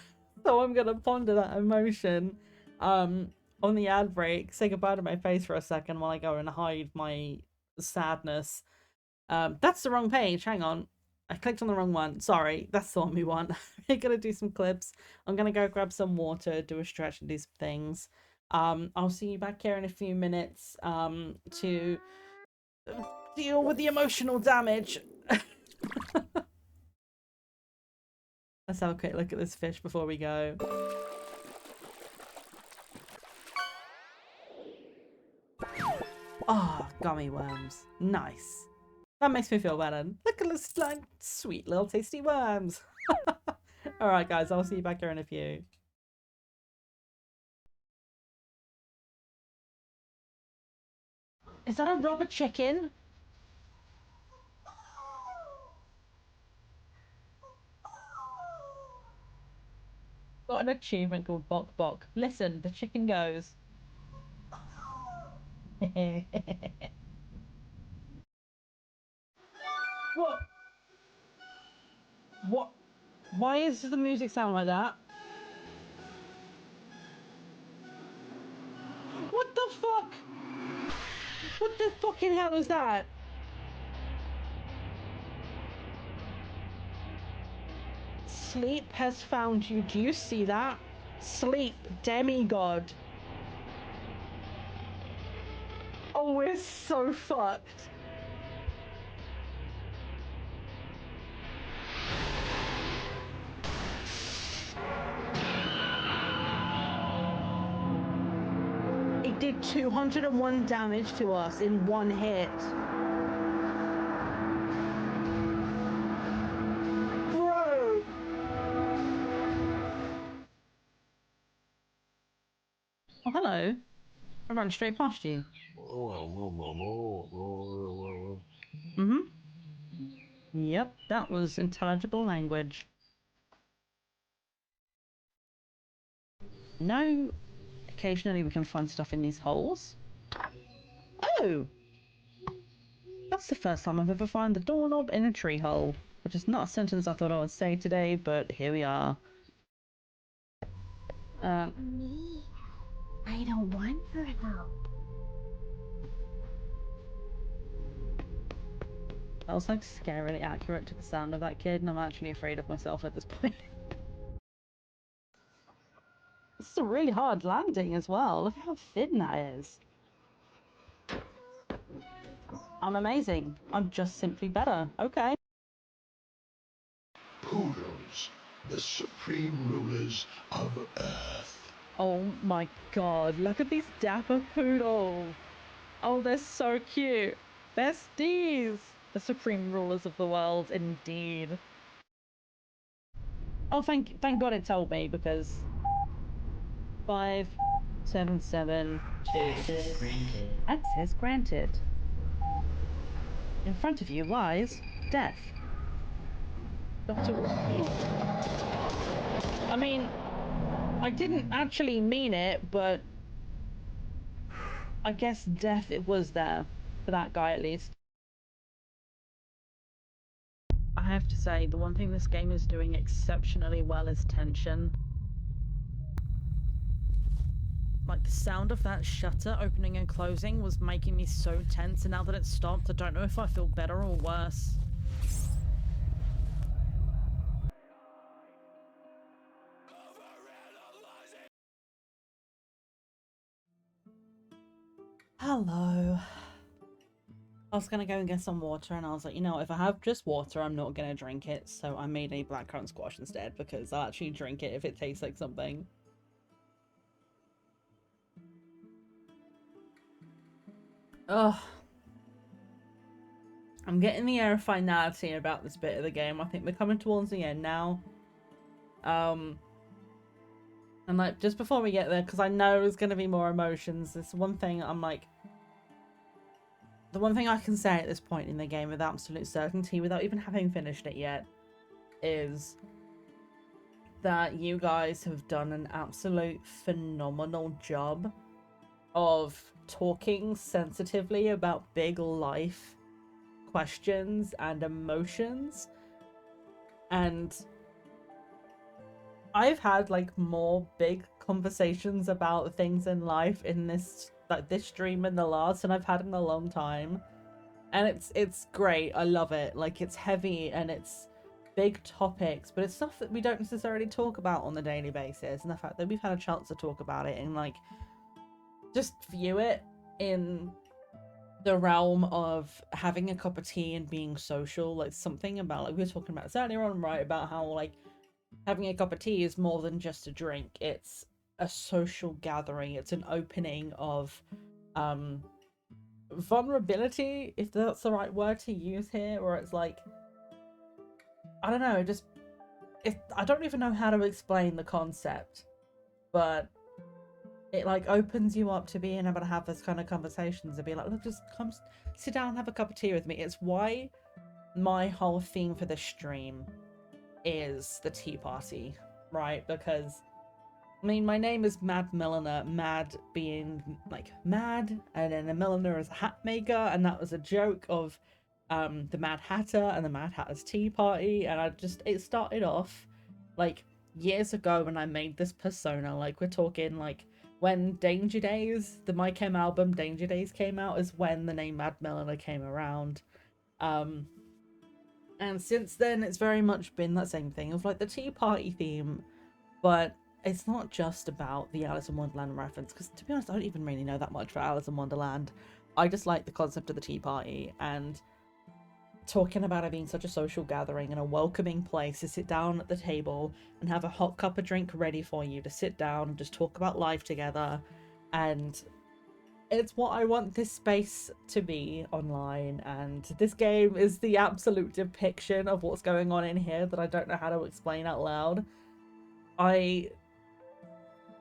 So I'm going to ponder that emotion on the ad break. Say goodbye to my face for a second while I go and hide my sadness. That's the wrong page. Hang on. I clicked on the wrong one. Sorry, that's the one we want. We're gonna do some clips. I'm gonna go grab some water, do a stretch, and do some things. I'll see you back here in a few minutes to deal with the emotional damage. Let's have a quick look at this fish before we go. Ah, oh, gummy worms. Nice. That makes me feel better. Look at this like sweet little tasty worms. Alright guys, I'll see you back here in a few. Is that a rubber chicken? Got an achievement called Bok Bok. Listen, the chicken goes. What? What? Why is the music sound like that? What the fuck? What the fucking hell is that? Sleep has found you. Do you see that? Sleep, demigod. Oh, we're so fucked. It did 201 damage to us in one hit. Bro! Oh, hello. I ran straight past you. Mm-hmm. Yep, that was intelligible language. No, occasionally we can find stuff in these holes. Oh! That's the first time I've ever found the doorknob in a tree hole, which is not a sentence I thought I would say today, but here we are. Me? I don't want your help. That was like scarily accurate to the sound of that kid, and I'm actually afraid of myself at this point. This is a really hard landing as well. Look how thin that is. I'm amazing. I'm just simply better. Okay. Poodles, the supreme rulers of Earth. Oh my god, look at these dapper poodles. Oh, they're so cute. Besties. The supreme rulers of the world, indeed. Oh, thank God it told me, because 5772. Access granted. Access granted. In front of you lies death. Doctor. I mean, I didn't actually mean it, but I guess death it was there for that guy at least. I have to say, the one thing this game is doing exceptionally well is tension. Like, the sound of that shutter opening and closing was making me so tense, and now that it's stopped, I don't know if I feel better or worse. Hello. I was gonna go and get some water, and I was like, you know, if I have just water, I'm not gonna drink it, so I made a blackcurrant squash instead, because I'll actually drink it if it tastes like something. Ugh. I'm getting the air of finality about this bit of the game. I think we're coming towards the end now. And like, just before we get there, because I know there's going to be more emotions, there's one thing I'm like... The one thing I can say at this point in the game with absolute certainty, without even having finished it yet, is that you guys have done an absolute phenomenal job of talking sensitively about big life questions and emotions. And I've had like more big conversations about things in life in this stream and the last than I've had in a long time. And it's great. I love it. Like, it's heavy and it's big topics, but it's stuff that we don't necessarily talk about on the daily basis. And the fact that we've had a chance to talk about it and like just view it in the realm of having a cup of tea and being social, like something about, like we were talking about this earlier on, right, about how like having a cup of tea is more than just a drink. It's a social gathering. It's an opening of vulnerability, if that's the right word to use here, or it's like, I don't know, just I don't even know how to explain the concept, but it like opens you up to being able to have this kind of conversations and be like, look, just come sit down and have a cup of tea with me. It's why my whole theme for this stream is the tea party, right? Because I mean, my name is Mad Milliner, mad being like mad, and then a milliner is a hat maker, and that was a joke of the Mad Hatter and the Mad Hatter's tea party. And it started off like years ago when I made this persona. Like, we're talking like when Danger Days, the My Chem album Danger Days came out, is when the name Mad Milliner came around. And since then it's very much been that same thing of like the tea party theme, but it's not just about the Alice in Wonderland reference, because to be honest, I don't even really know that much about Alice in Wonderland. I just like the concept of the tea party and talking about it being such a social gathering and a welcoming place to sit down at the table and have a hot cup of drink ready for you to sit down and just talk about life together. And it's what I want this space to be online, and this game is the absolute depiction of what's going on in here that I don't know how to explain out loud. I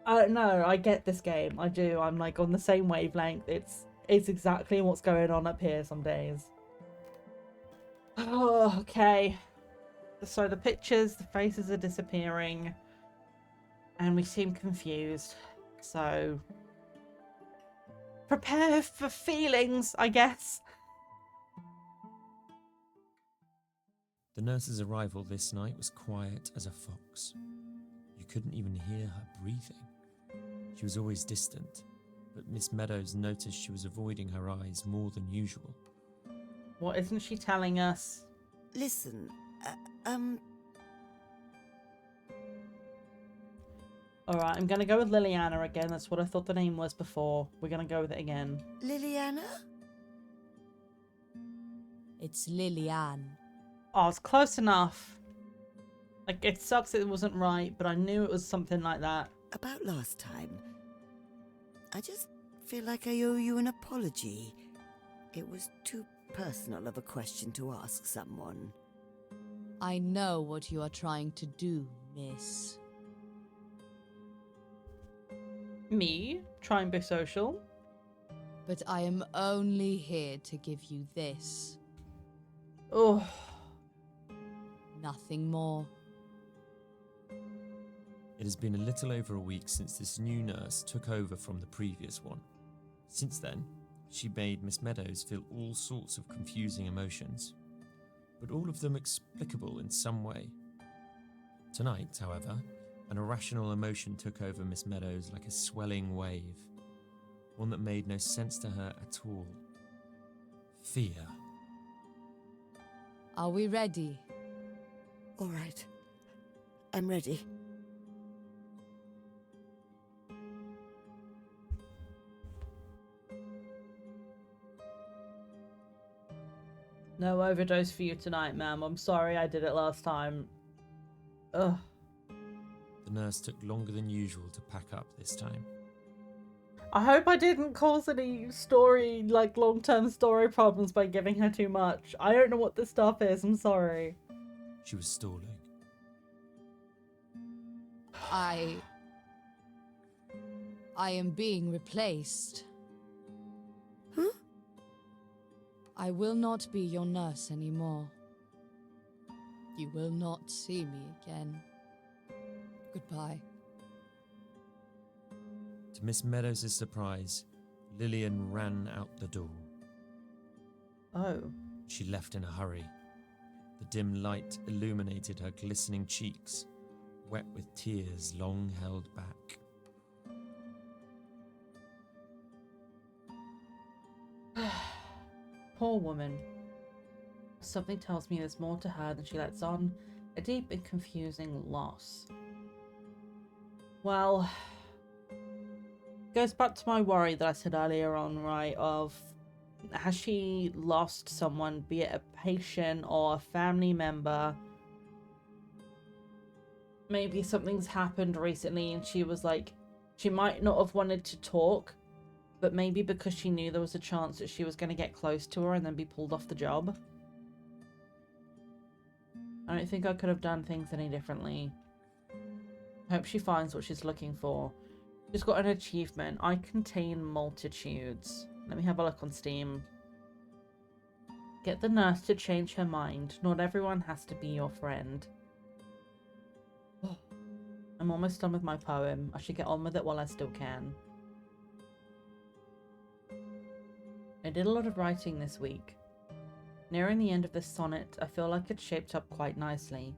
don't know, I get this game. I do. I'm like on the same wavelength. It's exactly what's going on up here some days. Oh, okay. So the pictures, the faces are disappearing, and we seem confused. So prepare for feelings, I guess. The nurse's arrival this night was quiet as a fox. You couldn't even hear her breathing. She was always distant, but Miss Meadows noticed she was avoiding her eyes more than usual. What isn't she telling us? Listen, Alright, I'm gonna go with Liliana again. That's what I thought the name was before. We're gonna go with it again. Liliana? It's Liliane. Oh, it's close enough. Like, it sucks it wasn't right, but I knew it was something like that. About last time, I just feel like I owe you an apology. It was too personal of a question to ask someone. I know what you are trying to do, miss. Me? Try and be social? But I am only here to give you this. Oh. Nothing more. It has been a little over a week since this new nurse took over from the previous one. Since then, she made Miss Meadows feel all sorts of confusing emotions, but all of them explicable in some way. Tonight, however, an irrational emotion took over Miss Meadows like a swelling wave, one that made no sense to her at all. Fear. Are we ready? All right. I'm ready. No overdose for you tonight, ma'am. I'm sorry I did it last time. Ugh. The nurse took longer than usual to pack up this time. I hope I didn't cause any long-term story problems by giving her too much. I don't know what this stuff is. I'm sorry. She was stalling. I am being replaced. Huh? I will not be your nurse anymore. You will not see me again. Goodbye. To Miss Meadows' surprise, Lillian ran out the door. Oh. She left in a hurry. The dim light illuminated her glistening cheeks, wet with tears long held back. Poor woman. Something tells me there's more to her than she lets on. A deep and confusing loss. Well, goes back to my worry that I said earlier on, right, of has she lost someone, be it a patient or a family member? Maybe something's happened recently and she was like, she might not have wanted to talk, but maybe because she knew there was a chance that she was going to get close to her and then be pulled off the job. I don't think I could have done things any differently. Hope she finds what she's looking for. She's got an achievement. I contain multitudes. Let me have a look on Steam. Get the nurse to change her mind. Not everyone has to be your friend. I'm almost done with my poem. I should get on with it while I still can. I did a lot of writing this week. Nearing the end of this sonnet, I feel like it's shaped up quite nicely.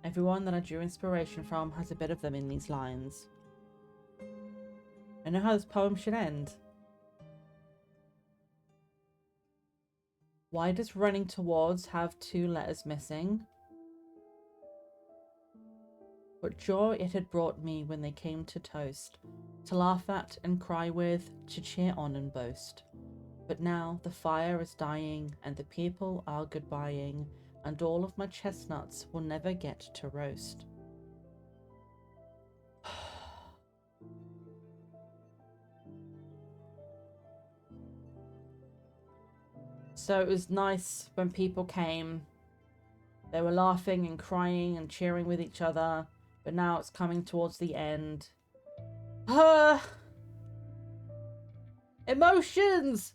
Everyone that I drew inspiration from has a bit of them in these lines. I know how this poem should end. Why does running towards have 2 letters missing? What joy it had brought me when they came to toast, to laugh at and cry with, to cheer on and boast. But now the fire is dying and the people are goodbying, and all of my chestnuts will never get to roast. So it was nice when people came. They were laughing and crying and cheering with each other, but now it's coming towards the end. Emotions!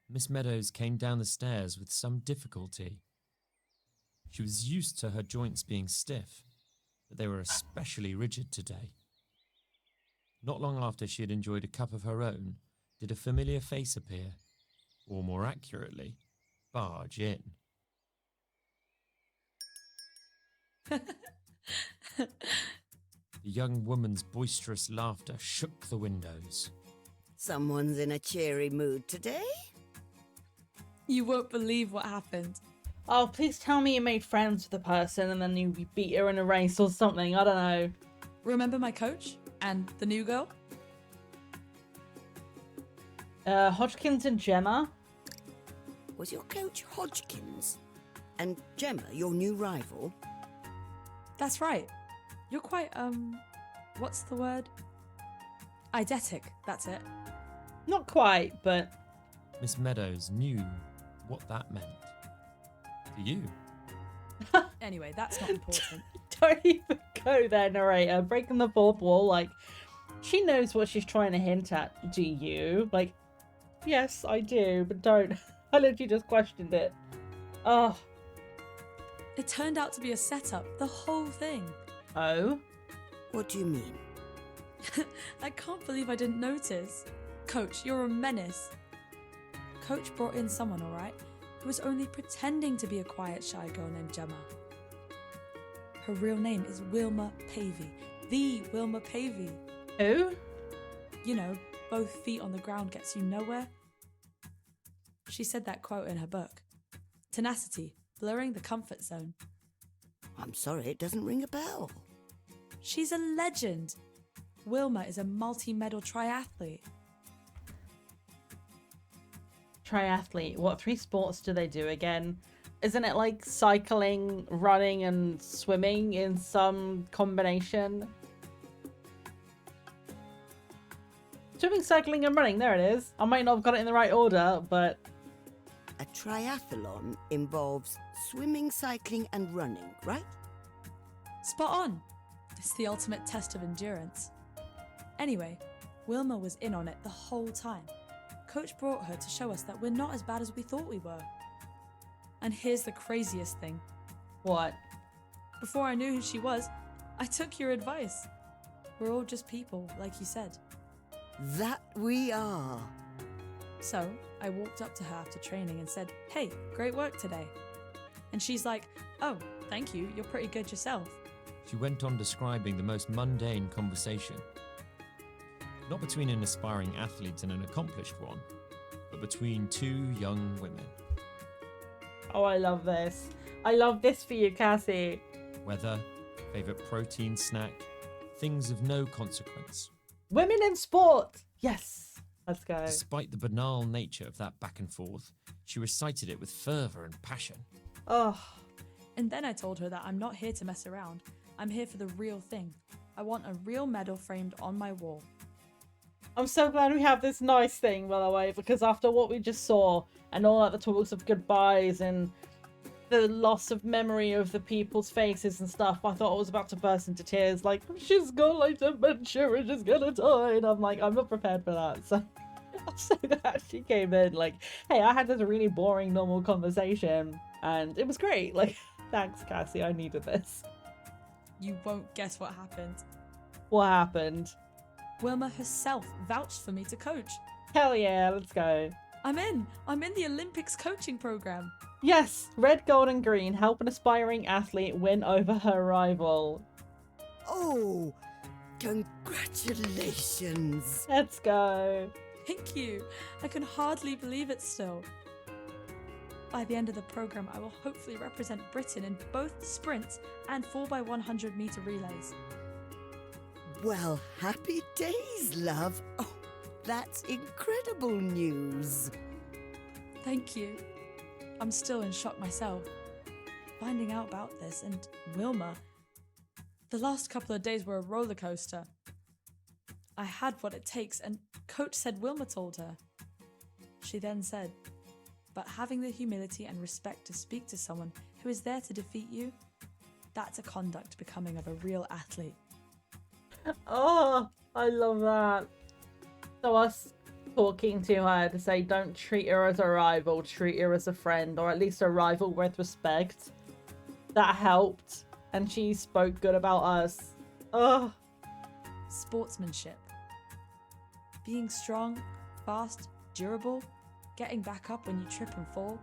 Miss Meadows came down the stairs with some difficulty. She was used to her joints being stiff, but they were especially rigid today. Not long after she had enjoyed a cup of her own, did a familiar face appear, or more accurately, barge in. The young woman's boisterous laughter shook the windows. Someone's in a cheery mood today? You won't believe what happened. Oh, please tell me you made friends with the person and then you beat her in a race or something. I don't know. Remember my coach? And the new girl? Hodgkins and Gemma? Was your coach Hodgkins? And Gemma, your new rival? That's right. You're quite, what's the word? Eidetic, that's it. Not quite, but... Miss Meadows knew what that meant. To you. Anyway, that's not important. Don't even go there, narrator. Breaking the fourth wall, like, she knows what she's trying to hint at. Do you? Like, yes, I do, but don't. I literally just questioned it. Oh. It turned out to be a setup, the whole thing. Oh? What do you mean? I can't believe I didn't notice. Coach, you're a menace. Coach brought in someone, alright, who was only pretending to be a quiet, shy girl named Gemma. Her real name is Wilma Pavey. The Wilma Pavey. Who? You know, both feet on the ground gets you nowhere. She said that quote in her book. Tenacity, blurring the comfort zone. I'm sorry, it doesn't ring a bell. She's a legend. Wilma is a multi-medal triathlete. Triathlete. What 3 sports do they do again? Isn't it like cycling, running, and swimming in some combination? Swimming, cycling, and running. There it is. I might not have got it in the right order, but... A triathlon involves swimming, cycling, and running, right? Spot on. It's the ultimate test of endurance. Anyway, Wilma was in on it the whole time. Coach brought her to show us that we're not as bad as we thought we were. And here's the craziest thing. What? Before I knew who she was, I took your advice. We're all just people, like you said. That we are. So, I walked up to her after training and said, "Hey, great work today." And she's like, "Oh, thank you, you're pretty good yourself." She went on describing the most mundane conversation. Not between an aspiring athlete and an accomplished one, but between two young women. Oh, I love this. I love this for you, Cassie. Weather, favourite protein snack, things of no consequence. Women in sport. Yes. Let's go. Despite the banal nature of that back and forth, she recited it with fervour and passion. Oh. And then I told her that I'm not here to mess around. I'm here for the real thing. I want a real medal framed on my wall. I'm so glad we have this nice thing, by the way, because after what we just saw and all of the talks of goodbyes and the loss of memory of the people's faces and stuff, I thought I was about to burst into tears. Like, she's got like dementia and she's gonna die. And I'm like, I'm not prepared for that. So I'm so glad she came in. Like, hey, I had this really boring, normal conversation and it was great. Like, thanks, Cassie. I needed this. You won't guess what happened. What happened? Wilma herself vouched for me to coach. Hell yeah, let's go. I'm in the Olympics coaching program. Yes, red, gold and green help an aspiring athlete win over her rival. Oh, congratulations. Let's go. Thank you. I can hardly believe it still. By the end of the program, I will hopefully represent Britain in both sprints and 4x100 meter relays. Well, happy days, love. Oh, that's incredible news. Thank you. I'm still in shock myself. Finding out about this and Wilma, the last couple of days were a roller coaster. I had what it takes and Coach said Wilma told her. She then said, but having the humility and respect to speak to someone who is there to defeat you, that's a conduct becoming of a real athlete. Oh, I love that. So us talking to her to say don't treat her as a rival, treat her as a friend, or at least a rival with respect. That helped. And she spoke good about us. Oh. Sportsmanship. Being strong, fast, durable, getting back up when you trip and fall,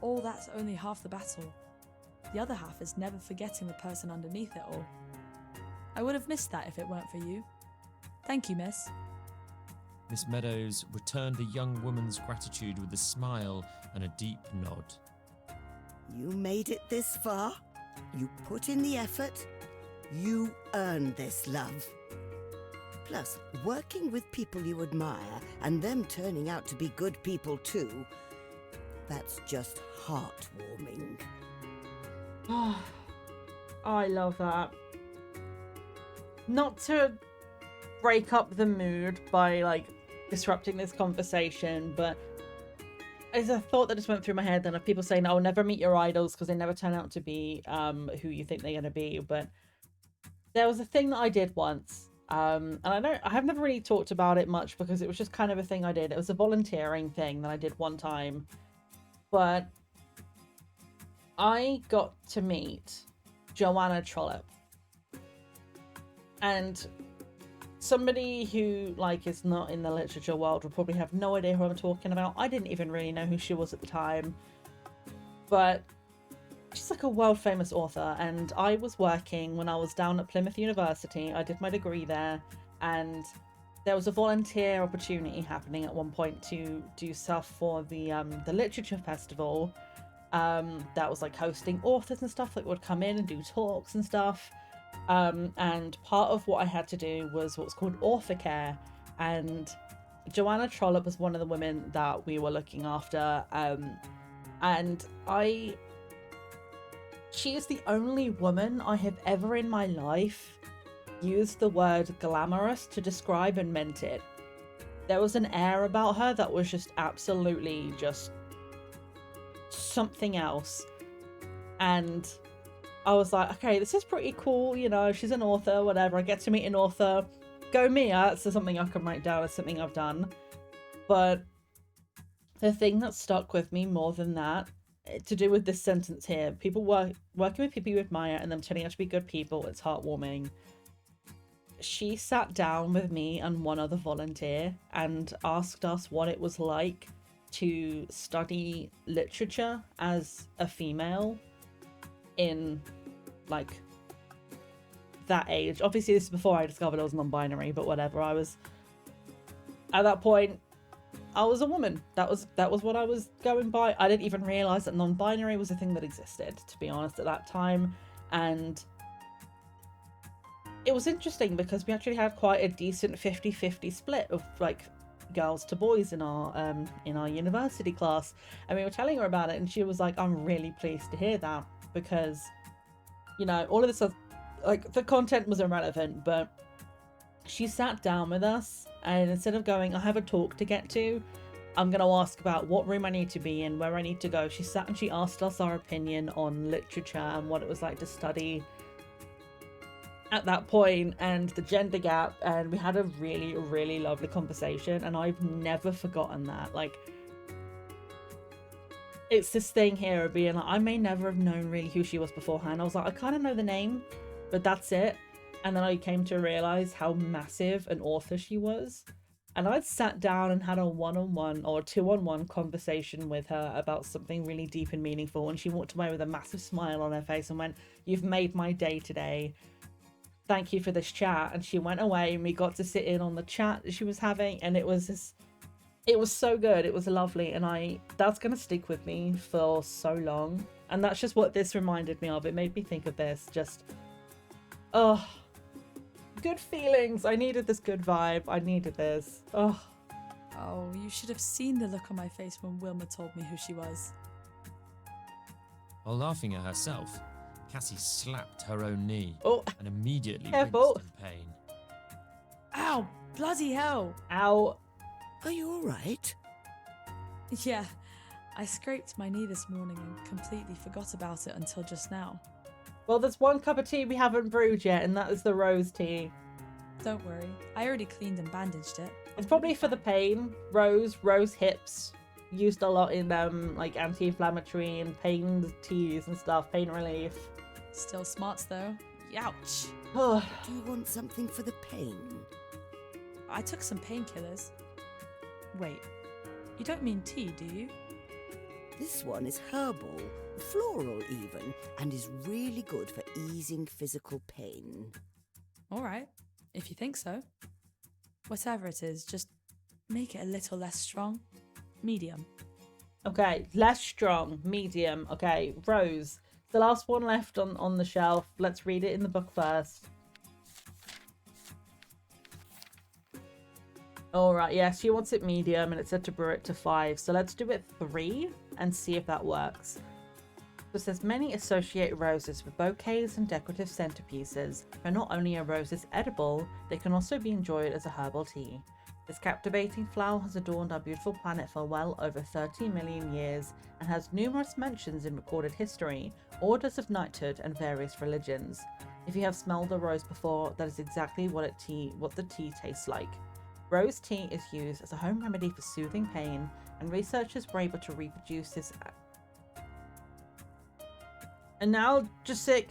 all that's only half the battle. The other half is never forgetting the person underneath it all. I would have missed that if it weren't for you. Thank you, miss. Miss Meadows returned the young woman's gratitude with a smile and a deep nod. You made it this far. You put in the effort. You earned this, love. Plus, working with people you admire and them turning out to be good people too, that's just heartwarming. Oh, I love that. Not to break up the mood by like disrupting this conversation, but as a thought that just went through my head, and of people saying, "Oh, never meet your idols because they never turn out to be who you think they're going to be." But there was a thing that I did once, and I have never really talked about it much because it was just kind of a thing I did. It was a volunteering thing that I did one time, but I got to meet Joanna Trollope. And somebody who like is not in the literature world will probably have no idea who I'm talking about. I didn't even really know who she was at the time, but she's like a world famous author. And I was working when I was down at Plymouth University. I did my degree there, and there was a volunteer opportunity happening at one point to do stuff for the literature festival. That was like hosting authors and stuff that would come in and do talks and stuff. And part of what I had to do was what's called author care, and Joanna Trollope was one of the women that we were looking after, and she is the only woman I have ever in my life used the word glamorous to describe and meant it. There was an air about her that was just absolutely just something else, and I was like, okay, this is pretty cool, you know, she's an author, whatever, I get to meet an author, go me, that's something I can write down as something I've done. But the thing that stuck with me more than that, to do with this sentence here, people working with people you admire and them turning out to be good people, it's heartwarming. She sat down with me and one other volunteer and asked us what it was like to study literature as a female in like that age. Obviously this is before I discovered I was non-binary, but whatever. I was at that point, I was a woman. That was what I was going by. I didn't even realize that non-binary was a thing that existed, to be honest, at that time. And it was interesting because we actually had quite a decent 50-50 split of like girls to boys in our university class, and we were telling her about it, and she was like, I'm really pleased to hear that, because, you know, all of this stuff, like, the content was irrelevant, but she sat down with us, and instead of going, I have a talk to get to, I'm going to ask about what room I need to be in, where I need to go, she sat and she asked us our opinion on literature and what it was like to study at that point and the gender gap, and we had a really, really lovely conversation, and I've never forgotten that. Like, it's this thing here of being like, I may never have known really who she was beforehand. I was like, I kind of know the name, but that's it. And then I came to realize how massive an author she was. And I'd sat down and had a one-on-one or two-on-one conversation with her about something really deep and meaningful. And she walked away with a massive smile on her face and went, you've made my day today. Thank you for this chat. And she went away and we got to sit in on the chat that she was having. And it was so good. It was lovely. And that's going to stick with me for so long. And that's just what this reminded me of. It made me think of this. Just, oh, good feelings. I needed this good vibe. I needed this. Oh, you should have seen the look on my face when Wilma told me who she was. While laughing at herself, Cassie slapped her own knee and immediately Careful. winced in pain. Ow! Bloody hell! Ow. Are you all right? Yeah, I scraped my knee this morning and completely forgot about it until just now. Well, there's one cup of tea we haven't brewed yet, and that is the rose tea. Don't worry, I already cleaned and bandaged it. It's probably for the pain. Rose hips. Used a lot in like anti-inflammatory and pain teas and stuff, pain relief. Still smarts though. Youch. Do you want something for the pain? I took some painkillers. Wait, you don't mean tea, do you? This one is herbal, floral even, and is really good for easing physical pain. Alright, if you think so. Whatever it is, just make it a little less strong. Medium. Okay, less strong, medium. Okay, rose. The last one left on the shelf. Let's read it in the book first. Alright, yes, she wants it medium and it said to brew it to 5. So let's do it 3 and see if that works. So it says many associate roses with bouquets and decorative centerpieces, but not only are roses edible, they can also be enjoyed as a herbal tea. This captivating flower has adorned our beautiful planet for well over 30 million years and has numerous mentions in recorded history, orders of knighthood, and various religions. If you have smelled a rose before, that is exactly what the tea tastes like. Rose tea is used as a home remedy for soothing pain, and researchers were able to reproduce this analgesic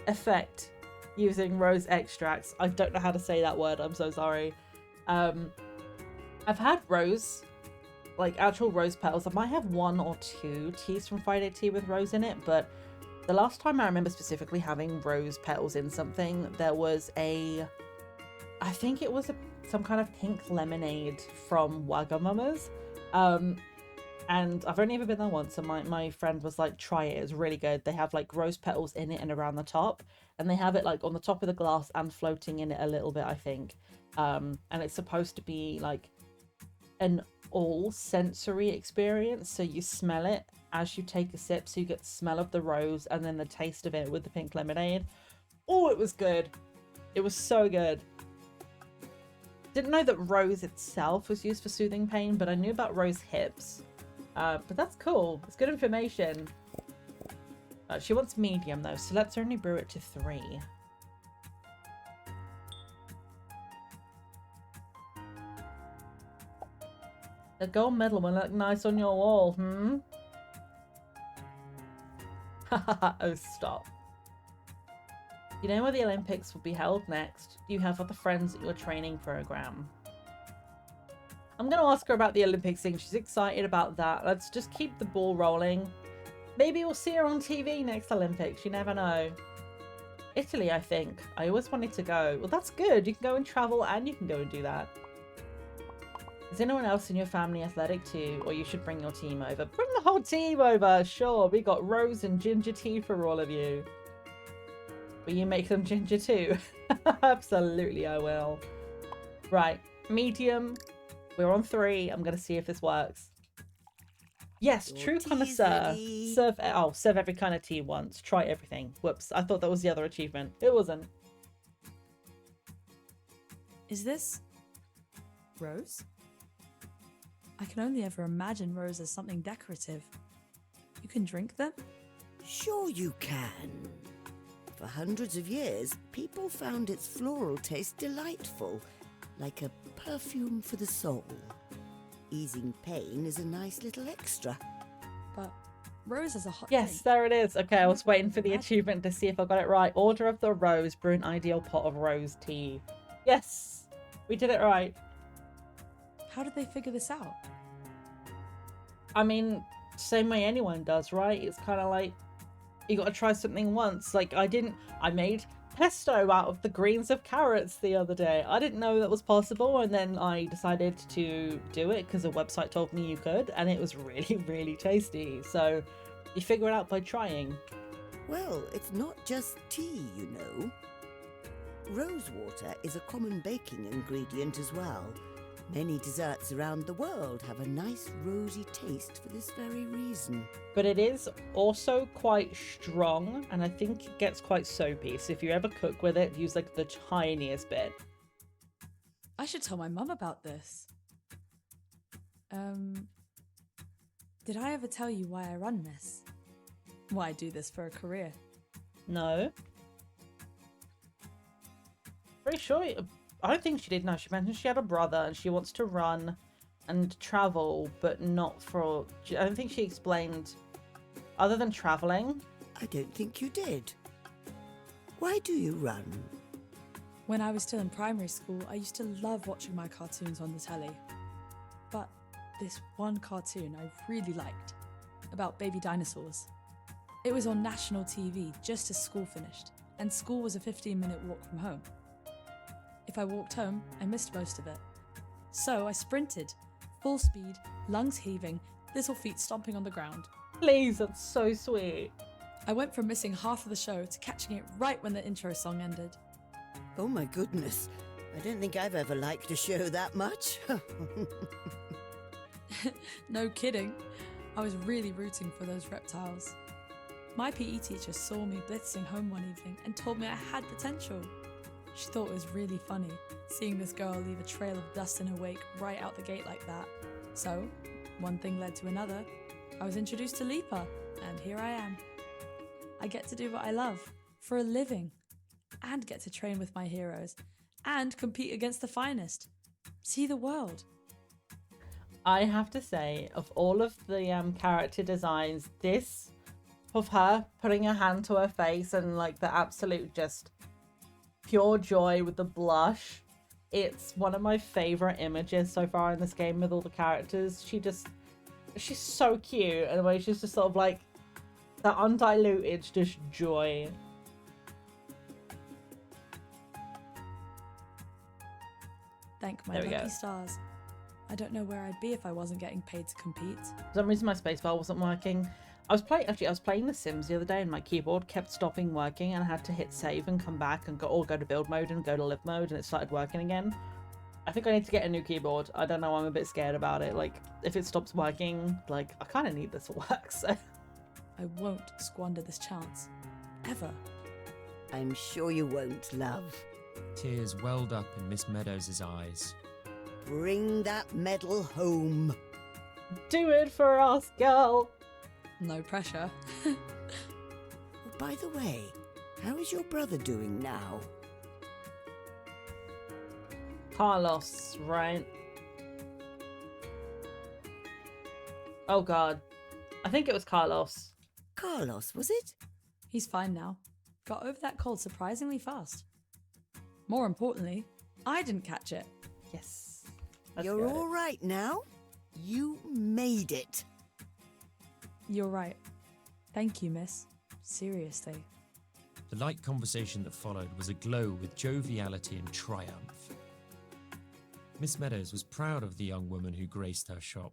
effect using rose extracts. I don't know how to say that word, I'm so sorry. I've had rose, like actual rose petals. I might have 1 or 2 teas from Friday Tea with rose in it, but the last time I remember specifically having rose petals in something, there was I think it was some kind of pink lemonade from Wagamama's. And I've only ever been there once, and my friend was like, try it, it's really good. They have like rose petals in it and around the top, and they have it like on the top of the glass and floating in it a little bit, I think. And it's supposed to be like an all sensory experience, so you smell it as you take a sip, so you get the smell of the rose and then the taste of it with the pink lemonade. Oh, it was good. It was so good. Didn't know that rose itself was used for soothing pain, but I knew about rose hips. But that's cool. It's good information. She wants medium though, so let's only brew it to 3. The gold medal will look nice on your wall, Oh, stop. You know where the Olympics will be held next? Do you have other friends at your training program? I'm going to ask her about the Olympics thing. She's excited about that. Let's just keep the ball rolling. Maybe we'll see her on TV next Olympics. You never know. Italy, I think. I always wanted to go. Well, that's good. You can go and travel and you can go and do that. Is anyone else in your family athletic too? Or you should bring your team over. Bring the whole team over. Sure, we got rose and ginger tea for all of you. Will you make them ginger too? Absolutely, I will. Right, medium. We're on 3. I'm going to see if this works. Yes, Your true tea's connoisseur. ready. Serve every kind of tea once. Try everything. Whoops, I thought that was the other achievement. It wasn't. Is this rose? I can only ever imagine rose as something decorative. You can drink them? Sure you can. For hundreds of years, people found its floral taste delightful, like a perfume for the soul. Easing pain is a nice little extra. But rose is a hot Yes, drink. there it is. Okay, I was waiting for the achievement to see if I got it right. Order of the Rose, brew an ideal pot of rose tea. Yes, we did it right. How did they figure this out? I mean, same way anyone does, right? It's kind of like, you got to try something once. Like, I made pesto out of the greens of carrots the other day. I didn't know that was possible, and then I decided to do it because a website told me you could, and it was really, really tasty. So you figure it out by trying. Well, it's not just tea, you know. Rose water is a common baking ingredient as well. Many desserts around the world have a nice rosy taste for this very reason. But it is also quite strong, and I think it gets quite soapy. So if you ever cook with it, use like the tiniest bit. I should tell my mum about this. Did I ever tell you why I run this? Why I do this for a career? No. Pretty sure. I don't think she did. No, she mentioned she had a brother and she wants to run and travel, but not for... I don't think she explained, other than traveling. I don't think you did. Why do you run? When I was still in primary school, I used to love watching my cartoons on the telly. But this one cartoon I really liked, about baby dinosaurs. It was on national TV just as school finished, and school was a 15-minute walk from home. If I walked home, I missed most of it. So I sprinted, full speed, lungs heaving, little feet stomping on the ground. Please, that's so sweet. I went from missing half of the show to catching it right when the intro song ended. Oh my goodness. I don't think I've ever liked a show that much. No kidding. I was really rooting for those reptiles. My PE teacher saw me blitzing home one evening and told me I had potential. She thought it was really funny, seeing this girl leave a trail of dust in her wake right out the gate like that. So, one thing led to another. I was introduced to Leaper, and here I am. I get to do what I love, for a living, and get to train with my heroes, and compete against the finest. See the world. I have to say, of all of the character designs, this of her putting her hand to her face and like the absolute just pure joy with the blush, it's one of my favorite images so far in this game with all the characters. She's so cute, and the way she's just sort of like that undiluted just joy. Thank my There we go. lucky stars. I don't know where I'd be if I wasn't getting paid to compete. For some reason my spacebar wasn't working. I was playing The Sims the other day and my keyboard kept stopping working, and I had to hit save and come back and go to build mode and go to live mode, and it started working again. I think I need to get a new keyboard. I don't know, I'm a bit scared about it. Like, if it stops working, like, I kind of need this to work, so... I won't squander this chance. Ever. I'm sure you won't, love. Tears welled up in Miss Meadows' eyes. Bring that medal home. Do it for us, girl! No pressure. Oh, by the way, how is your brother doing now? Carlos, right? Oh god. I think it was Carlos. Carlos, was it? He's fine now. Got over that cold surprisingly fast. More importantly, I didn't catch it. Yes. That's You're good. all right now? You made it. You're right. Thank you, miss. Seriously. The light conversation that followed was aglow with joviality and triumph. Miss Meadows was proud of the young woman who graced her shop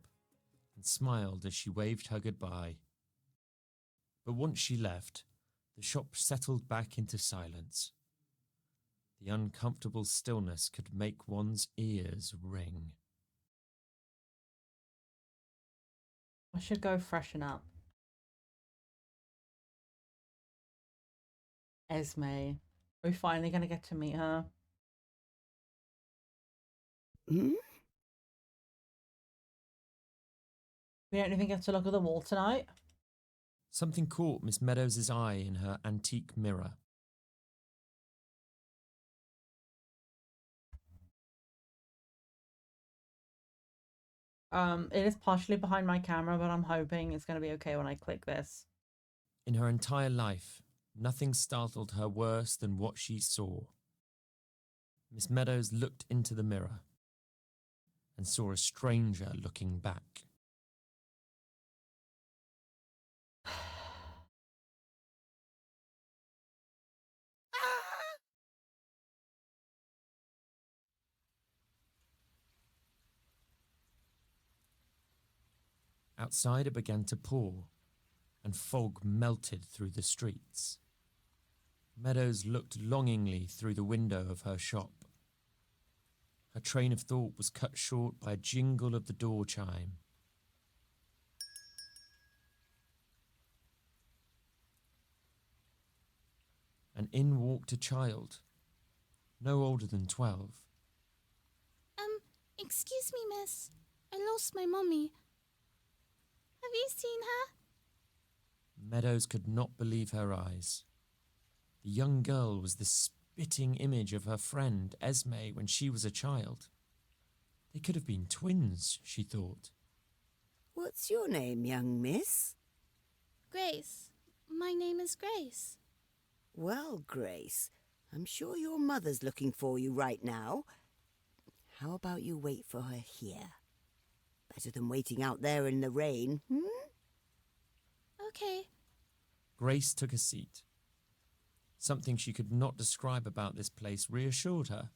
and smiled as she waved her goodbye. But once she left, the shop settled back into silence. The uncomfortable stillness could make one's ears ring. I should go freshen up. Esme. Are we finally going to get to meet her? Hmm? We don't even get to look at the wall tonight. Something caught Miss Meadows' eye in her antique mirror. It is partially behind my camera, but I'm hoping it's going to be okay when I click this. In her entire life, nothing startled her worse than what she saw. Miss Meadows looked into the mirror and saw a stranger looking back. Outside it began to pour, and fog melted through the streets. Meadows looked longingly through the window of her shop. Her train of thought was cut short by a jingle of the door chime. And in walked a child, no older than 12. Excuse me, miss. I lost my mummy. Have you seen her? Meadows could not believe her eyes. The young girl was the spitting image of her friend Esme when she was a child. They could have been twins, she thought. What's your name, young miss? Grace. My name is Grace. Well, Grace, I'm sure your mother's looking for you right now. How about you wait for her here? Better than waiting out there in the rain, hmm? Okay. Grace took a seat. Something she could not describe about this place reassured her.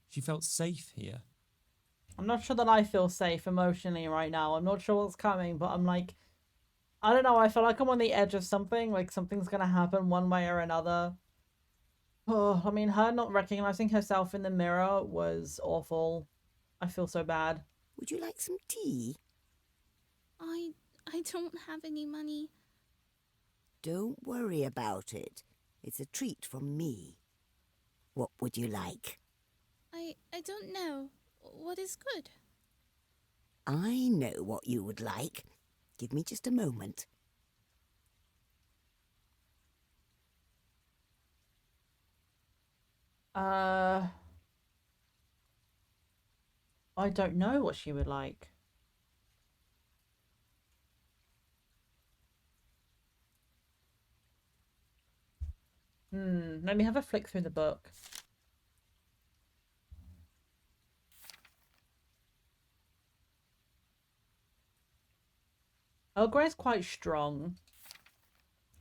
She felt safe here. I'm not sure that I feel safe emotionally right now. I'm not sure what's coming, but I'm like, I don't know, I feel like I'm on the edge of something, like something's gonna happen one way or another. Oh, I mean, her not recognizing herself in the mirror was awful. I feel so bad. Would you like some tea? I don't have any money. Don't worry about it. It's a treat from me. What would you like? I don't know. What is good? I know what you would like. Give me just a moment. I don't know what she would like. Let me have a flick through the book. Earl Grey's quite strong.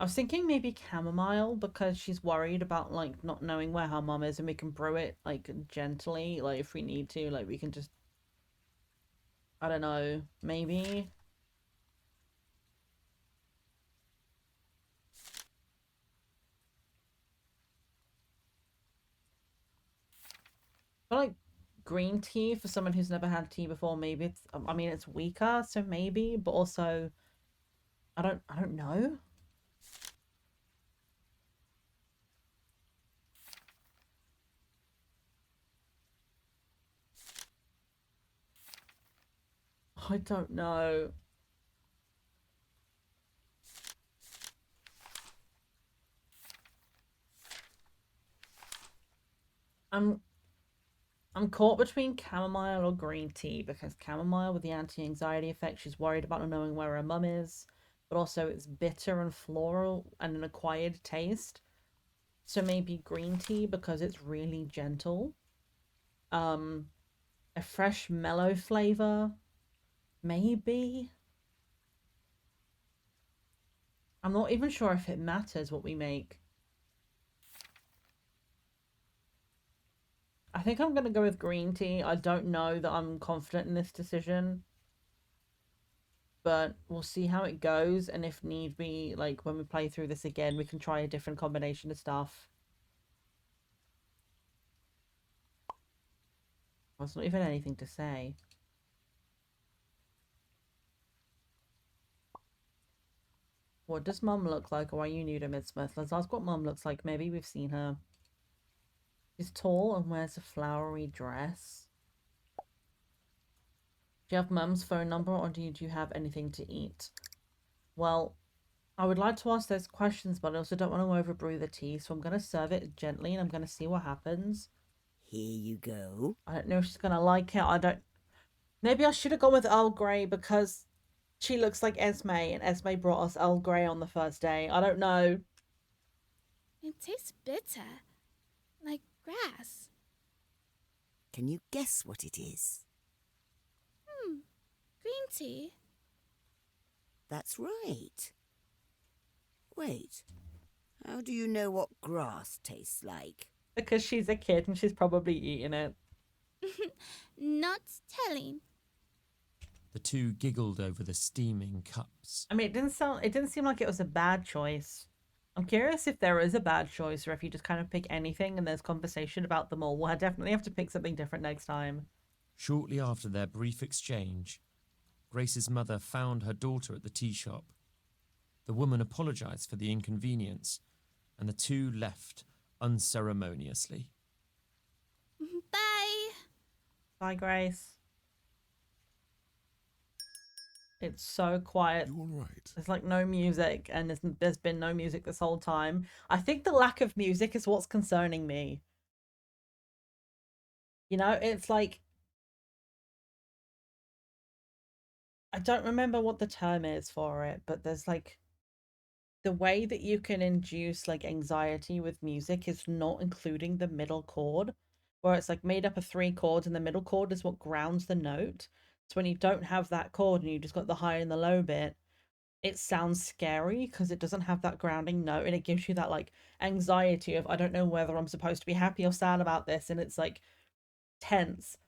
I was thinking maybe chamomile because she's worried about like not knowing where her mum is, and we can brew it like gently, like if we need to, like we can just, I don't know, maybe. I feel like green tea for someone who's never had tea before, maybe it's, I mean it's weaker, so maybe, but also I don't know. I don't know. I'm caught between chamomile or green tea, because chamomile with the anti-anxiety effect, she's worried about not knowing where her mum is, but also it's bitter and floral and an acquired taste. So maybe green tea because it's really gentle. A fresh mellow flavor, maybe. I'm not even sure if it matters what we make. I think I'm going to go with green tea. I don't know that I'm confident in this decision. But we'll see how it goes. And if need be, like when we play through this again, we can try a different combination of stuff. There's not even anything to say. What does Mum look like? Or are you new to Midsmith? Let's ask what Mum looks like. Maybe we've seen her. She's tall and wears a flowery dress. Do you have Mum's phone number or do you have anything to eat? Well, I would like to ask those questions, but I also don't want to overbrew the tea, so I'm going to serve it gently and I'm going to see what happens. Here you go. I don't know if she's going to like it. I don't... Maybe I should have gone with Earl Grey because she looks like Esme and Esme brought us Earl Grey on the first day. I don't know. It tastes bitter. Like grass. Can you guess what it is? Green tea. That's right. Wait, how do you know what grass tastes like? Because she's a kid and she's probably eating it. Not telling. The two giggled over the steaming cups. I mean, it didn't seem like it was a bad choice. I'm curious if there is a bad choice or if you just kind of pick anything and there's conversation about them all. We'll definitely have to pick something different next time. Shortly after their brief exchange, Grace's mother found her daughter at the tea shop. The woman apologized for the inconvenience, and the two left unceremoniously. Bye. Bye, Grace. It's so quiet. You all right? There's like no music, and there's been no music this whole time. I think the lack of music is what's concerning me. You know, it's like... I don't remember what the term is for it, but there's like... The way that you can induce like anxiety with music is not including the middle chord, where it's like made up of 3 chords and the middle chord is what grounds the note. So when you don't have that chord and you just got the high and the low bit, it sounds scary because it doesn't have that grounding note, and it gives you that like anxiety of I don't know whether I'm supposed to be happy or sad about this, and it's like tense.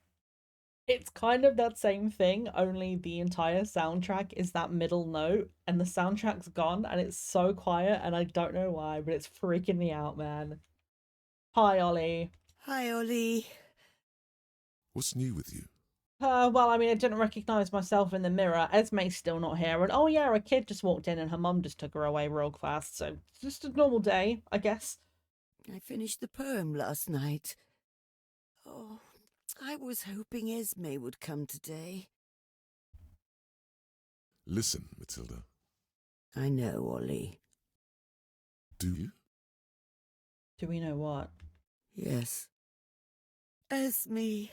It's kind of that same thing, only the entire soundtrack is that middle note and the soundtrack's gone and it's so quiet and I don't know why, but it's freaking me out, man. Hi, Ollie. Hi, Ollie. What's new with you? Well, I mean, I didn't recognise myself in the mirror. Esme's still not here, and oh yeah, a kid just walked in and her mum just took her away real fast, so just a normal day, I guess. I finished the poem last night. Oh, I was hoping Esme would come today. Listen, Matilda. I know, Ollie. Do you? Do we know what? Yes. Esme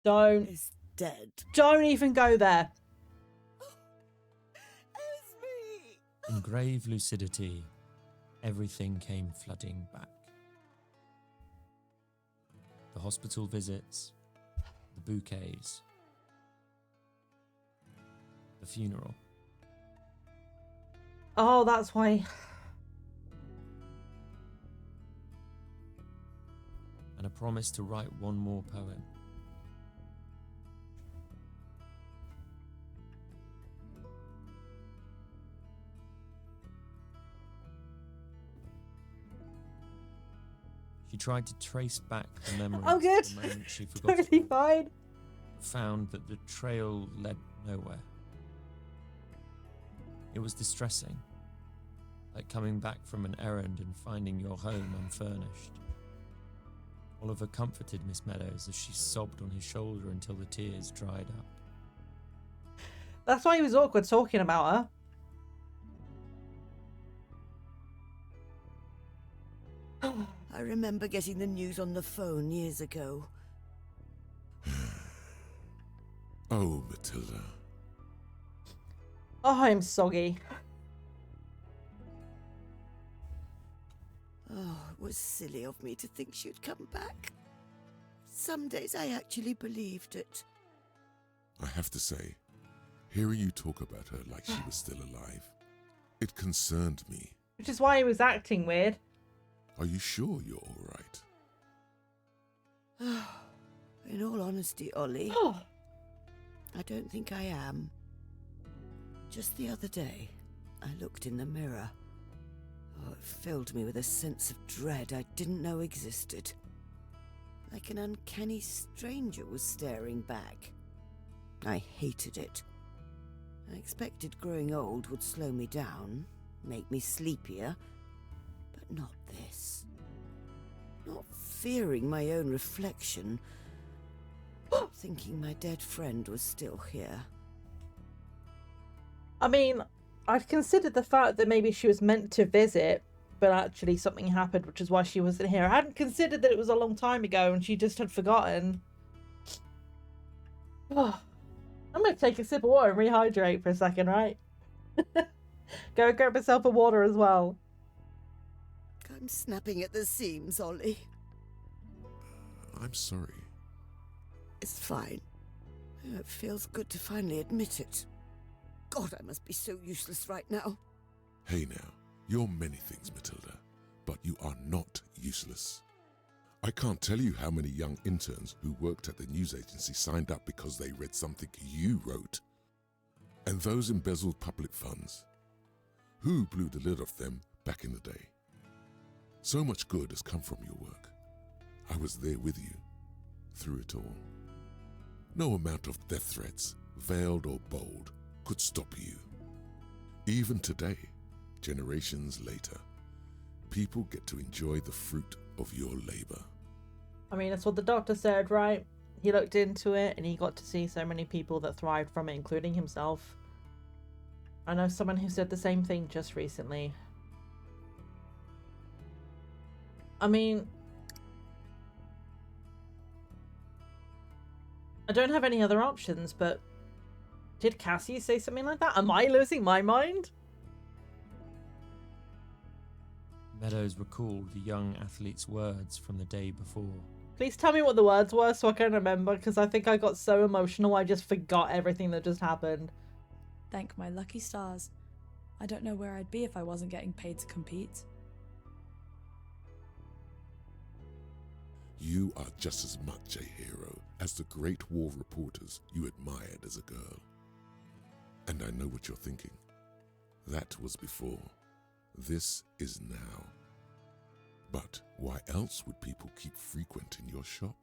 Don't is dead. Don't even go there. Esme! In grave lucidity, everything came flooding back. The hospital visits, the bouquets, the funeral. Oh, that's why. And a promise to write one more poem. She tried to trace back the memories I'm good. of the moment she forgot, Totally fine. found that the trail led nowhere. It was distressing, like coming back from an errand and finding your home unfurnished. Oliver comforted Miss Meadows as she sobbed on his shoulder until the tears dried up. That's why he was awkward talking about her. I remember getting the news on the phone years ago. Oh, Matilda. Oh, I'm soggy. Oh, it was silly of me to think she'd come back. Some days I actually believed it. I have to say, Hearing you talk about her like she was still alive, it concerned me. Which is why he was acting weird. Are you sure you're all right? In all honesty, Ollie, I don't think I am. Just the other day, I looked in the mirror. Oh, it filled me with a sense of dread I didn't know existed. Like an uncanny stranger was staring back. I hated it. I expected growing old would slow me down, make me sleepier, but not this. Not fearing my own reflection, thinking my dead friend was still here. I mean, I'd considered the fact that maybe she was meant to visit, but actually something happened, which is why she wasn't here. I hadn't considered that it was a long time ago and she just had forgotten. I'm going to take a sip of water and rehydrate for a second, right? Go grab myself a water as well. I'm snapping at the seams, Ollie. I'm sorry. It's fine. It feels good to finally admit it. God, I must be so useless right now. Hey now, you're many things, Matilda, but you are not useless. I can't tell you how many young interns who worked at the news agency signed up because they read something you wrote. And those embezzled public funds. Who blew the lid off them back in the day? So much good has come from your work. I was there with you, through it all. No amount of death threats, veiled or bold, could stop you. Even today, generations later, people get to enjoy the fruit of your labor. I mean, that's what the doctor said, right? He looked into it and he got to see so many people that thrived from it, including himself. I know someone who said the same thing just recently. I mean, I don't have any other options, but did Cassie say something like that? Am I losing my mind? Meadows recalled the young athlete's words from the day before. Please tell me what the words were so I can remember, because I think I got so emotional I just forgot everything that just happened. Thank my lucky stars. I don't know where I'd be if I wasn't getting paid to compete. You are just as much a hero as the great war reporters you admired as a girl. And I know what you're thinking. That was before. This is now. But why else would people keep frequenting your shop?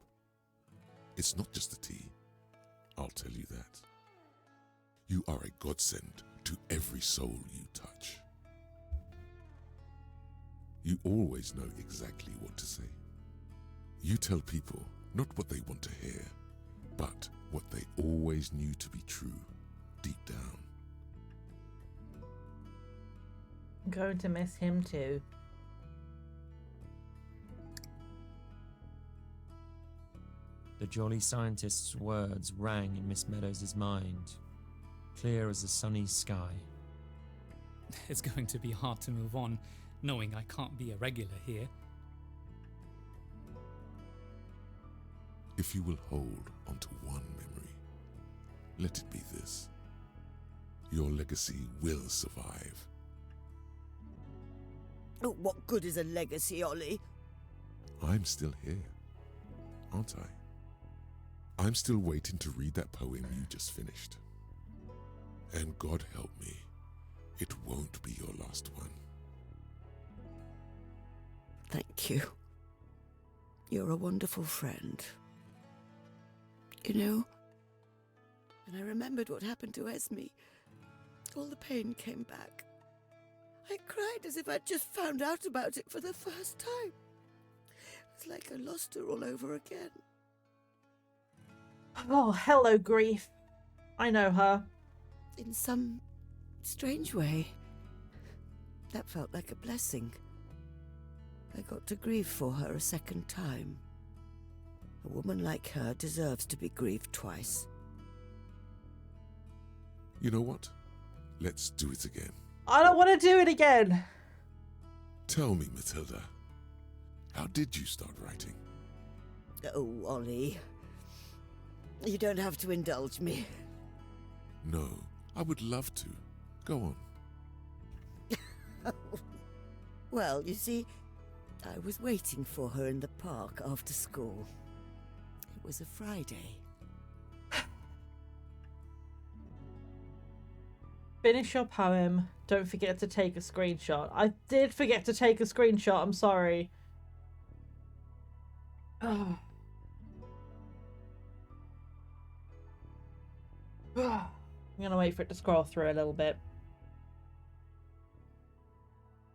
It's not just the tea. I'll tell you that. You are a godsend to every soul you touch. You always know exactly what to say. You tell people not what they want to hear, but what they always knew to be true, deep down. I'm going to miss him too. The jolly scientist's words rang in Miss Meadows' mind, clear as a sunny sky. It's going to be hard to move on, knowing I can't be a regular here. If you will hold onto one memory, let it be this. Your legacy will survive. Oh, what good is a legacy, Ollie? I'm still here, aren't I? I'm still waiting to read that poem you just finished. And God help me, it won't be your last one. Thank you. You're a wonderful friend. You know, when I remembered what happened to Esme, all the pain came back. I cried as if I'd just found out about it for the first time. It's like I lost her all over again. Oh, hello, grief. I know her. In some strange way, that felt like a blessing. I got to grieve for her a second time. A woman like her deserves to be grieved twice. You know what? Let's do it again. I don't want to do it again. Tell me, Matilda, how did you start writing? Oh, Ollie. You don't have to indulge me. No, I would love to. Go on. Well, you see, I was waiting for her in the park after school. It was a Friday. Finish your poem. Don't forget to take a screenshot. I did forget to take a screenshot. I'm sorry. Oh. I'm gonna wait for it to scroll through a little bit.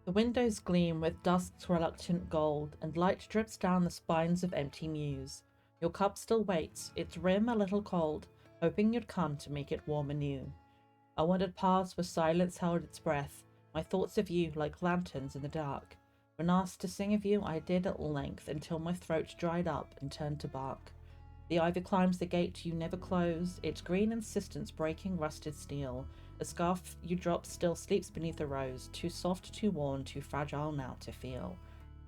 The windows gleam with dusk's reluctant gold, and light drips down the spines of empty mews. Your cup still waits, its rim a little cold, hoping you'd come to make it warm anew. I wandered past where silence held its breath, my thoughts of you like lanterns in the dark. When asked to sing of you, I did at length, until my throat dried up and turned to bark. The ivy climbs the gate you never close, its green insistence breaking rusted steel. A scarf you drop still sleeps beneath a rose, too soft, too worn, too fragile now to feel.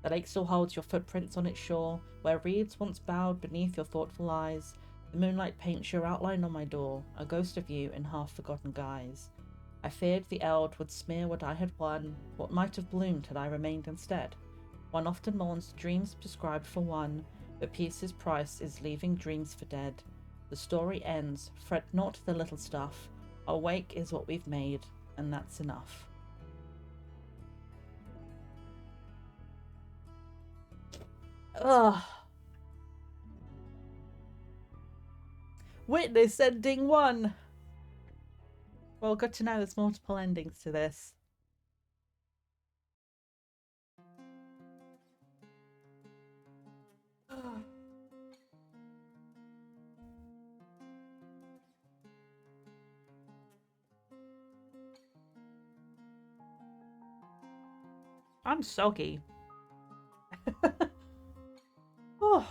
The lake still holds your footprints on its shore, where reeds once bowed beneath your thoughtful eyes. The moonlight paints your outline on my door, a ghost of you in half-forgotten guise. I feared the eld would smear what I had won, what might have bloomed had I remained instead. One often mourns dreams prescribed for one, but peace's price is leaving dreams for dead. The story ends, fret not the little stuff. Our wake is what we've made, and that's enough. Ugh. Witness ending 1. Well, good to know there's multiple endings to this. I'm soggy. Oh.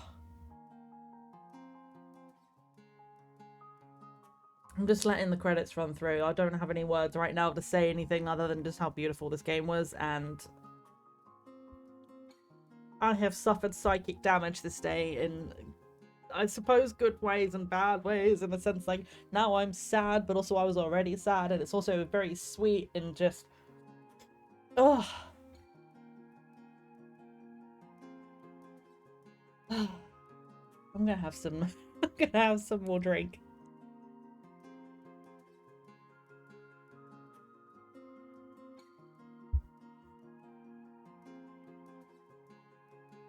I'm just letting the credits run through. I don't have any words right now to say anything other than just how beautiful this game was, and I have suffered psychic damage this day in, I suppose, good ways and bad ways, in the sense like now I'm sad, but also I was already sad, and it's also very sweet and just, ugh. I'm gonna have some I'm gonna have some more drink.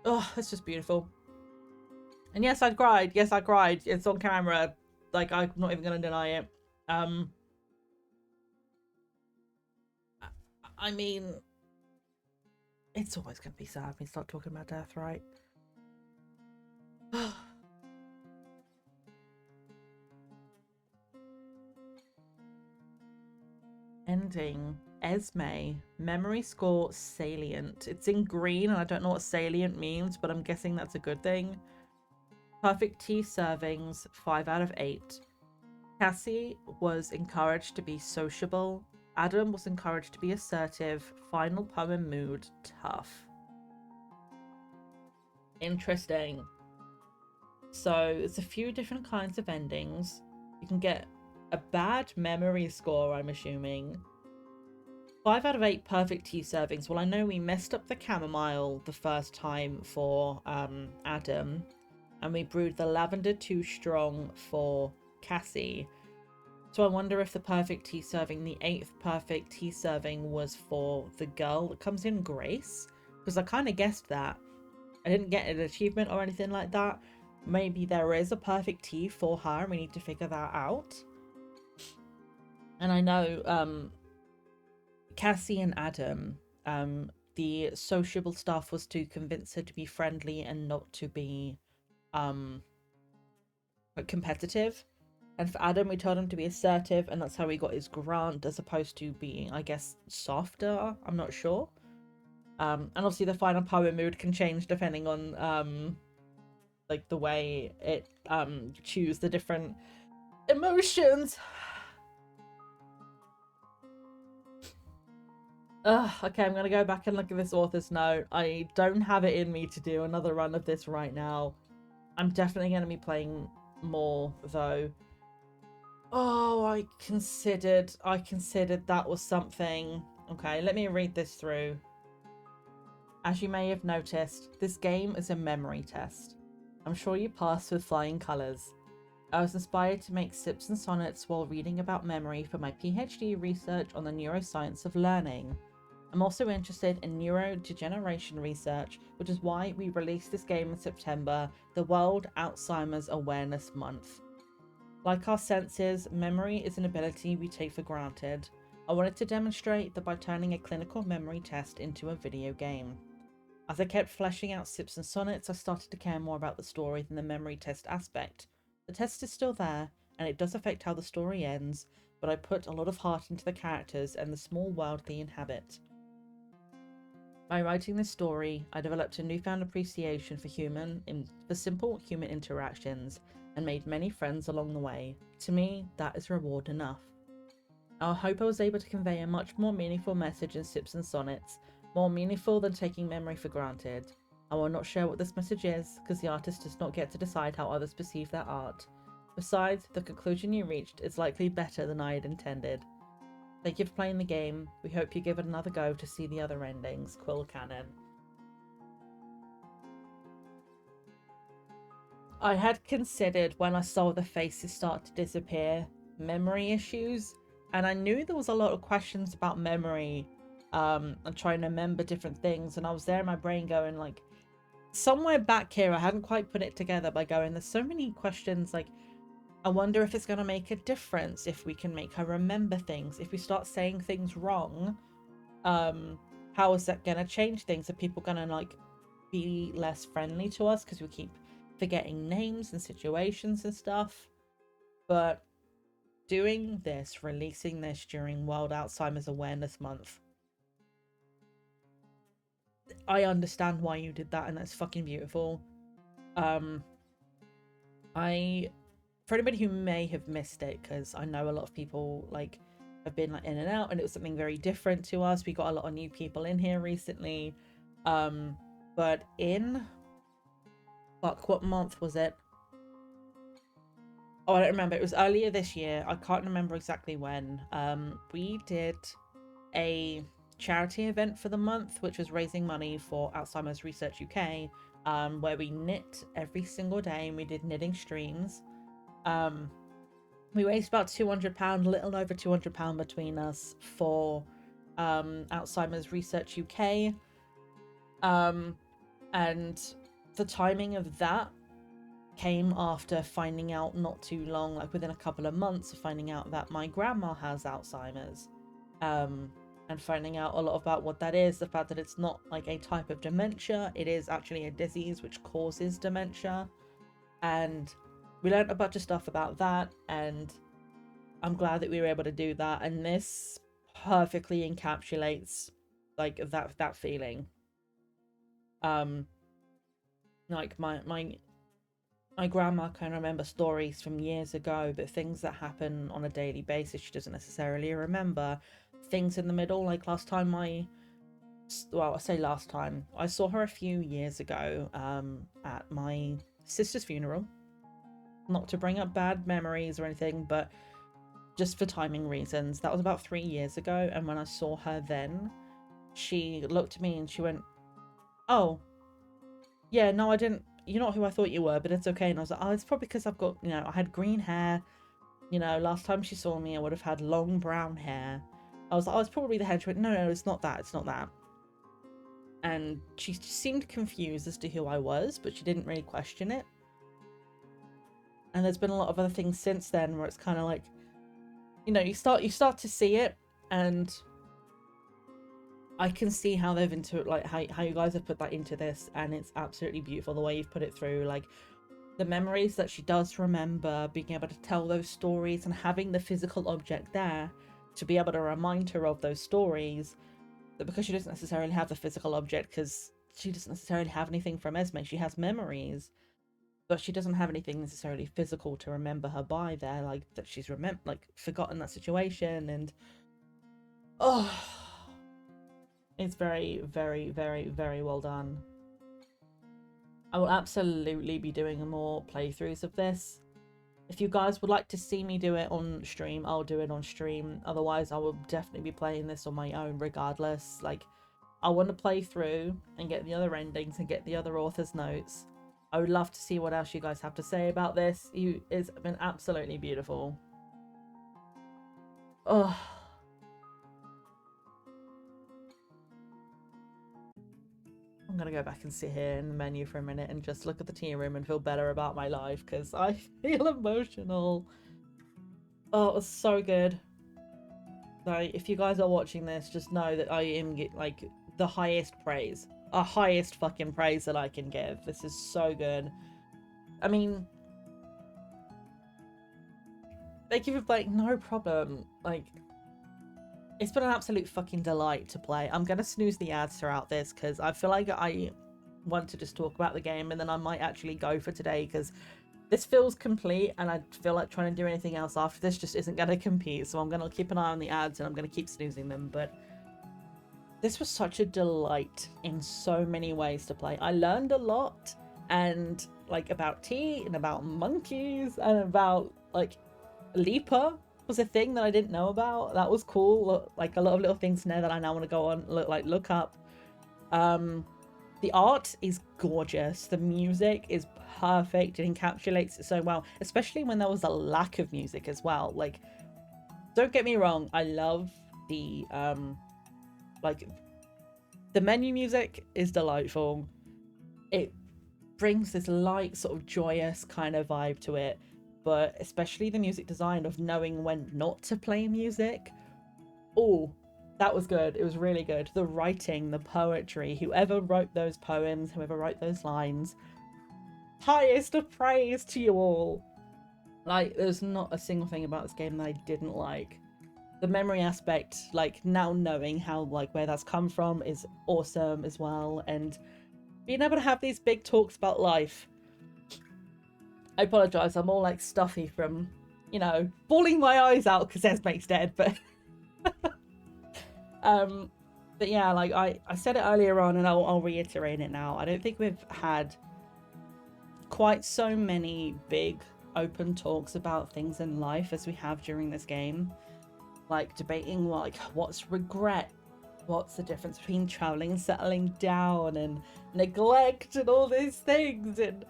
Oh, it's just beautiful. And yes, I cried. Yes, I cried. It's on camera. Like, I'm not even gonna deny it. I mean, it's always gonna be sad when you start talking about death, right? Ending. Esme. Memory score salient. It's in green and I don't know what salient means, but I'm guessing that's a good thing. Perfect tea servings, 5 out of 8. Cassie was encouraged to be sociable. Adam was encouraged to be assertive. Final poem mood, tough. Interesting. So there's a few different kinds of endings. You can get a bad memory score, I'm assuming. 5 out of 8 perfect tea servings. Well, I know we messed up the chamomile the first time for Adam, and we brewed the lavender too strong for Cassie. So I wonder if the perfect tea serving, the 8th perfect tea serving, was for the girl that comes in, Grace, because I kind of guessed that. I didn't get an achievement or anything like that. Maybe there is a perfect tea for her and we need to figure that out. And I know Cassie and Adam, the sociable stuff was to convince her to be friendly and not to be competitive. And for Adam, we told him to be assertive, and that's how he got his grant, as opposed to being, I guess, softer. I'm not sure. And obviously the final poem mood can change depending on like the way it choose the different emotions. Okay, I'm gonna go back and look at this author's note. I don't have it in me to do another run of this right now. I'm definitely gonna be playing more though. Oh, I considered that was something. Okay, let me read this through. As you may have noticed, this game is a memory test. I'm sure you passed with flying colours. I was inspired to make sips and sonnets while reading about memory for my PhD research on the neuroscience of learning. I'm also interested in neurodegeneration research, which is why we released this game in September, the World Alzheimer's Awareness Month. Like our senses, memory is an ability we take for granted. I wanted to demonstrate that by turning a clinical memory test into a video game. As I kept fleshing out Sips and Sonnets, I started to care more about the story than the memory test aspect. The test is still there, and it does affect how the story ends, but I put a lot of heart into the characters and the small world they inhabit. By writing this story, I developed a newfound appreciation for simple human interactions and made many friends along the way. To me, that is reward enough. I hope I was able to convey a much more meaningful message in Sips and Sonnets, more meaningful than taking memory for granted. I will not share what this message is, because the artist does not get to decide how others perceive their art. Besides, the conclusion you reached is likely better than I had intended. Thank you for playing the game. We hope you give it another go to see the other endings. Quill Cannon. I had considered, when I saw the faces start to disappear, memory issues, and I knew there was a lot of questions about memory and trying to remember different things, and I was there in my brain going like, somewhere back here I hadn't quite put it together by going, there's so many questions, like I wonder if it's going to make a difference if we can make her remember things. If we start saying things wrong, how is that going to change things? Are people going to like be less friendly to us because we keep forgetting names and situations and stuff? But doing this, releasing this during World Alzheimer's Awareness Month, I understand why you did that, and that's fucking beautiful. For anybody who may have missed it, because I know a lot of people like have been like in and out, and it was something very different to us. We got a lot of new people in here recently. But in what month was it? Oh, I don't remember. It was earlier this year. I can't remember exactly when. We did a charity event for the month, which was raising money for Alzheimer's Research UK, where we knit every single day, and we did knitting streams. We raised about £200, a little over £200 between us for Alzheimer's Research UK. And the timing of that came after finding out not too long, like within a couple of months of finding out that my grandma has Alzheimer's, and finding out a lot about what that is, the fact that it's not like a type of dementia, it is actually a disease which causes dementia. And we learned a bunch of stuff about that, and I'm glad that we were able to do that, and this perfectly encapsulates like that feeling. Like my grandma can remember stories from years ago, but things that happen on a daily basis she doesn't necessarily remember. Things in the middle, like last time I say last time, I saw her a few years ago at my sister's funeral. Not to bring up bad memories or anything, but just for timing reasons. That was about 3 years ago, and when I saw her then, she looked at me and she went, "Oh, yeah, no, I didn't, you're not who I thought you were, but it's okay." And I was like, "Oh, it's probably because I've got, I had green hair. Last time she saw me, I would have had long brown hair." I was like, "Oh, it's probably the hair." She went, No, it's not that, it's not that." And she seemed confused as to who I was, but she didn't really question it. And there's been a lot of other things since then where it's kind of like, you start to see it, and I can see how they've into it, like how you guys have put that into this, and it's absolutely beautiful the way you've put it through, like the memories that she does remember, being able to tell those stories and having the physical object there to be able to remind her of those stories, that because she doesn't necessarily have the physical object, because she doesn't necessarily have anything from Esme, she has memories, but she doesn't have anything necessarily physical to remember her by there, like that she's forgotten that situation. And it's very, very, very, very well done. I will absolutely be doing more playthroughs of this. If you guys would like to see me do it on stream, I'll do it on stream. Otherwise, I will definitely be playing this on my own regardless. Like, I want to play through and get the other endings and get the other author's notes. I would love to see what else you guys have to say about this. It's been absolutely beautiful. Oh. I'm gonna go back and sit here in the menu for a minute and just look at the tea room and feel better about my life because I feel emotional. Oh, it was so good. Like, if you guys are watching this, just know that I am like the highest praise. Highest fucking praise that I can give. This is so good. I mean, thank you for playing. No problem. Like, it's been an absolute fucking delight to play. I'm gonna snooze the ads throughout this because I feel like I want to just talk about the game and then I might actually go for today because this feels complete and I feel like trying to do anything else after this just isn't gonna compete. So I'm gonna keep an eye on the ads and I'm gonna keep snoozing them. But this was such a delight in so many ways to play. I learned a lot, and like about tea and about monkeys and about like Leaper was a thing that I didn't know about. That was cool. Like a lot of little things in there that I now want to go on look up. The art is gorgeous. The music is perfect. It encapsulates it so well, especially when there was a lack of music as well. Like, don't get me wrong, I love the like the menu music is delightful. It brings this light, sort of joyous kind of vibe to it, but especially the music design of knowing when not to play music. Oh, that was good. It was really good. The writing, the poetry, whoever wrote those poems, whoever wrote those lines, highest of praise to you all. Like, there's not a single thing about this game that I didn't like. The memory aspect, like now knowing how, like, where that's come from is awesome as well. And being able to have these big talks about life. I apologize, I'm all like stuffy from, you know, bawling my eyes out because Esme's dead, but but yeah, like I said it earlier on and I'll reiterate it now. I don't think we've had quite so many big open talks about things in life as we have during this game. Like debating like what's regret, what's the difference between traveling and settling down, and neglect and all these things. And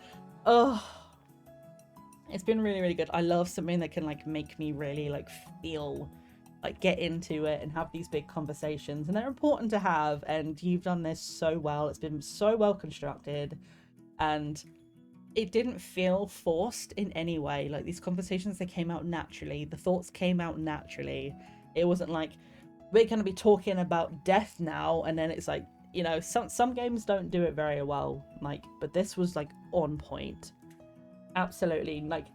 it's been really, really good. I love something that can like make me really like feel, like get into it and have these big conversations, and they're important to have. And you've done this so well. It's been so well constructed, and it didn't feel forced in any way. Like these conversations, they came out naturally. The thoughts came out naturally. It wasn't like we're going to be talking about death now, and then it's like, you know, some games don't do it very well. Like, but this was like on point. Absolutely, like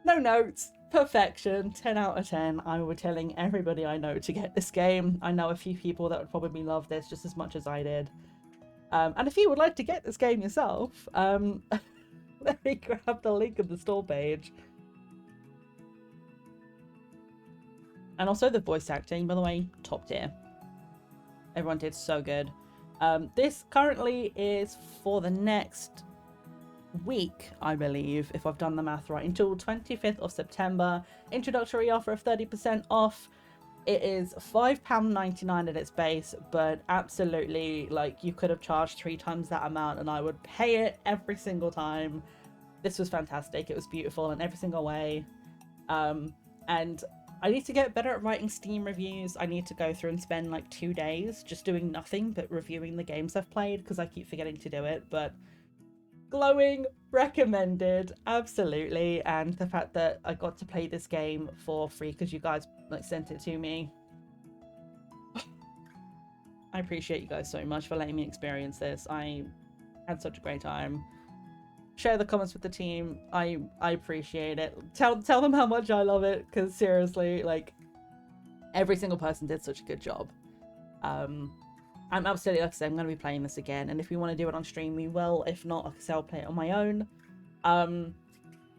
no notes, perfection, 10 out of 10. I would be telling everybody I know to get this game. I know a few people that would probably love this just as much as I did. And if you would like to get this game yourself, let me grab the link in the store page. And also the voice acting, by the way, top tier. Everyone did so good. This currently is for the next week, I believe, if I've done the math right, until 25th of September. Introductory offer of 30% off. It is £5.99 at its base, but absolutely, like, you could have charged 3 times that amount and I would pay it every single time. This was fantastic. It was beautiful in every single way. And I need to get better at writing Steam reviews. I need to go through and spend like 2 days just doing nothing but reviewing the games I've played, because I keep forgetting to do it. But glowing, recommended, absolutely. And the fact that I got to play this game for free because you guys like sent it to me. I appreciate you guys so much for letting me experience this. I had such a great time. Share the comments with the team. I appreciate it. Tell them how much I love it, because seriously, like, every single person did such a good job. I'm absolutely, like I said, I'm going to be playing this again, and if we want to do it on stream, we will. If not, like I said, I'll play it on my own.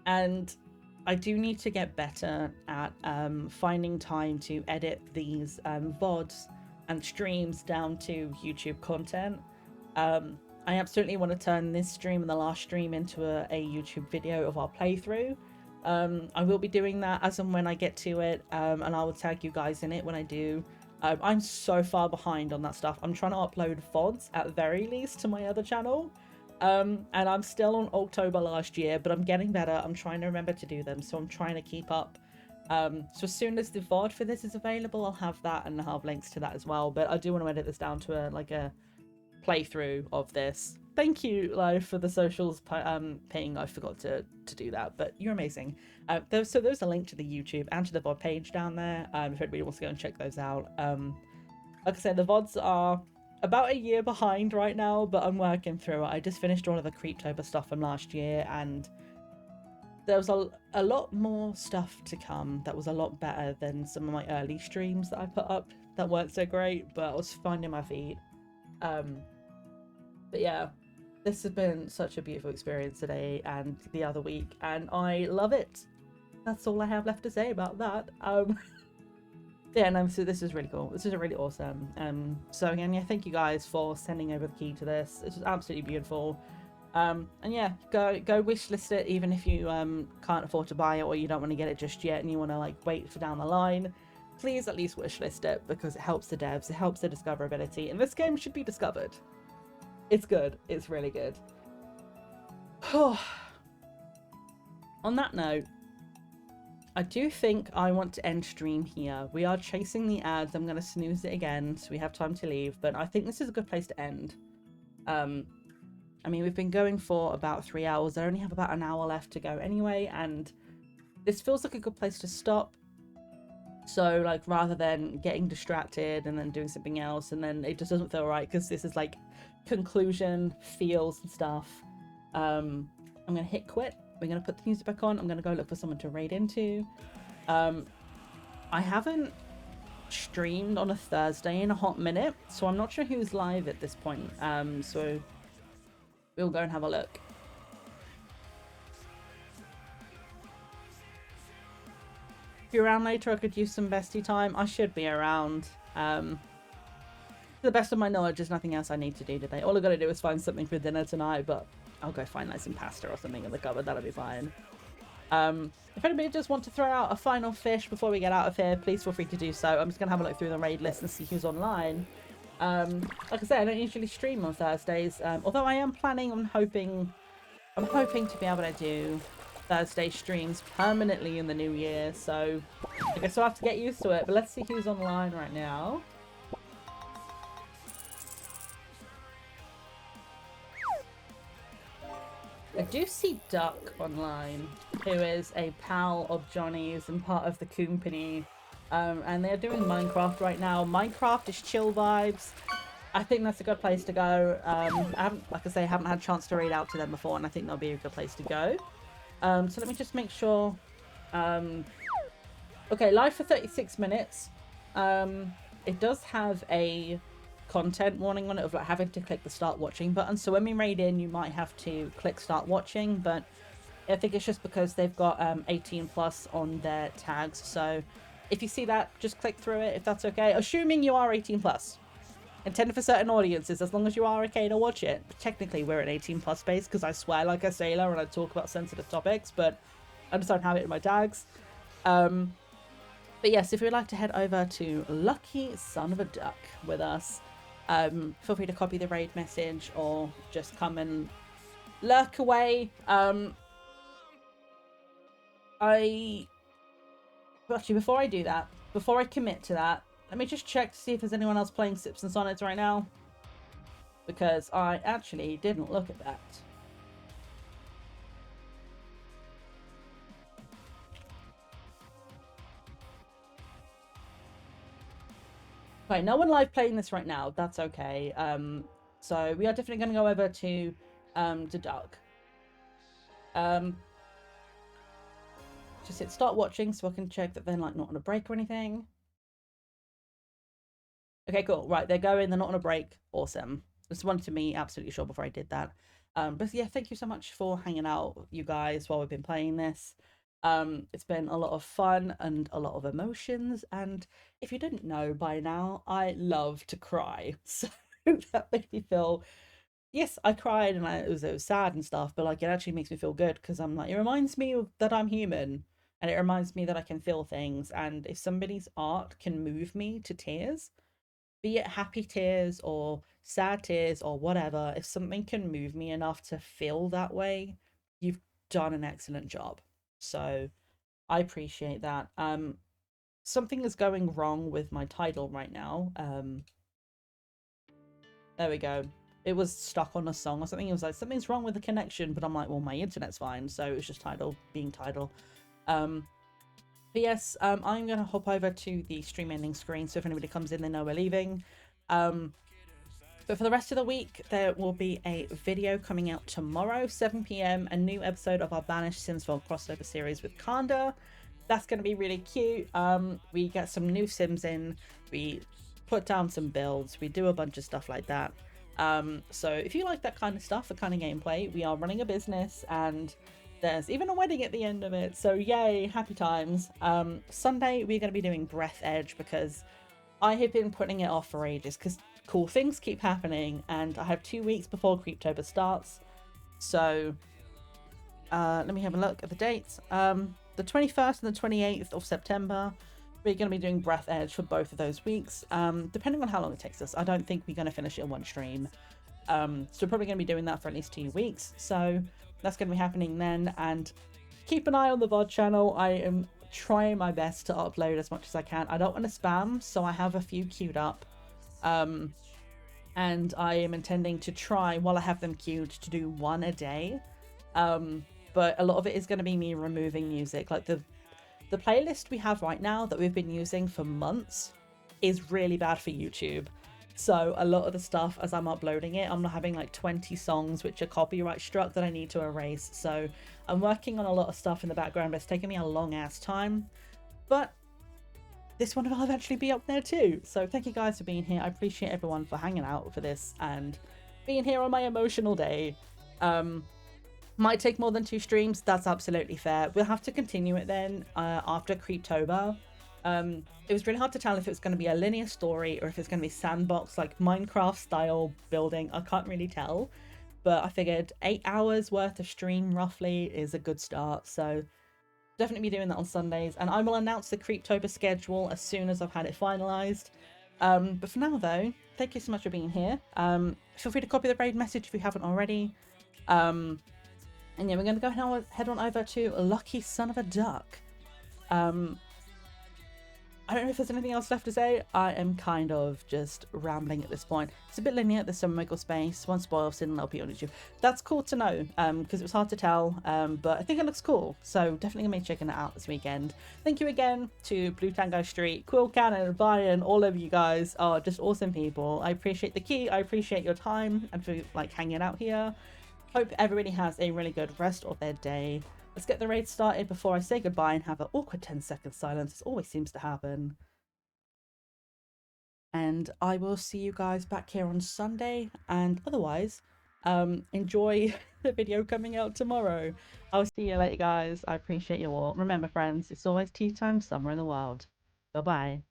And I do need to get better at finding time to edit these VODs and streams down to YouTube content. I absolutely want to turn this stream and the last stream into a YouTube video of our playthrough. I will be doing that as and when I get to it, and I will tag you guys in it when I do. I'm so far behind on that stuff. I'm trying to upload VODs at the very least to my other channel. And I'm still on October last year, but I'm getting better. I'm trying to remember to do them, so I'm trying to keep up. So as soon as the VOD for this is available, I'll have that, and I'll have links to that as well. But I do want to edit this down to a playthrough of this. Thank you, Live, for the socials ping. I forgot to do that, but you're amazing. There's a link to the YouTube and to the VOD page down there, if anybody wants to go and check those out. Like I said, the VODs are about a year behind right now, but I'm working through it. I just finished all of the Creeptober stuff from last year, and there was a lot more stuff to come that was a lot better than some of my early streams that I put up that weren't so great, but I was finding my feet. But yeah, this has been such a beautiful experience today and the other week, and I love it. That's all I have left to say about that. Yeah, no, so this is really cool. This is really awesome. So again, yeah, thank you guys for sending over the key to this. This is absolutely beautiful. And yeah, go wishlist it, even if you can't afford to buy it or you don't want to get it just yet and you want to like wait for down the line. Please at least wishlist it, because it helps the devs, it helps the discoverability, and this game should be discovered. It's good. It's really good. On that note, I do think I want to end stream here. We are chasing the ads. I'm going to snooze it again so we have time to leave, but I think this is a good place to end. I mean, we've been going for about 3 hours. I only have about an hour left to go anyway, and this feels like a good place to stop. So, like, rather than getting distracted and then doing something else, and then it just doesn't feel right, because this is like conclusion, feels and stuff. I'm gonna hit quit. We're gonna put the music back on. I'm gonna go look for someone to raid into. I haven't streamed on a Thursday in a hot minute, so I'm not sure who's live at this point. So we'll go and have a look. If you're around later, I could use some bestie time. I should be around. To the best of my knowledge, there's nothing else I need to do today. All I've got to do is find something for dinner tonight, but I'll go find like some pasta or something in the cupboard. That'll be fine. If anybody just wants to throw out a final fish before we get out of here, please feel free to do so. I'm just going to have a look through the raid list and see who's online. Like I said, I don't usually stream on Thursdays, although I am planning on I'm hoping to be able to do Thursday streams permanently in the new year, so I guess we'll have to get used to it. But let's see who's online right now. I do see Duck online, who is a pal of Johnny's and part of the company, and they're doing Minecraft right now. Minecraft is chill vibes. I think that's a good place to go. Like I say, I haven't had a chance to read out to them before, and I think that'll be a good place to go. So let me just make sure. Okay, live for 36 minutes. It does have a content warning on it of like having to click the start watching button, so when we raid in you might have to click start watching, but I think it's just because they've got 18 plus on their tags, so if you see that, just click through it if that's okay, assuming you are 18 plus. Intended for certain audiences, as long as you are okay to watch it. But technically we're an 18 plus space because I swear like a sailor and I talk about sensitive topics, but I just don't have it in my tags. But yes, if you'd like to head over to Lucky Son of a Duck with us, feel free to copy the raid message or just come and lurk away. Actually, before I do that, before I commit to that, let me just check to see if there's anyone else playing Sips and Sonnets right now, because I actually didn't look at that. Okay, no one live playing this right now. That's okay. So we are definitely going to go over to Duck. Just hit start watching so I can check that they're like not on a break or anything. Okay, cool. Right, they're going. They're not on a break. Awesome. Just wanted to be absolutely sure before I did that. But yeah, thank you so much for hanging out, you guys, while we've been playing this. It's been a lot of fun and a lot of emotions, and if you didn't know by now, I love to cry, so that made me feel yes, I cried and it was sad and stuff, but like it actually makes me feel good because I'm like, it reminds me that I'm human, and it reminds me that I can feel things. And if somebody's art can move me to tears, be it happy tears or sad tears or whatever, if something can move me enough to feel that way, you've done an excellent job. So I appreciate that. Something is going wrong with my title right now. There we go. It was stuck on a song or something. It was like, something's wrong with the connection, but I'm like, well, my internet's fine. So it's just title being title. But yes, I'm going to hop over to the stream ending screen. So if anybody comes in, they know we're leaving. But for the rest of the week, there will be a video coming out tomorrow, 7 p.m. A new episode of our Banished Sims World crossover series with Kanda. That's going to be really cute. We get some new Sims in. We put down some builds. We do a bunch of stuff like that. So if you like that kind of stuff, the kind of gameplay, we are running a business and there's even a wedding at the end of it. So yay, happy times. Sunday, we're going to be doing Breath Edge because I have been putting it off for ages because cool things keep happening and I have 2 weeks before Creeptober starts. So let me have a look at the dates. The 21st and the 28th of September, we're going to be doing Breath Edge for both of those weeks, depending on how long it takes us. I don't think we're going to finish it in one stream. So we're probably going to be doing that for at least 2 weeks. So that's going to be happening then. And keep an eye on the VOD channel. I am trying my best to upload as much as I can. I don't want to spam, so I have a few queued up. And I am intending to try, while I have them queued, to do one a day. But a lot of it is going to be me removing music. Like the playlist we have right now that we've been using for months is really bad for YouTube. So a lot of the stuff as I'm uploading it, I'm not having like 20 songs which are copyright struck that I need to erase. So I'm working on a lot of stuff in the background, but it's taking me a long ass time. But this one will eventually be up there too. So thank you guys for being here. I appreciate everyone for hanging out for this and being here on my emotional day. Might take more than 2 streams. That's absolutely fair. We'll have to continue it then after Creeptober. It was really hard to tell if it was going to be a linear story or if it's going to be sandbox, like Minecraft style building. I can't really tell, but I figured 8 hours worth of stream roughly is a good start. So definitely be doing that on Sundays, and I will announce the Creeptober schedule as soon as I've had it finalized. But for now though, thank you so much for being here. Feel free to copy the raid message if you haven't already. And yeah, we're going to go head on over to Lucky Son of a Duck. I don't know if there's anything else left to say. I am kind of just rambling at this point. It's a bit linear. There's some wiggle space. One spoil sin and LP on YouTube. That's cool to know because it was hard to tell, but I think it looks cool. So definitely going to be checking it out this weekend. Thank you again to Blue Tango Street, Quill Cannon, Brian, all of you guys are just awesome people. I appreciate the key. I appreciate your time and for like hanging out here. Hope everybody has a really good rest of their day. Let's get the raid started before I say goodbye and have an awkward 10-second silence. This always seems to happen. And I will see you guys back here on Sunday. And otherwise, enjoy the video coming out tomorrow. I'll see you later, guys. I appreciate you all. Remember, friends, it's always tea time somewhere in the world. Bye-bye.